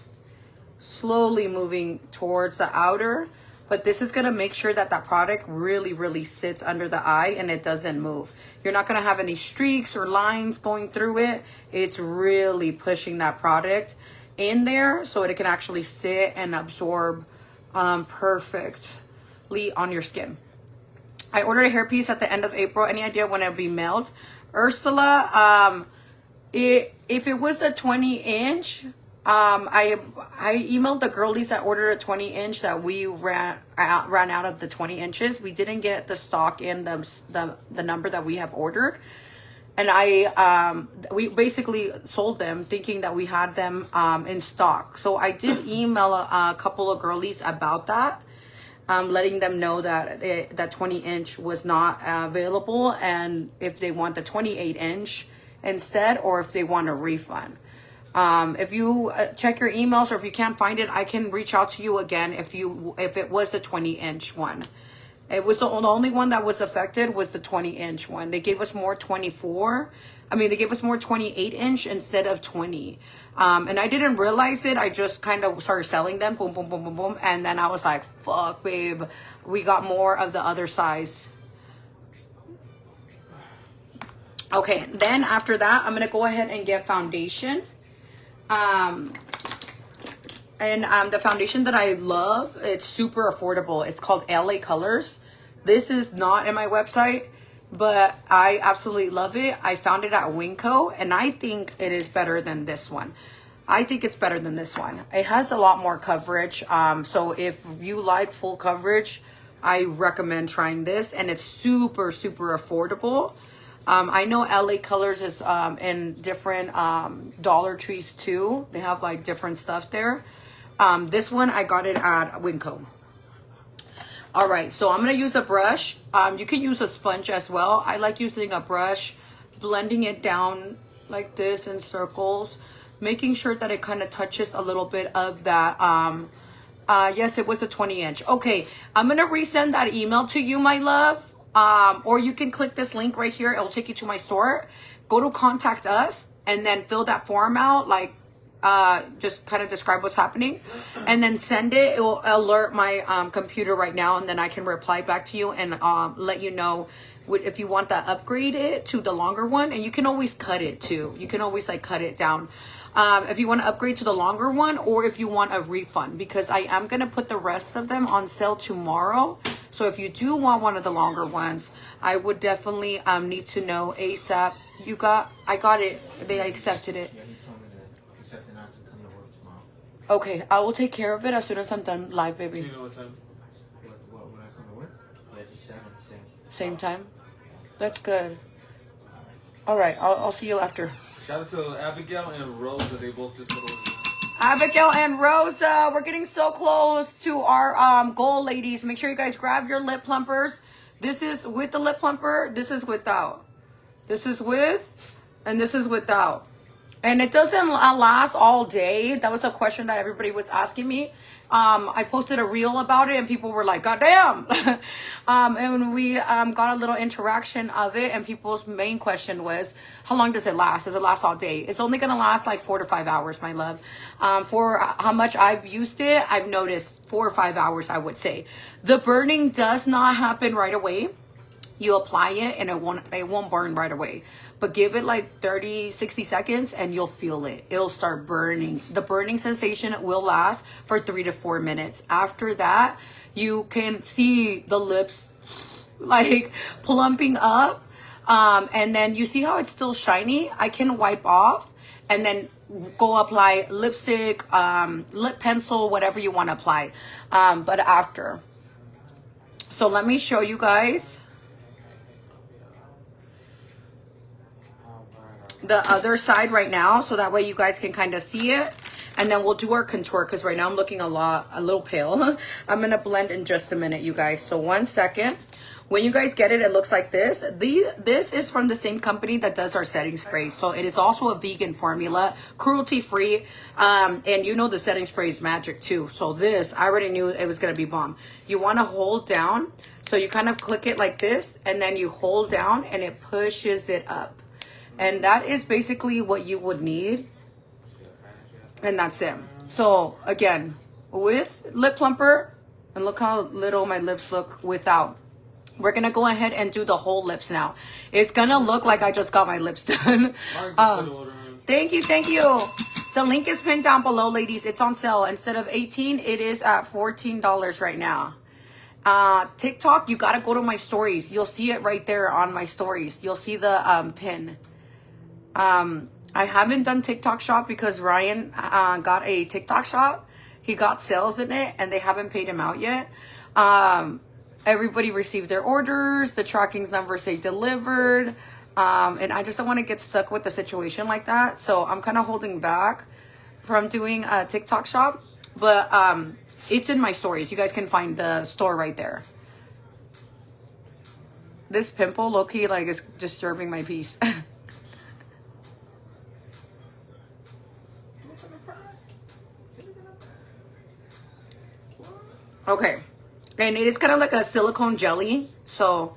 Slowly moving towards the outer. But this is going to make sure that that product really, really sits under the eye and it doesn't move. You're not going to have any streaks or lines going through it. It's really pushing that product in there so it can actually sit and absorb perfectly on your skin. I ordered a hairpiece at the end of April. Any idea when it'll be mailed? Ursula, if it was a 20-inch, I emailed the girlies that ordered a 20-inch that we ran out of the 20 inches. We didn't get the stock in the number that we have ordered. And we basically sold them thinking that we had them in stock. So I did email a couple of girlies about that, letting them know that that 20-inch was not available, and if they want the 28-inch instead, or if they want a refund. If you check your emails, or if you can't find it, I can reach out to you again if it was the 20-inch one. It was the only one that was affected was the 20-inch one. They gave us more 24. They gave us more 28-inch instead of 20. And I didn't realize it. I just kind of started selling them. Boom, boom, boom, boom, boom. And then I was like, fuck, babe. We got more of the other size. Okay, then after that, I'm going to go ahead and get foundation. And the foundation that I love, it's super affordable. It's called LA Colors. This is not in my website, but I absolutely love it. I found it at Winco, and I think it is better than this one. I think it's better than this one. It has a lot more coverage. So if you like full coverage, I recommend trying this, and it's super, super affordable. I know LA Colors is in different Dollar Trees too. They have like different stuff there. This one, I got it at Winco. All right, so I'm going to use a brush. You can use a sponge as well. I like using a brush, blending it down like this in circles, making sure that it kind of touches a little bit of that. Yes, it was a 20-inch. Okay, I'm going to resend that email to you, my love. Or you can click this link right here. It'll take you to my store. Go to contact us and then fill that form out, like just kind of describe what's happening, and then send it. It will alert my computer right now, and then I can reply back to you and let you know if you want to upgrade it to the longer one. And you can always cut it too. You can always like cut it down if you want to upgrade to the longer one, or if you want a refund, because I am going to put the rest of them on sale tomorrow. So if you do want one of the longer ones, I would definitely need to know ASAP. I got it. They accepted it. Yeah, he told me to accept it not to come to work tomorrow. Okay, I will take care of it as soon as I'm done live, Do baby. you know what time? What when I come to work? Yeah, just 7, Same time? That's good. All right, I'll see you after. Shout out to Abigail and Rosa. They both just put orders. Abigail and Rosa, we're getting so close to our goal, ladies. Make sure you guys grab your lip plumpers. This is with the lip plumper. This is without. This is with, and this is without. And it doesn't last all day. That was a question that everybody was asking me. I posted a reel about it, and people were like, God damn. And we got a little interaction of it, and people's main question was, how long does it last? Does it last all day? It's only going to last like 4 to 5 hours, my love. For how much I've used it, I've noticed 4 or 5 hours, I would say. The burning does not happen right away. You apply it, and it won't burn right away. But give it like 30, 60 seconds and you'll feel it. It'll start burning. The burning sensation will last for 3 to 4 minutes. After that, you can see the lips like plumping up. And then you see how it's still shiny? I can wipe off and then go apply lipstick, lip pencil, whatever you want to apply. But after. So let me show you guys the other side right now, so that way you guys can kind of see it, and then we'll do our contour, because right now I'm looking a little pale. I'm gonna blend in just a minute, you guys, so 1 second. When you guys get it, it looks like this. This is from the same company that does our setting spray, so it is also a vegan formula, cruelty free, and you know the setting spray is magic too. So this, I already knew it was gonna be bomb. You want to hold down, so you kind of click it like this, and then you hold down and it pushes it up. And that is basically what you would need. And that's it. So again, with lip plumper, and look how little my lips look without. We're going to go ahead and do the whole lips now. It's going to look like I just got my lips done. Thank you. Thank you. The link is pinned down below, ladies. It's on sale. Instead of $18, it is at $14 right now. TikTok, you got to go to my stories. You'll see it right there on my stories. You'll see the pin. I haven't done TikTok shop because Ryan got a TikTok shop. He got sales in it and they haven't paid him out yet. Everybody received their orders. The tracking numbers say delivered. And I just don't want to get stuck with the situation like that. So I'm kind of holding back from doing a TikTok shop. But it's in my stories. You guys can find the store right there. This pimple, low-key, like, is disturbing my peace. Okay, and it is kind of like a silicone jelly. So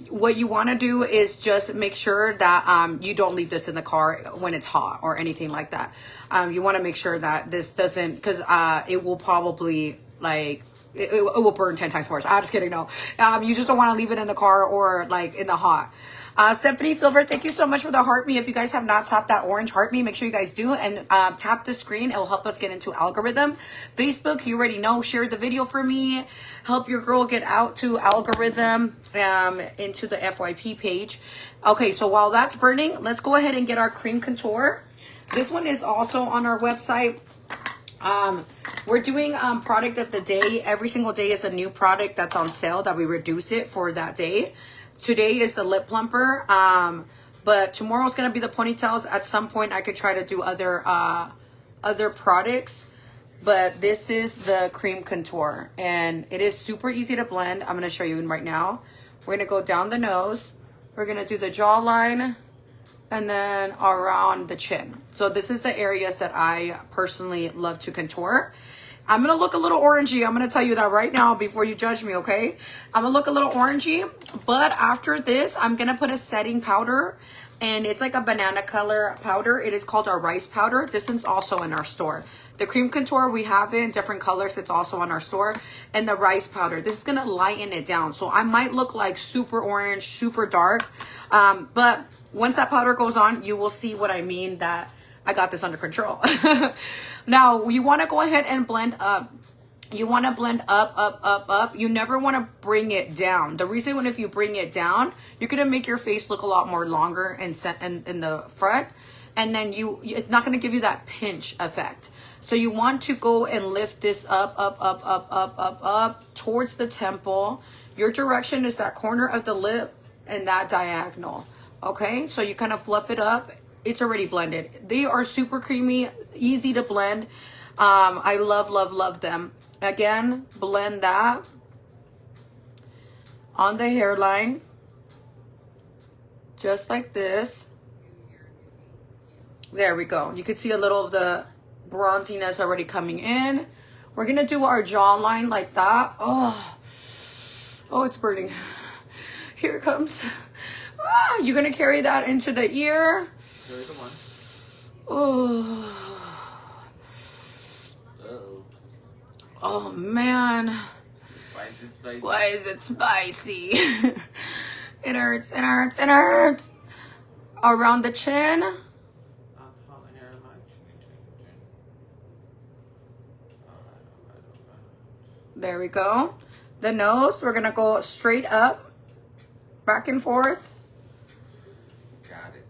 what you want to do is just make sure that you don't leave this in the car when it's hot or anything like that. You want to make sure that this doesn't, because it will probably like it will burn 10 times worse. I'm just kidding. No, you just don't want to leave it in the car or like in the hot. Stephanie Silver, thank you so much for the heart me. If you guys have not tapped that orange heart me, make sure you guys do, and tap the screen. It will help us get into algorithm. Facebook, you already know, share the video for me. Help your girl get out to algorithm, into the FYP page. Okay, so while that's burning, let's go ahead and get our cream contour. This one is also on our website. We're doing product of the day. Every single day is a new product that's on sale that we reduce it for that day. Today is the lip plumper, but tomorrow's gonna be the ponytails. At some point I could try to do other products, but this is the cream contour, and it is super easy to blend. I'm gonna show you right now. We're gonna go down the nose, we're gonna do the jawline, and then around the chin. So this is the areas that I personally love to contour. I'm gonna look a little orangey. I'm gonna tell you that right now before you judge me, okay? I'm gonna look a little orangey, but after this, I'm gonna put a setting powder, and it's like a banana color powder. It is called our rice powder. This is also in our store. The cream contour, we have it in different colors. It's also on our store. And the rice powder, this is gonna lighten it down. So I might look like super orange, super dark, but once that powder goes on, you will see what I mean, that I got this under control. Now, you want to go ahead and blend up. You want to blend up, up, up, up. You never want to bring it down. The reason when if you bring it down, you're going to make your face look a lot more longer and in the front. And then it's not going to give you that pinch effect. So you want to go and lift this up, up, up, up, up, up, up towards the temple. Your direction is that corner of the lip and that diagonal. Okay, so you kind of fluff it up. It's already blended. They are super creamy, easy to blend. I love, love, love them. Again, blend that on the hairline, just like this. There we go. You can see a little of the bronziness already coming in. We're gonna do our jawline like that. Oh, it's burning. Here it comes. You're gonna carry that into the ear. Carry the one. Oh. Uh-oh. Oh man. Why is it spicy? Why is it spicy? It hurts, it hurts, it hurts. Around the chin. There we go. The nose, we're gonna go straight up, back and forth. Got it.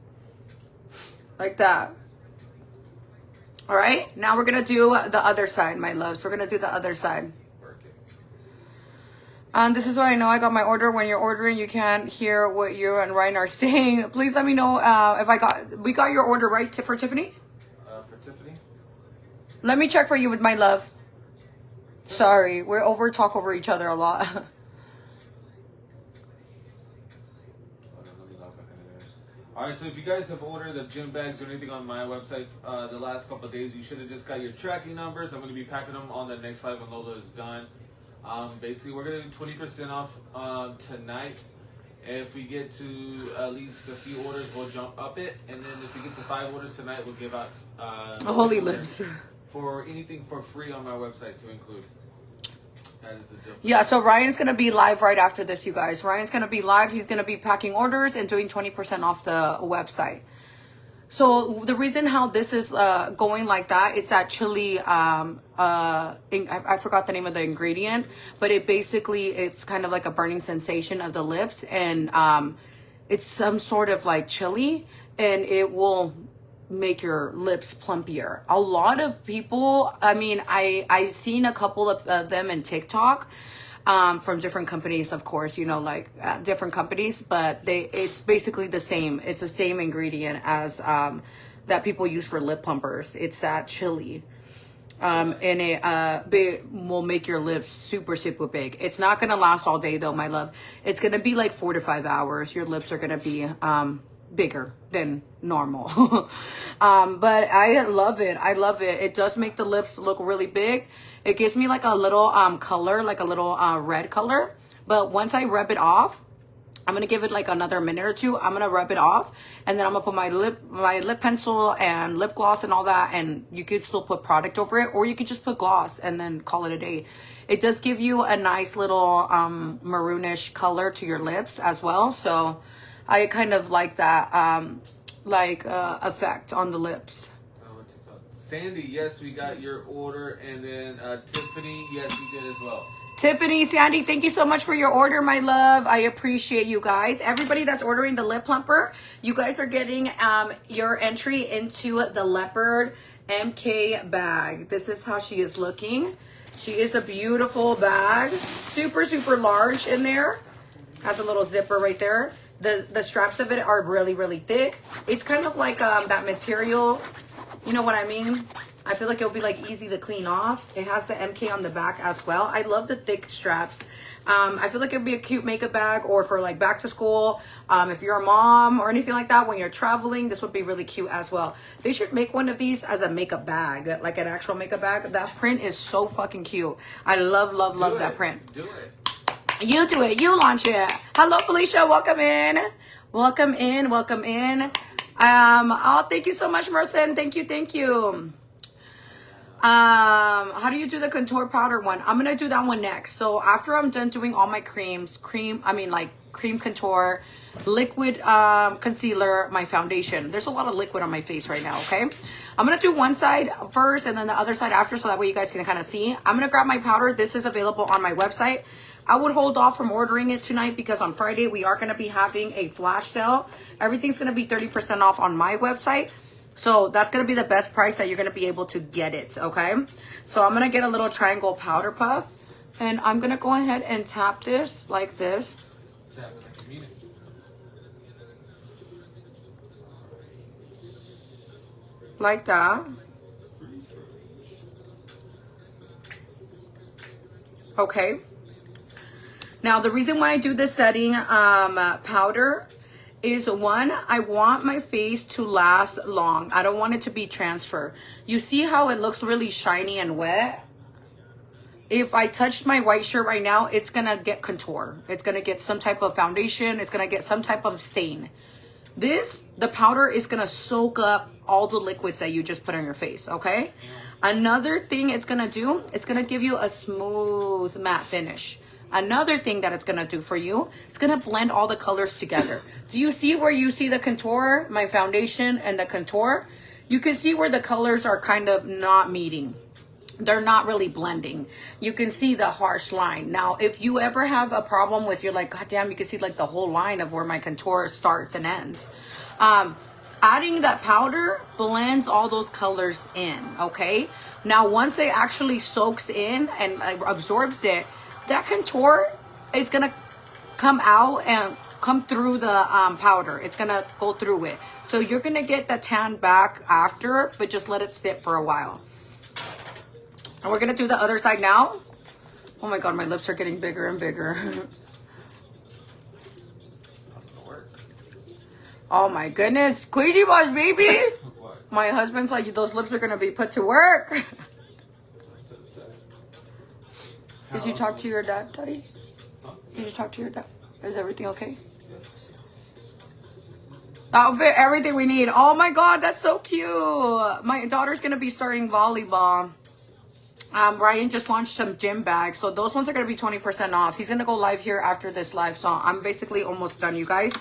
Like that. All right, now we're gonna do the other side, my loves. We're gonna do the other side. Work it. This is why I know I got my order. When you're ordering, you can't hear what you and Ryan are saying. Please let me know if we got your order right for Tiffany. For Tiffany. Let me check for you with my love. Sorry, we're talk over each other a lot. Alright, so if you guys have ordered the gym bags or anything on my website the last couple of days, you should have just got your tracking numbers. I'm going to be packing them on the next live when Lola is done. Basically, we're going to do 20% off tonight. If we get to at least a few orders, we'll jump up it. And then if we get to 5 orders tonight, we'll give out Holy lips. For anything for free on my website to include. That is the difference. Yeah, so Ryan's going to be live right after this, you guys. Ryan's going to be live. He's going to be packing orders and doing 20% off the website. So the reason how this is going like that, it's that chili, I forgot the name of the ingredient, but it basically, it's kind of like a burning sensation of the lips, and it's some sort of like chili, and it will make your lips plumpier. A lot of people, I mean, I seen a couple of them in TikTok, from different companies, of course, you know, like different companies, but it's basically the same. It's the same ingredient as that people use for lip plumpers. It's that chili. And it will make your lips super, super big. It's not going to last all day though, my love. It's going to be like 4 to 5 hours. Your lips are going to be bigger than normal. But I love it. I love it. It does make the lips look really big. It gives me like a little color, like a little red color. But once I rub it off, I'm gonna give it like another minute or two. I'm gonna rub it off, and then I'm gonna put my lip pencil and lip gloss and all that. And you could still put product over it, or you could just put gloss and then call it a day. It does give you a nice little maroonish color to your lips as well. So I kind of like that effect on the lips. Sandy, yes, we got your order. And then Tiffany, yes, we did as well. Tiffany, Sandy, thank you so much for your order, my love. I appreciate you guys. Everybody that's ordering the lip plumper, you guys are getting your entry into the leopard MK bag. This is how she is looking. She is a beautiful bag. Super, super large in there. Has a little zipper right there. The straps of it are really, really thick. It's kind of like that material. You know what I mean? I feel like it'll be like easy to clean off. It has the MK on the back as well. I love the thick straps. I feel like it'd be a cute makeup bag, or for like back to school. If you're a mom or anything like that, when you're traveling, this would be really cute as well. They should make one of these as a makeup bag, like an actual makeup bag. That print is so fucking cute. I love, love, love that print. Do it. You do it. You launch it. Hello, Felicia. Welcome in. Welcome in. Welcome in. Oh, thank you so much, Merson. Thank you. Thank you. How do you do the contour powder one? I'm gonna do that one next. So after I'm done doing all my creams, cream contour, liquid concealer, my foundation. There's a lot of liquid on my face right now, okay? I'm gonna do one side first and then the other side after, so that way you guys can kind of see. I'm gonna grab my powder. This is available on my website. I would hold off from ordering it tonight because on Friday we are gonna be having a flash sale. Everything's gonna be 30% off on my website. So that's going to be the best price that you're going to be able to get it, okay? So I'm going to get a little triangle powder puff. And I'm going to go ahead and tap this like this. Tap it like you mean it. Like that. Okay. Now, the reason why I do this setting powder is, one, I want my face to last long. I don't want it to be transfer. You see how it looks really shiny and wet? If I touched my white shirt right now, it's gonna get contour. It's gonna get some type of foundation. It's gonna get some type of stain. The powder is gonna soak up all the liquids that you just put on your face, okay? Another thing it's gonna do, it's gonna give you a smooth matte finish. Another thing that it's going to do for you, it's going to blend all the colors together. Do you see where you see the contour, my foundation, and the contour? You can see where the colors are kind of not meeting. They're not really blending. You can see the harsh line. Now, if you ever have a problem with, you're like, God damn, you can see like the whole line of where my contour starts and ends. Adding that powder blends all those colors in, okay? Now, once it actually soaks in and absorbs it, that contour is going to come out and come through the powder. It's going to go through it. So you're going to get the tan back after, but just let it sit for a while. And we're going to do the other side now. Oh my God, my lips are getting bigger and bigger. Oh my goodness. Squeezy Boss, baby. What? My husband's like, those lips are going to be put to work. Did you talk to your dad, Daddy? Did you talk to your dad? Is everything okay? Outfit, everything we need. Oh my God, that's so cute. My daughter's going to be starting volleyball. Ryan just launched some gym bags. So those ones are going to be 20% off. He's going to go live here after this live. So I'm basically almost done, you guys.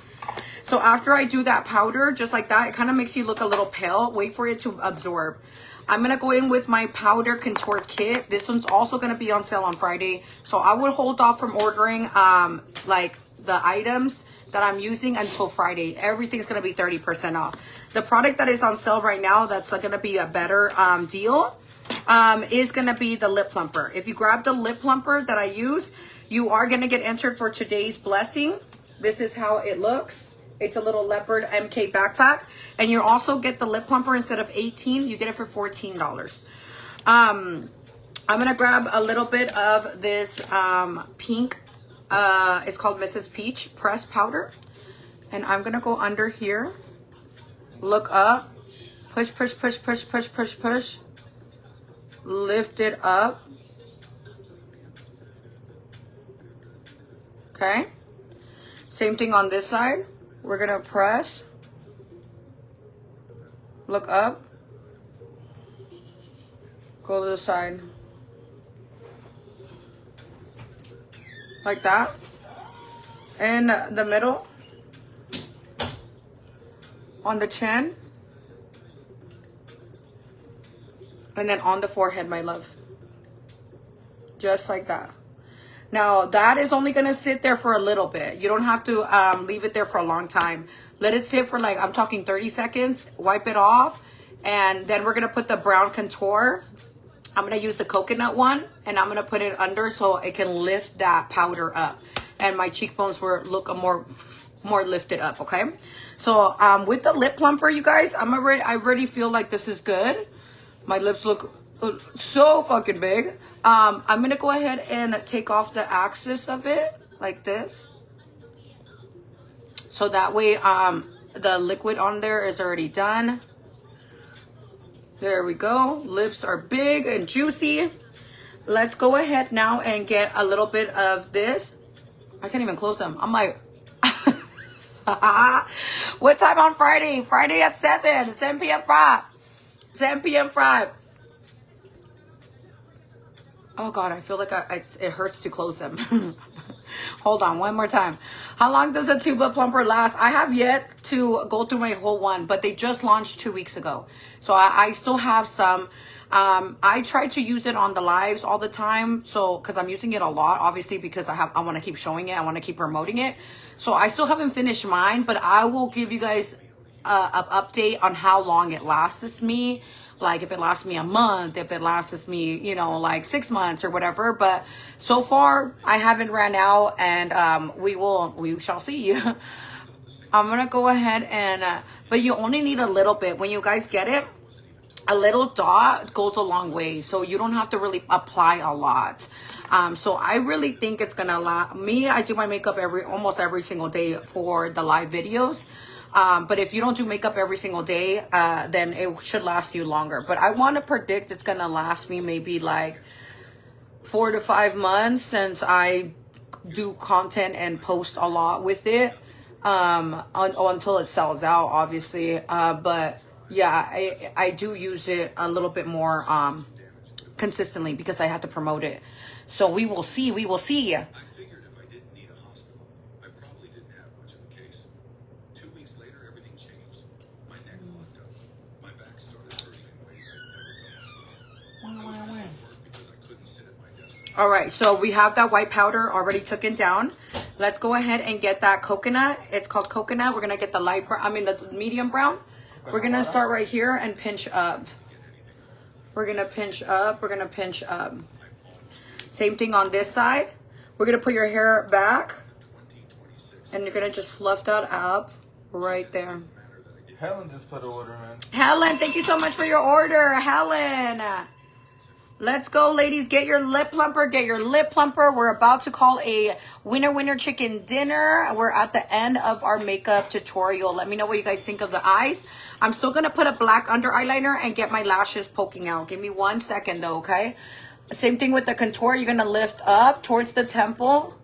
So after I do that powder, just like that, it kind of makes you look a little pale. Wait for it to absorb. I'm going to go in with my powder contour kit. This one's also going to be on sale on Friday. So I would hold off from ordering like the items that I'm using until Friday. Everything's going to be 30% off. The product that is on sale right now that's going to be a better deal is going to be the lip plumper. If you grab the lip plumper that I use, you are going to get entered for today's blessing. This is how it looks. It's a little leopard MK backpack. And you also get the lip plumper instead of $18, you get it for $14. I'm going to grab a little bit of this pink, it's called Mrs. Peach pressed powder. And I'm going to go under here, look up, push, push, push, push, push, push, push, lift it up. Okay. Same thing on this side. We're going to press, look up, go to the side, like that. In the middle, on the chin. And then on the forehead, my love. Just like that. Now, that is only going to sit there for a little bit. You don't have to leave it there for a long time. Let it sit for like, I'm talking 30 seconds. Wipe it off. And then we're going to put the brown contour. I'm going to use the coconut one. And I'm going to put it under so it can lift that powder up. And my cheekbones will look more lifted up, okay? So with the lip plumper, you guys, I already feel like this is good. My lips look so fucking big. I'm gonna go ahead and take off the axis of it like this, so that way the liquid on there is already done. There we go. Lips are big and juicy. Let's go ahead now and get a little bit of this. I can't even close them. I'm like, what time on Friday? Friday at 7 p.m. Friday. 7 p.m. Friday. Oh God, I feel like it hurts to close them. Hold on, one more time. How long does a tuba plumper last? I have yet to go through my whole one, but they just launched 2 weeks ago. So I still have some. I try to use it on the lives all the time. So, cause I'm using it a lot, obviously, because I want to keep showing it. I want to keep promoting it. So I still haven't finished mine, but I will give you guys an update on how long it lasts me. Like if it lasts me a month, if it lasts me, you know, like 6 months or whatever. But so far I haven't ran out, and we shall see. I'm gonna go ahead and but you only need a little bit. When you guys get it, a little dot goes a long way, so you don't have to really apply a lot. So I really think it's gonna last me. I do my makeup almost every single day for the live videos. But if you don't do makeup every single day, then it should last you longer. But I want to predict it's going to last me maybe like 4 to 5 months, since I do content and post a lot with it, until it sells out, obviously. But yeah, I do use it a little bit more consistently because I have to promote it. So we will see. We will see. All right, so we have that white powder already taken down. Let's go ahead and get that coconut. It's called coconut. We're gonna get the the medium brown. We're gonna start right here and pinch up. We're gonna pinch up. We're gonna pinch up. Same thing on this side. We're gonna put your hair back, and you're gonna just fluff that up right there. Helen just put an order in. Helen, thank you so much for your order, Helen. Let's go, ladies. Get your lip plumper. Get your lip plumper. We're about to call a winner chicken dinner. We're at the end of our makeup tutorial. Let me know what you guys think of the eyes. I'm still going to put a black under eyeliner and get my lashes poking out. Give me 1 second, though, okay? Same thing with the contour. You're going to lift up towards the temple.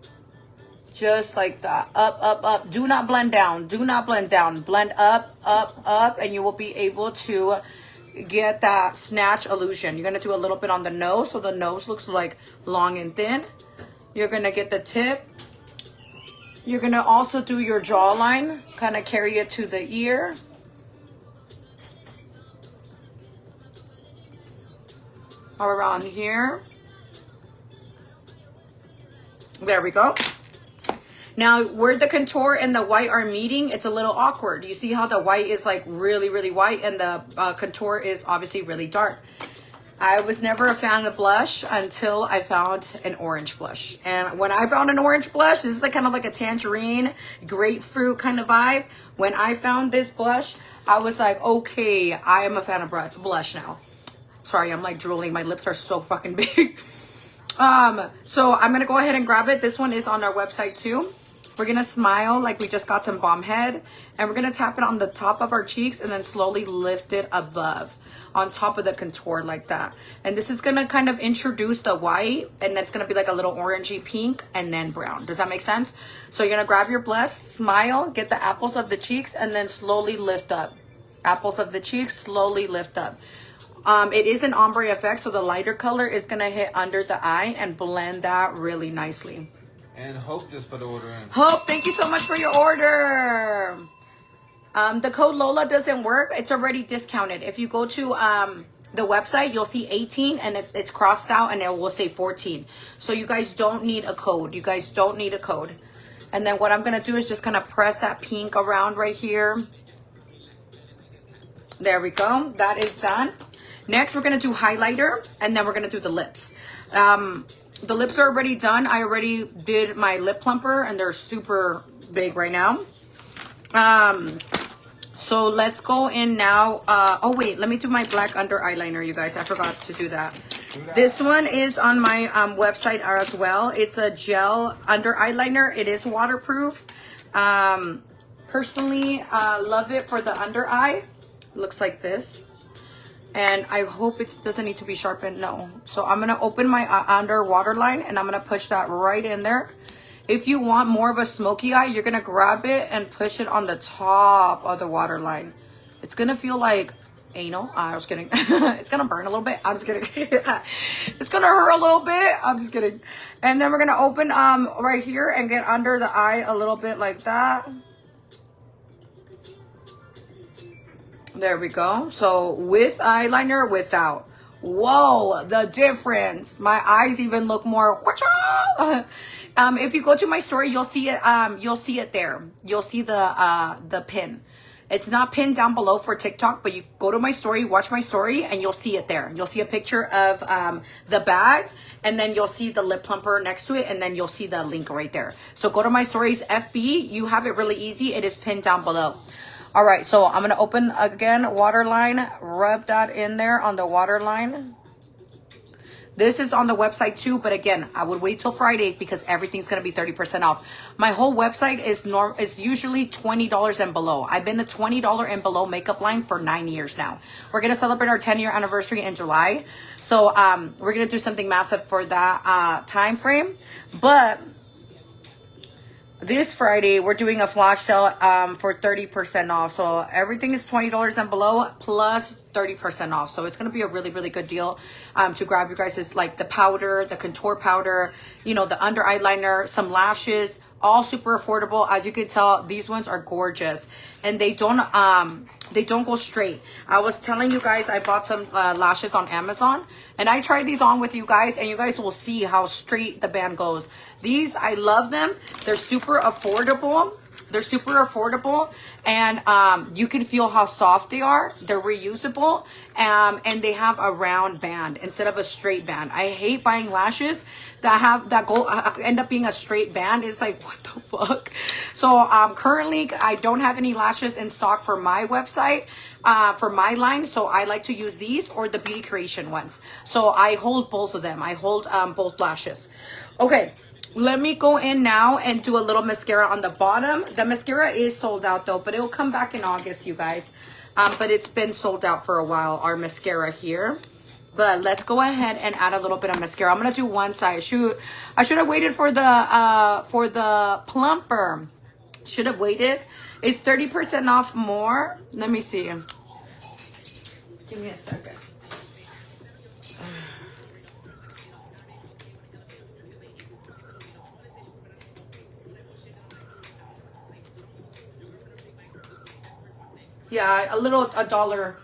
Just like that. Up, up, up. Do not blend down. Do not blend down. Blend up, up, up. And you will be able to get that snatch illusion. You're going to do a little bit on the nose, so the nose looks like long and thin. You're going to get the tip. You're going to also do your jawline, kind of carry it to the ear. Around here. There we go. Now, where the contour and the white are meeting, it's a little awkward. You see how the white is like really, really white, and the contour is obviously really dark. I was never a fan of blush until I found an orange blush. And when I found an orange blush, this is like kind of like a tangerine, grapefruit kind of vibe. When I found this blush, I was like, okay, I am a fan of blush now. Sorry, I'm like drooling. My lips are so fucking big. So I'm going to go ahead and grab it. This one is on our website too. We're going to smile like we just got some bomb head, and we're going to tap it on the top of our cheeks and then slowly lift it above on top of the contour like that. And this is going to kind of introduce the white, and then it's going to be like a little orangey pink and then brown. Does that make sense? So you're going to grab your blush, smile, get the apples of the cheeks, and then slowly lift up. Apples of the cheeks, slowly lift up. It is an ombre effect, so the lighter color is going to hit under the eye and blend that really nicely. And Hope just put an order in. Hope, thank you so much for your order. The code Lola doesn't work. It's already discounted. If you go to the website, you'll see 18 and it's crossed out and it will say 14. So you guys don't need a code. You guys don't need a code. And then what I'm going to do is just kind of press that pink around right here. There we go. That is done. Next, we're going to do highlighter and then we're going to do the lips. The lips are already done. I already did my lip plumper and they're super big right now. So let's go in now. Oh wait, let me do my black under eyeliner, you guys. I forgot to do that. This one is on my website as well. It's a gel under eyeliner. It is waterproof. Personally, love it for the under eye. Looks like this. And I hope it doesn't need to be sharpened. No. So I'm going to open my under waterline and I'm going to push that right in there. If you want more of a smoky eye, you're going to grab it and push it on the top of the waterline. It's going to feel like anal. I was kidding. It's going to burn a little bit. I'm just kidding. It's going to hurt a little bit. I'm just kidding. And then we're going to open right here and get under the eye a little bit like that. There we go. So with eyeliner, without. Whoa, the difference. My eyes even look more. If you go to my story, you'll see it. You'll see it there. You'll see the pin. It's not pinned down below for TikTok, but you go to my story, watch my story, and you'll see it there. You'll see a picture of the bag, and then you'll see the lip plumper next to it, and then you'll see the link right there. So go to my stories, FB. You have it really easy. It is pinned down below. All right, so I'm going to open again, waterline, rub that in there on the waterline. This is on the website too, but again, I would wait till Friday because everything's going to be 30% off. My whole website is usually $20 and below. I've been the $20 and below makeup line for 9 years now. We're going to celebrate our 10-year anniversary in July. So we're going to do something massive for that time frame. But this Friday, we're doing a flash sale for 30% off. So everything is $20 and below plus 30% off. So it's going to be a really, really good deal to grab you guys. Is like the powder, the contour powder, you know, the under eyeliner, some lashes, all super affordable. As you can tell, these ones are gorgeous and they don't go straight. I was telling you guys, I bought some lashes on Amazon and I tried these on with you guys and you guys will see how straight the band goes. These, I love them. They're super affordable. They're super affordable and you can feel how soft they are. They're reusable and they have a round band instead of a straight band. I hate buying lashes that end up being a straight band. It's like, what the fuck? So currently I don't have any lashes in stock for my website, for my line. So I like to use these or the Beauty Creation ones. So I hold both of them. I hold both lashes. Okay. Let me go in now and do a little mascara on the bottom. The mascara is sold out though, but it will come back in August, you guys. But it's been sold out for a while, our mascara here. But let's go ahead and add a little bit of mascara. I'm gonna do one side. I should have waited for the plumper. Should have waited. It's 30% off more. Let me see. Give me a second. Yeah, a dollar.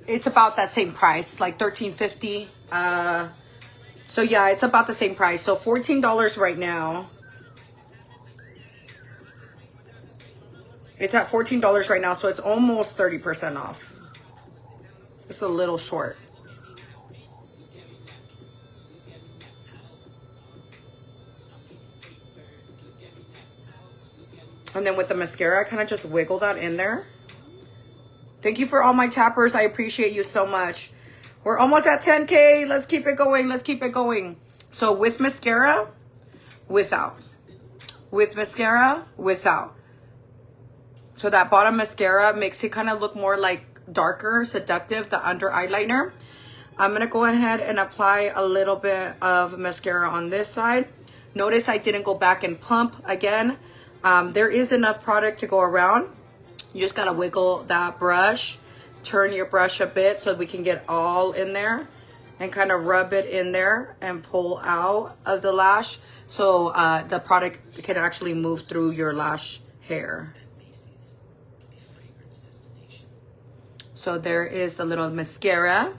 It's about that same price, like $13.50. So yeah, it's about the same price. So $14 right now. It's at $14 right now, so it's almost 30% off. Just a little short. And then with the mascara, I kind of just wiggle that in there. Thank you for all my tappers. I appreciate you so much. We're almost at 10K. Let's keep it going. Let's keep it going. So with mascara, without. With mascara, without. So that bottom mascara makes it kind of look more like darker, seductive, the under eyeliner. I'm going to go ahead and apply a little bit of mascara on this side. Notice I didn't go back and plump again. There is enough product to go around. You just gotta wiggle that brush, turn your brush a bit so we can get all in there and kind of rub it in there and pull out of the lash so the product can actually move through your lash hair. So there is a little mascara.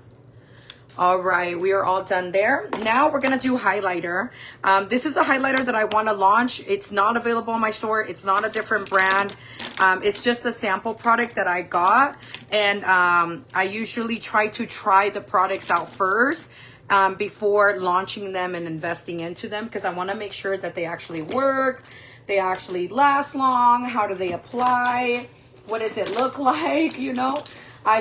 All right, we are all done there. Now we're gonna do highlighter. This is a highlighter that I want to launch. It's not available in my store. It's not a different brand. It's just a sample product that I got. And I usually try the products out first before launching them and investing into them, because I want to make sure that they actually work, they actually last long. How do they apply? What does it look like? You know, I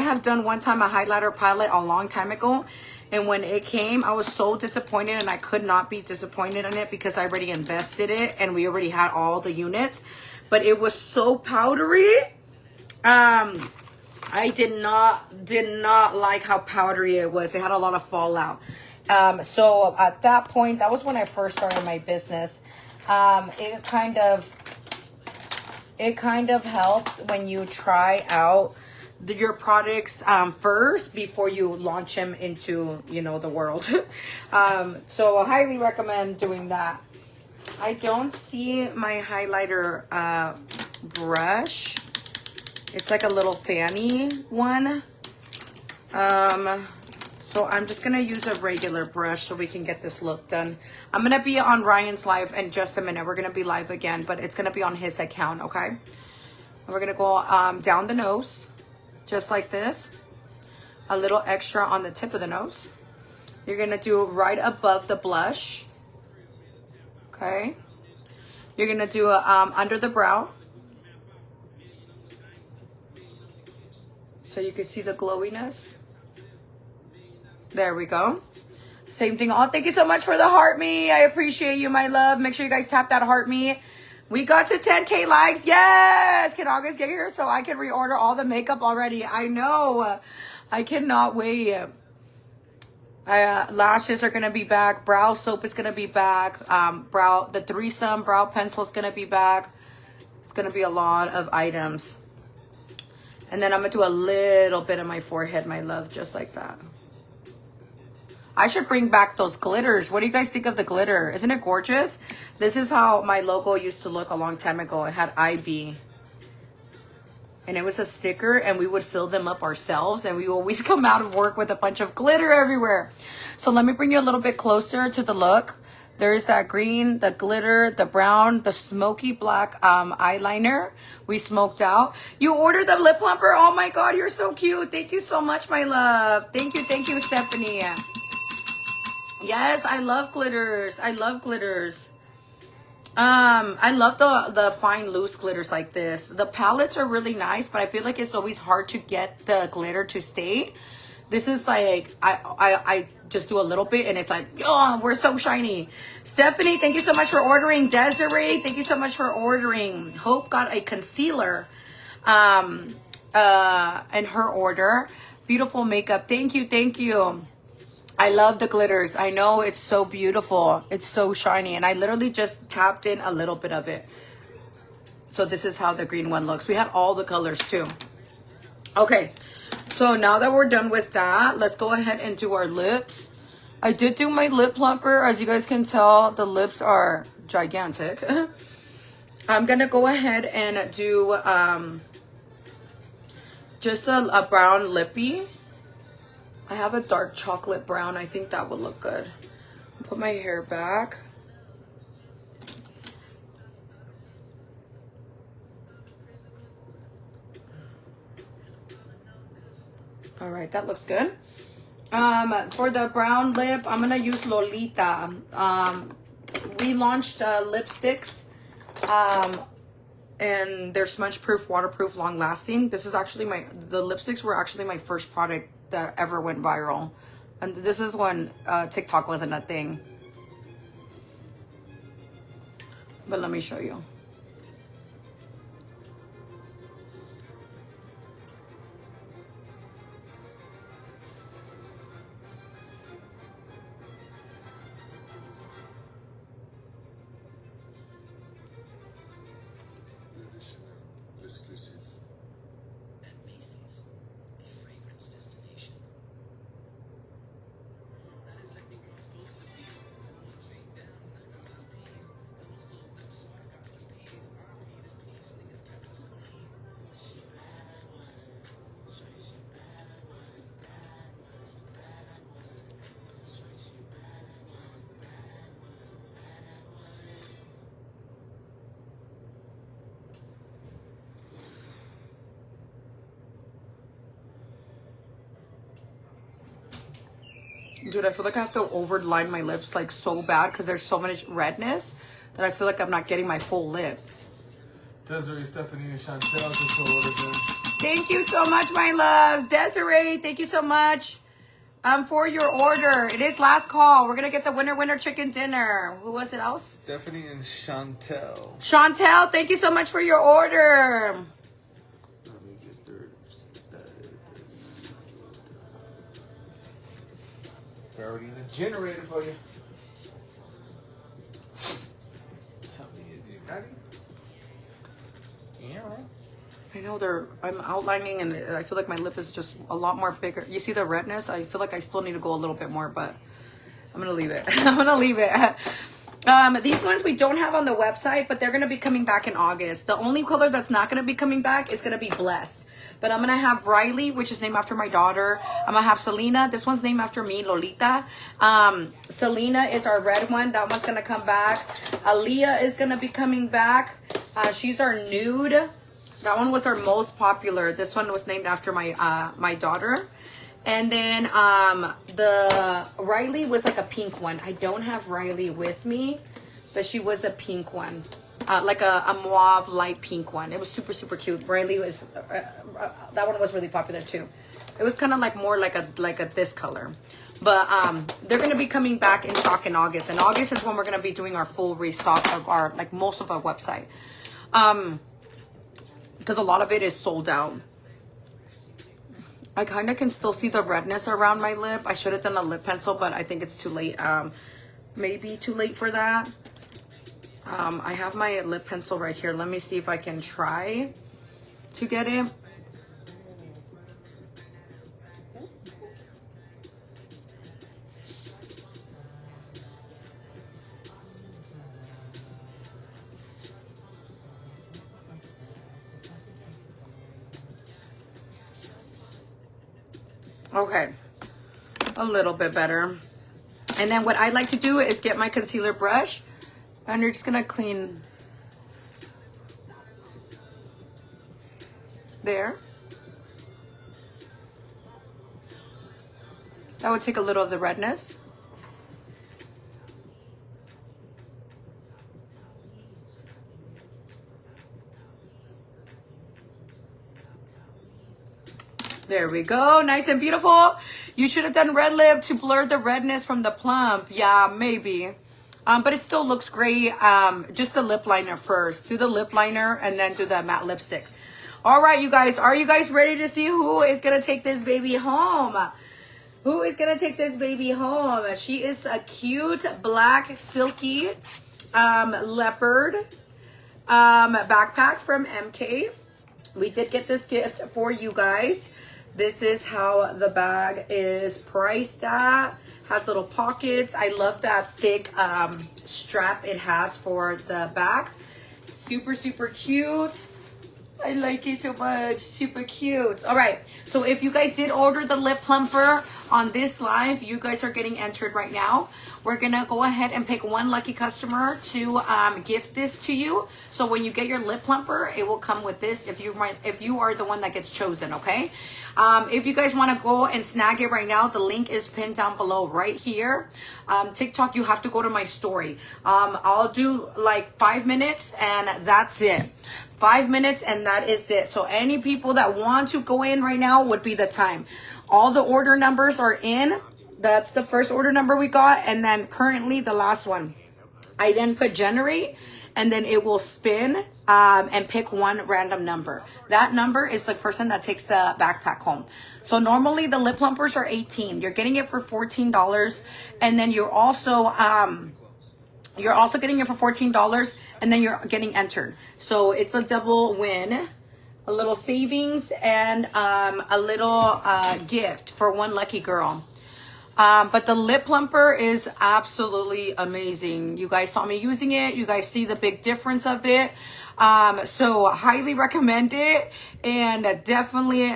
have done one time a highlighter palette a long time ago. And when it came, I was so disappointed, and I could not be disappointed in it because I already invested it and we already had all the units. But it was so powdery. I did not like how powdery it was. It had a lot of fallout. So at that point, that was when I first started my business. It kind of helps when you try out your products first before you launch them into, you know, the world. So I highly recommend doing that. I don't see my highlighter brush. It's like a little fanny one. So I'm just gonna use a regular brush so we can get this look done. I'm gonna be on Ryan's live in just a minute. We're gonna be live again, but it's gonna be on his account, okay? And we're gonna go down the nose, just like this. A little extra on the tip of the nose. You're gonna do right above the blush, okay? You're gonna do under the brow, so you can see the glowiness. There we go. Same thing. Oh, thank you so much for the heart me. I appreciate you, my love. Make sure you guys tap that heart me. We got to 10K likes. Yes. Can August get here so I can reorder all the makeup already? I know. I cannot wait. Lashes are going to be back. Brow soap is going to be back. The threesome brow pencil is going to be back. It's going to be a lot of items. And then I'm going to do a little bit of my forehead, my love, just like that. I should bring back those glitters. What do you guys think of the glitter? Isn't it gorgeous? This is how my logo used to look a long time ago. It had IB. And it was a sticker, and we would fill them up ourselves, and we always come out of work with a bunch of glitter everywhere. So let me bring you a little bit closer to the look. There's that green, the glitter, the brown, the smoky black eyeliner we smoked out. You ordered the lip plumper? Oh my God, you're so cute. Thank you so much, my love. Thank you, Stephanie. Yes, I love glitters. I love glitters. I love the fine loose glitters like this. The palettes are really nice, but I feel like it's always hard to get the glitter to stay. This is like, I just do a little bit and it's like, oh, we're so shiny. Stephanie, thank you so much for ordering. Desiree, thank you so much for ordering. Hope got a concealer in her order. Beautiful makeup. Thank you. I love the glitters. I know it's so beautiful. It's so shiny. And I literally just tapped in a little bit of it. So this is how the green one looks. We had all the colors too. Okay. So now that we're done with that, let's go ahead and do our lips. I did do my lip plumper. As you guys can tell, the lips are gigantic. I'm going to go ahead and do just a brown lippy. I have a dark chocolate brown. I think that would look good. Put my hair back. All right, that looks good. For the brown lip, I'm gonna use Lolita. We launched lipsticks, and they're smudge proof, waterproof, long lasting. This is actually the lipsticks were actually my first product that ever went viral, and this is when TikTok wasn't a thing. But let me show you. Dude, I feel like I have to overline my lips like so bad because there's so much redness that I feel like I'm not getting my full lip. Desiree, Stephanie, and Chantel just ordered them. Thank you so much, my loves. Desiree, thank you so much for your order. It is last call. We're going to get the winner chicken dinner. Who was it else? Stephanie and Chantel. Chantel, thank you so much for your order. Let me get through. They're already in the generator for you. Tell me, is you ready? Yeah. I know I'm outlining and I feel like my lip is just a lot more bigger. You see the redness? I feel like I still need to go a little bit more, but I'm going to leave it. I'm going to leave it. These ones we don't have on the website, but they're going to be coming back in August. The only color that's not going to be coming back is going to be Blessed. But I'm going to have Riley, which is named after my daughter. I'm going to have Selena. This one's named after me, Lolita. Selena is our red one. That one's going to come back. Aaliyah is going to be coming back. She's our nude. That one was our most popular. This one was named after my my daughter. And then the Riley was like a pink one. I don't have Riley with me, but she was a pink one. Like a mauve light pink one. It was super, super cute. Riley was, that one was really popular too. It was kind of like more like a this color. But they're going to be coming back in stock in August. And August is when we're going to be doing our full restock of our, like most of our website. Because a lot of it is sold out. I kind of can still see the redness around my lip. I should have done a lip pencil, but I think it's too late. Maybe too late for that. I have my lip pencil right here. Let me see if I can try to get it. Okay, a little bit better. And then what I like to do is get my concealer brush and you're just gonna clean there. That would take a little of the redness. There we go. Nice and beautiful. You should have done red lip to blur the redness from the plump. Yeah, maybe. But it still looks great. Just the lip liner first. Do the lip liner and then do the matte lipstick. All right, you guys. Are you guys ready to see who is going to take this baby home? Who is going to take this baby home? She is a cute black silky leopard backpack from MK. We did get this gift for you guys. This is how the bag is priced at. Has little pockets. I love that thick strap it has for the back. Super, super cute. I like it so much. Super cute. All right. So if you guys did order the lip plumper on this live, you guys are getting entered right now. We're going to go ahead and pick one lucky customer to gift this to you. So when you get your lip plumper, it will come with this if you are the one that gets chosen, okay? If you guys want to go and snag it right now, the link is pinned down below right here. TikTok, you have to go to my story. I'll do like 5 minutes and that's it. 5 minutes and that is it. So any people that want to go in right now would be the time. All the order numbers are in. That's the first order number we got. And then currently the last one. I then put generate and then it will spin and pick one random number. That number is the person that takes the backpack home. So normally the lip plumpers are $18. You're getting it for $14. And then you're also getting it for $14 and then you're getting entered. So it's a double win, a little savings and a little gift for one lucky girl. But the lip plumper is absolutely amazing. You guys saw me using it. You guys see the big difference of it. So highly recommend it and definitely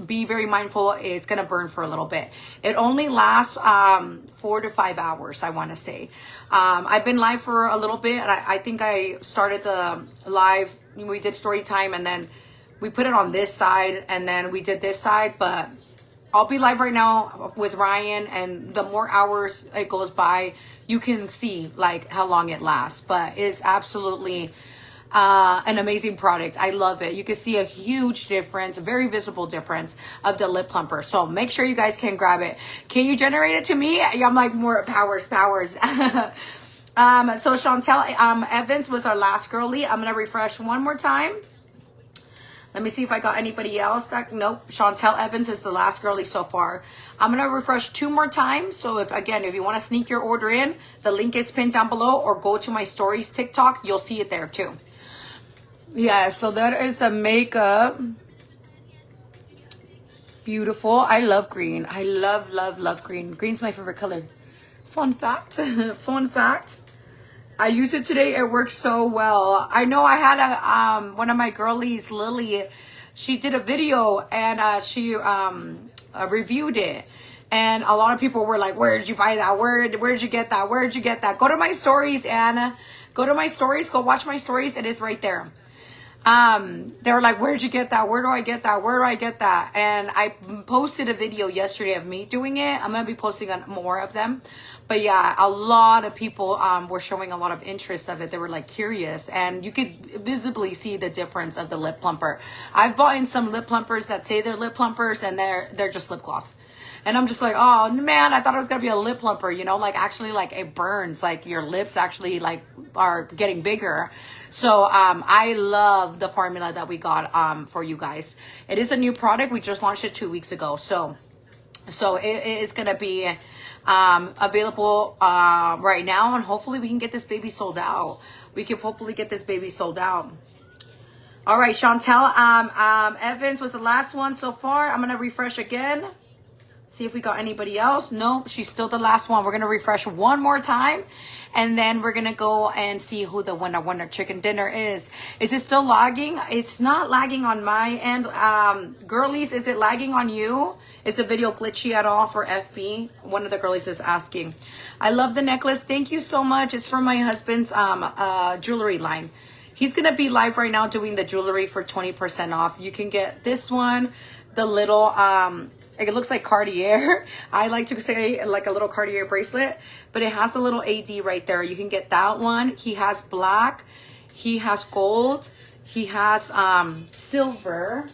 be very mindful. It's going to burn for a little bit. It only lasts 4 to 5 hours, I want to say. I've been live for a little bit and I think I started the live. We did story time and then we put it on this side and then we did this side, but I'll be live right now with Ryan, and the more hours it goes by, you can see like how long it lasts. But it's absolutely an amazing product. I love it. You can see a huge difference, a very visible difference of the lip plumper. So make sure you guys can grab it. Can you generate it to me? I'm like, more powers. So Chantel Evans was our last girly. I'm gonna refresh one more time. Let me see if I got anybody else. Nope. Chantel Evans is the last girly so far. I'm going to refresh 2 more times. So if you want to sneak your order in, the link is pinned down below, or go to my stories TikTok. You'll see it there too. Yeah, so that is the makeup. Beautiful. I love green. I love green. Green's my favorite color. Fun fact. Fun fact. I used it today. It works so well. I know I had one of my girlies, Lily. She did a video and she reviewed it. And a lot of people were like, "Where did you buy that? Where'd you get that? Where'd you get that?" Go to my stories, Anna. Go to my stories. Go watch my stories. It is right there. They were like, "Where'd you get that? Where do I get that? Where do I get that?" And I posted a video yesterday of me doing it. I'm gonna be posting on more of them. But yeah, a lot of people were showing a lot of interest of it. They were like curious, and you could visibly see the difference of the lip plumper. I've bought in some lip plumpers that say they're lip plumpers, and they're just lip gloss. And I'm just like, oh man, I thought it was gonna be a lip plumper, you know, like actually like it burns, like your lips actually like are getting bigger. So I love the formula that we got for you guys. It is a new product. We just launched it 2 weeks ago. So it is gonna be available right now, and hopefully we can get this baby sold out. We can hopefully get this baby sold out. All right, Chantel Evans was the last one so far. I'm gonna refresh again. See if we got anybody else. Nope, she's still the last one. We're going to refresh one more time. And then we're going to go and see who the winner chicken dinner is. Is it still lagging? It's not lagging on my end. Girlies, is it lagging on you? Is the video glitchy at all for FB? One of the girlies is asking. I love the necklace. Thank you so much. It's from my husband's jewelry line. He's going to be live right now doing the jewelry for 20% off. You can get this one, the little... it looks like Cartier. I like to say like a little Cartier bracelet, but it has a little AD right there. You can get that one. He has black. He has gold. He has silver.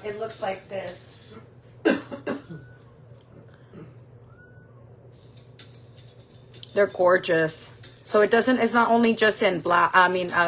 It looks like this. They're gorgeous. So it's not only just in black,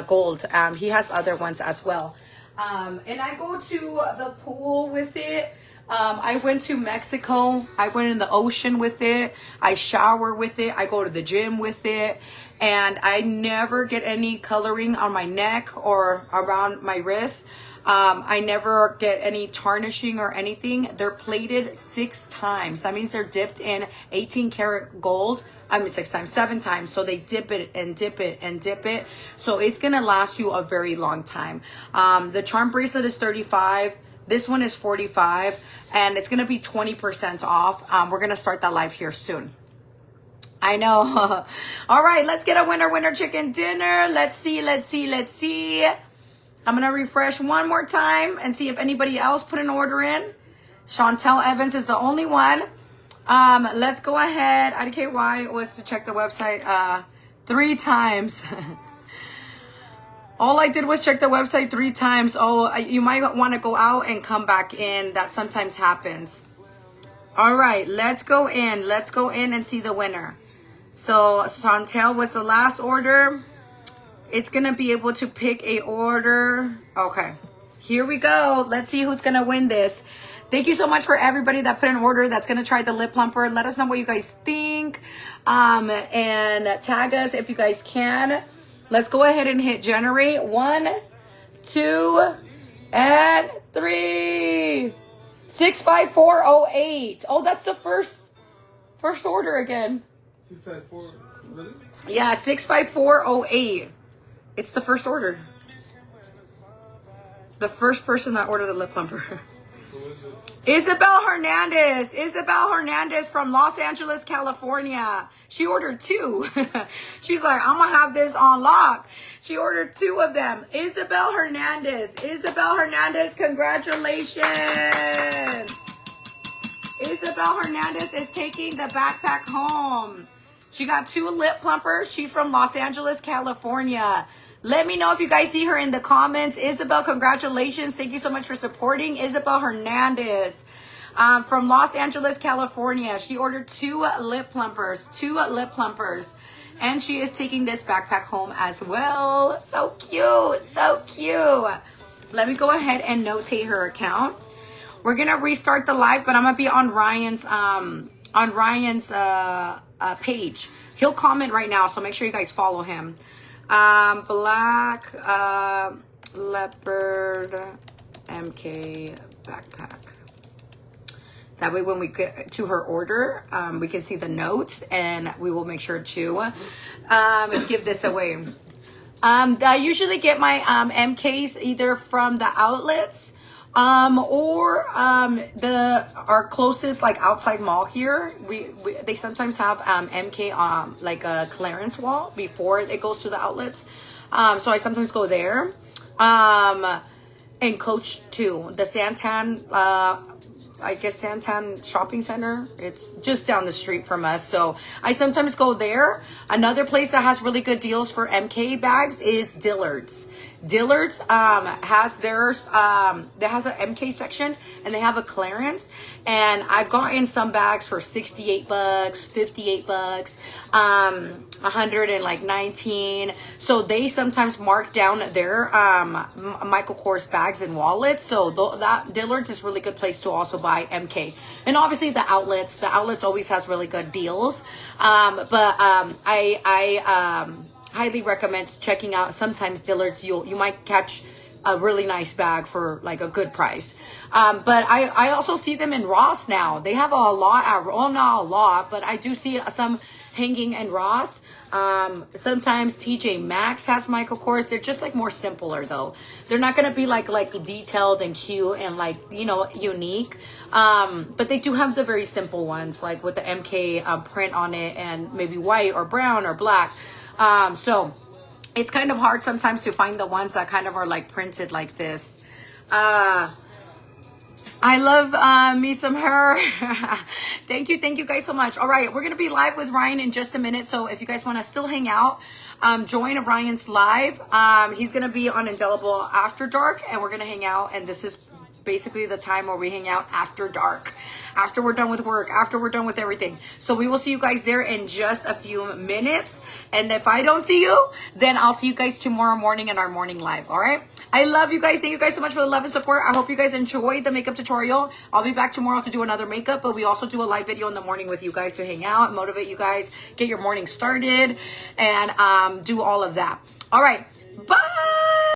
gold. He has other ones as well. And I go to the pool with it. I went to Mexico. I went in the ocean with it. I shower with it. I go to the gym with it. And I never get any coloring on my neck or around my wrist. I never get any tarnishing or anything. They're plated 6 times. That means they're dipped in 18 karat gold. 6 times, 7 times. So they dip it and dip it and dip it. So it's going to last you a very long time. The charm bracelet is $35. This one is $45, and it's going to be 20% off. We're going to start that live here soon. I know. All right, let's get a winner chicken dinner. Let's see. I'm going to refresh one more time and see if anybody else put an order in. Chantel Evans is the only one. Let's go ahead. IDKY was to check the website 3 times. All I did was check the website 3 times. Oh, you might want to go out and come back in. That sometimes happens. All right, let's go in. Let's go in and see the winner. So Chantel was the last order. It's going to be able to pick a order. Okay, here we go. Let's see who's going to win this. Thank you so much for everybody that put an order that's going to try the lip plumper. Let us know what you guys think. And tag us if you guys can. Let's go ahead and hit generate. 1, 2, and 3. 65408. Oh, that's the first order again. 654. Really? Yeah, 65408. It's the first order. The first person that ordered the lip plumper. Who is it? Isabel Hernandez. Isabel Hernandez from Los Angeles, California. She ordered 2. She's like, I'm going to have this on lock. She ordered 2 of them. Isabel Hernandez. Isabel Hernandez, congratulations. Isabel Hernandez is taking the backpack home. She got 2 lip plumpers. She's from Los Angeles, California. Let me know if you guys see her in the comments. Isabel, congratulations. Thank you so much for supporting Isabel Hernandez. From Los Angeles, California. She ordered 2 lip plumpers. 2 lip plumpers. And she is taking this backpack home as well. So cute. So cute. Let me go ahead and notate her account. We're going to restart the live, but I'm going to be on Ryan's page. He'll comment right now, so make sure you guys follow him. Black leopard MK backpack. That way when we get to her order, we can see the notes, and we will make sure to give this away. I usually get my MKs either from the outlets or our closest like outside mall here. They sometimes have MK like a clearance wall before it goes to the outlets. So I sometimes go there. And Coach too, the Santan I guess Santan Shopping Center. It's just down the street from us. So I sometimes go there. Another place that has really good deals for MK bags is Dillard's. Dillard's has theirs, that has an MK section, and they have a clearance. And I've gotten some bags for $68, $58, 119. So they sometimes mark down their Michael Kors bags and wallets. So that Dillard's is a really good place to also buy MK. And obviously the outlets always has really good deals. I highly recommend checking out sometimes Dillard's. You might catch a really nice bag for like a good price. But I also see them in Ross now. They have a lot, well, not a lot, but I do see some hanging in Ross. Sometimes TJ Maxx has Michael Kors. They're just like more simpler though. They're not gonna be like detailed and cute and like, you know, unique. But they do have the very simple ones, like with the MK print on it and maybe white or brown or black. So it's kind of hard sometimes to find the ones that kind of are like printed like this. I love me some her. Thank you guys so much. All right, we're gonna be live with Ryan in just a minute. So if you guys want to still hang out, join Ryan's live. He's gonna be on Indelible After Dark, and we're gonna hang out. And this is basically the time where we hang out after dark, after we're done with work, after we're done with everything. So we will see you guys there in just a few minutes. And if I don't see you, then I'll see you guys tomorrow morning in our morning live. All right. I love you guys. Thank you guys so much for the love and support. I hope you guys enjoyed the makeup tutorial. I'll be back tomorrow to do another makeup, but we also do a live video in the morning with you guys to hang out, motivate you guys, get your morning started, and do all of that. All right. Bye.